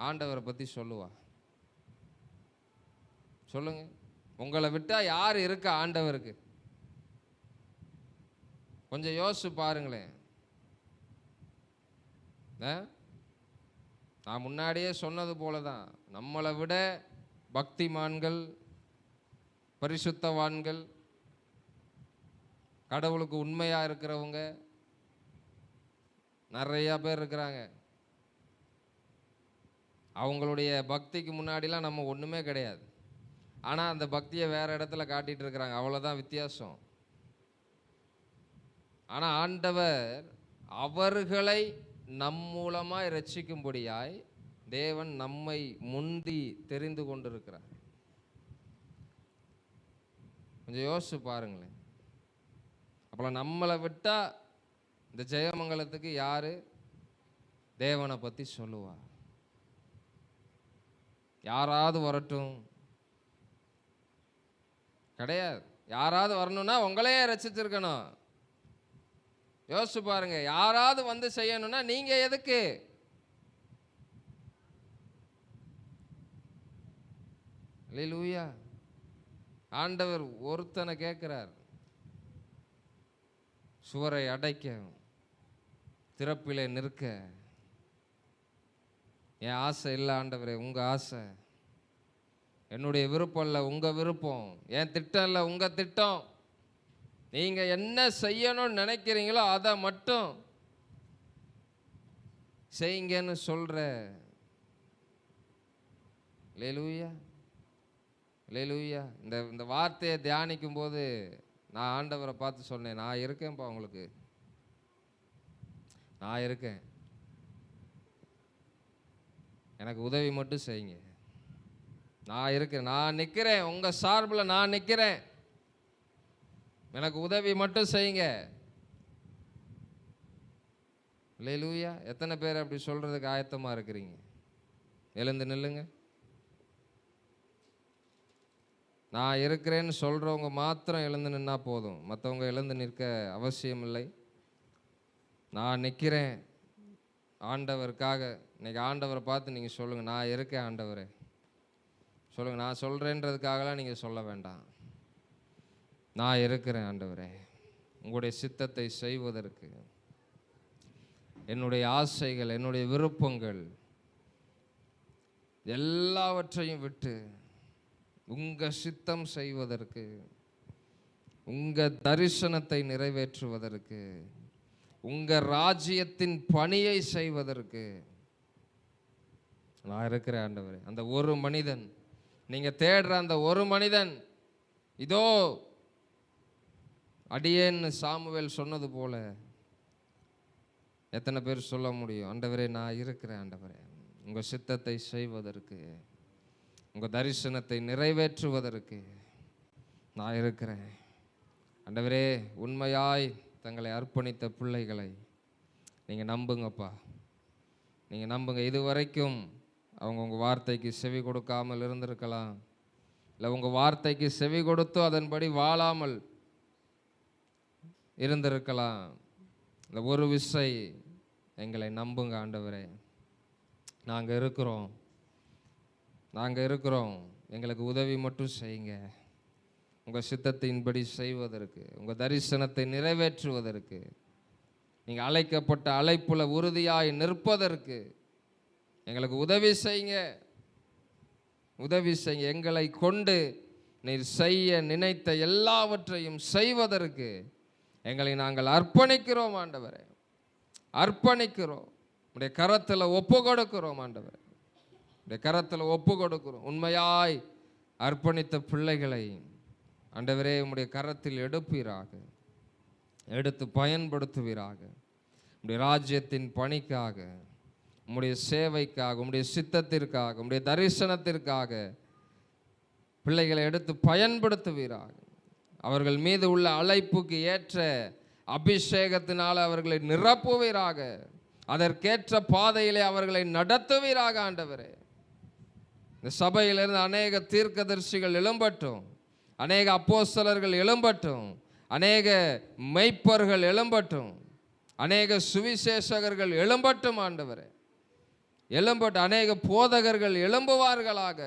ஆண்டவரை பற்றி சொல்லுவா? சொல்லுங்க. உங்களை விட்டா யார் இருக்கா ஆண்டவருக்கு? கொஞ்சம் யோசிச்சு பாருங்களேன். நான் முன்னாடியே சொன்னது போல தான், நம்மளை விட பக்திமான்கள், பரிசுத்தவான்கள், கடவுளுக்கு உண்மையா இருக்கிறவங்க நிறைய பேர் இருக்கிறாங்க. அவங்களுடைய பக்திக்கு முன்னாடிலாம் நம்ம ஒன்றுமே கிடையாது. ஆனால் அந்த பக்தியை வேற இடத்துல காட்டிட்டு இருக்கிறாங்க, அவ்வளோதான் வித்தியாசம். ஆனால் ஆண்டவர் அவர்களை நம் மூலமாய் ரட்சிக்கும்படியாய் தேவன் நம்மை முந்தி தெரிந்து கொண்டிருக்கிறார். கொஞ்சம் யோசிச்சு பாருங்களேன். அப்போலாம் நம்மளை விட்டா இந்த ஜெயமங்கலத்துக்கு யாரு தேவனை பற்றி சொல்லுவா? யாராவது வரட்டும், கிடையாது. யாராவது வரணும்னா உங்களையே ரசிச்சிருக்கணும். யோசிச்சு பாருங்க. யாராவது வந்து செய்யணும்னா நீங்க எதுக்கு? அல்லேலூயா. ஆண்டவர் ஒருத்தனை கேட்கிறார், சுவரை அடைக்க, திறப்பிலே நிற்க. என் ஆசை இல்லை ஆண்டவரே, உங்க ஆசை. என்னுடைய விருப்பம் இல்லை, உங்க விருப்பம். என் திட்டம் இல்லை, உங்க திட்டம். நீங்க என்ன செய்யணும்னு நினைக்கிறீங்களோ அதை மட்டும் செய்யுங்கன்னு சொல்ற. அல்லேலூயா, அல்லேலூயா. இந்த வார்த்தையை தியானிக்கும் போது நான் ஆண்டவரை பார்த்து சொன்னேன், நான் இருக்கேன்ப்பா, உங்களுக்கு நான் இருக்கேன், எனக்கு உதவி மட்டும் செய்யுங்க. நான் இருக்கேன், நான் நிற்கிறேன், உங்க சார்பில் நான் நிற்கிறேன், எனக்கு உதவி மட்டும் செய்யுங்க. அல்லேலூயா. எத்தனை பேர் அப்படி சொல்றதுக்கு ஆயத்தமா இருக்கிறீங்க? எழுந்து நில்லுங்க. நான் இருக்கிறேன்னு சொல்றவங்க மாத்திரம் எழுந்து நின்னா போதும், மற்றவங்க எழுந்து நிற்க அவசியம் இல்லை. நான் நிற்கிறேன் ஆண்டவருக்காக. இன்னைக்கு ஆண்டவரை பார்த்து நீங்கள் சொல்லுங்கள், நான் இருக்கேன் ஆண்டவரே. சொல்லுங்கள், நான் சொல்கிறேன்றதுக்காகலாம் நீங்கள் சொல்ல வேண்டாம். நான் இருக்கிறேன் ஆண்டவரே, உங்களுடைய சித்தத்தை செய்வதற்கு. என்னுடைய ஆசைகள், என்னுடைய விருப்பங்கள் எல்லாவற்றையும் விட்டு உங்கள் சித்தம் செய்வதற்கு, உங்கள் தரிசனத்தை நிறைவேற்றுவதற்கு, உங்கள் ராஜ்யத்தின் பணியை செய்வதற்கு நான் இருக்கிறேன் ஆண்டவரே. அந்த ஒரு மனிதன், நீங்கள் தேடுற அந்த ஒரு மனிதன் இதோ அடியேன்னு சாமுவேல் சொன்னது போல எத்தனை பேர் சொல்ல முடியும்? ஆண்டவரே, நான் இருக்கிறேன் ஆண்டவரே, உங்கள் சித்தத்தை செய்வதற்கு, உங்கள் தரிசனத்தை நிறைவேற்றுவதற்கு நான் இருக்கிறேன் ஆண்டவரே. உண்மையாய் தங்களை அர்ப்பணித்த பிள்ளைகளை நீங்கள் நம்புங்கப்பா, நீங்கள் நம்புங்க. இதுவரைக்கும் அவங்க உங்கள் வார்த்தைக்கு செவி கொடுக்காமல் இருந்திருக்கலாம், இல்லை உங்கள் வார்த்தைக்கு செவி கொடுத்து அதன்படி வாழாமல் இருந்திருக்கலாம். இந்த ஒரு விசை எங்களை நம்புங்க ஆண்டவரே. நாங்கள் இருக்கிறோம், நாங்கள் இருக்கிறோம், எங்களுக்கு உதவி மட்டும் செய்யுங்க. உங்கள் சித்தத்தின்படி செய்வதற்கு, உங்கள் தரிசனத்தை நிறைவேற்றுவதற்கு, நீங்கள் அழைக்கப்பட்ட அழைப்புல உறுதியாய் நிற்பதற்கு எங்களுக்கு உதவி செய்யுங்க, உதவி செய்யுங்க. எங்களை கொண்டு நீர் செய்ய நினைத்த எல்லாவற்றையும் செய்வதற்கு எங்களை நாங்கள் அர்ப்பணிக்கிறோம் ஆண்டவரே, அர்ப்பணிக்கிறோம். உடைய கரத்தில் ஒப்பு கொடுக்கிறோம் ஆண்டவரே, உடைய கரத்தில் ஒப்பு கொடுக்கிறோம். உண்மையாய் அர்ப்பணித்த பிள்ளைகளை ஆண்டவரே உம்முடைய கரத்தில் எடுப்பீராக, எடுத்து பயன்படுத்துவீராக. உம்முடைய ராஜ்யத்தின் பணிக்காக, உம்முடைய சேவைக்காக, உம்முடைய சித்தத்திற்காக, உம்முடைய தரிசனத்திற்காக பிள்ளைகளை எடுத்து பயன்படுத்துவீராக. அவர்கள் மீது உள்ள அழைப்புக்கு ஏற்ற அபிஷேகத்தினால் அவர்களை நிரப்புவீராக. அதற்கேற்ற பாதையிலே அவர்களை நடத்துவீராக ஆண்டவரே. இந்த சபையிலிருந்து அநேக தீர்க்கதரிசிகள் எழும்பட்டும், அநேக அப்போஸ்தலர்கள் எழும்பட்டும், அநேக மெய்ப்பர்கள் எழும்பட்டும், அநேக சுவிசேஷகர்கள் எழும்பட்டும் ஆண்டவரே, எழும்பட்டும். அநேக போதகர்கள் எழும்புவார்களாக.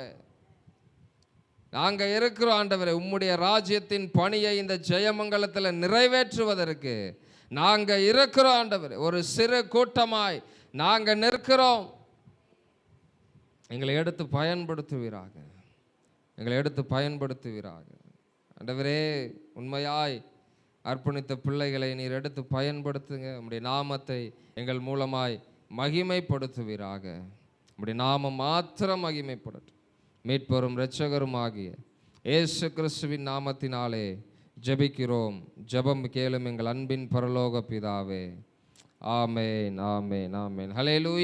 நாங்கள் இருக்கிறோம் ஆண்டவரே, உம்முடைய ராஜ்யத்தின் பணியை இந்த ஜெயமங்கலத்தில் நிறைவேற்றுவதற்கு நாங்கள் இருக்கிறோம் ஆண்டவரே. ஒரு சிறு கூட்டமாய் நாங்கள் நிற்கிறோம். எங்களை எடுத்து பயன்படுத்துவீராக, எங்களை எடுத்து பயன்படுத்துவீராக ஆண்டவரே. உண்மையாய் அர்ப்பணித்த பிள்ளைகளை நீர் எடுத்து பயன்படுத்துங்க. உம்முடைய நாமத்தை எங்கள் மூலமாய் மகிமைப்படுத்துவீராக. உம்முடைய நாமம் மாத்திரம் மகிமைப்படட்டும். மீட்பரும் இரட்சகரும் ஆகிய இயேசு கிறிஸ்துவின் நாமத்தினாலே ஜெபிக்கிறோம். ஜெபம் கேளும் எங்கள் அன்பின் பரலோக பிதாவே. ஆமேன், ஆமேன், ஆமேன். ஹல்லேலூயா.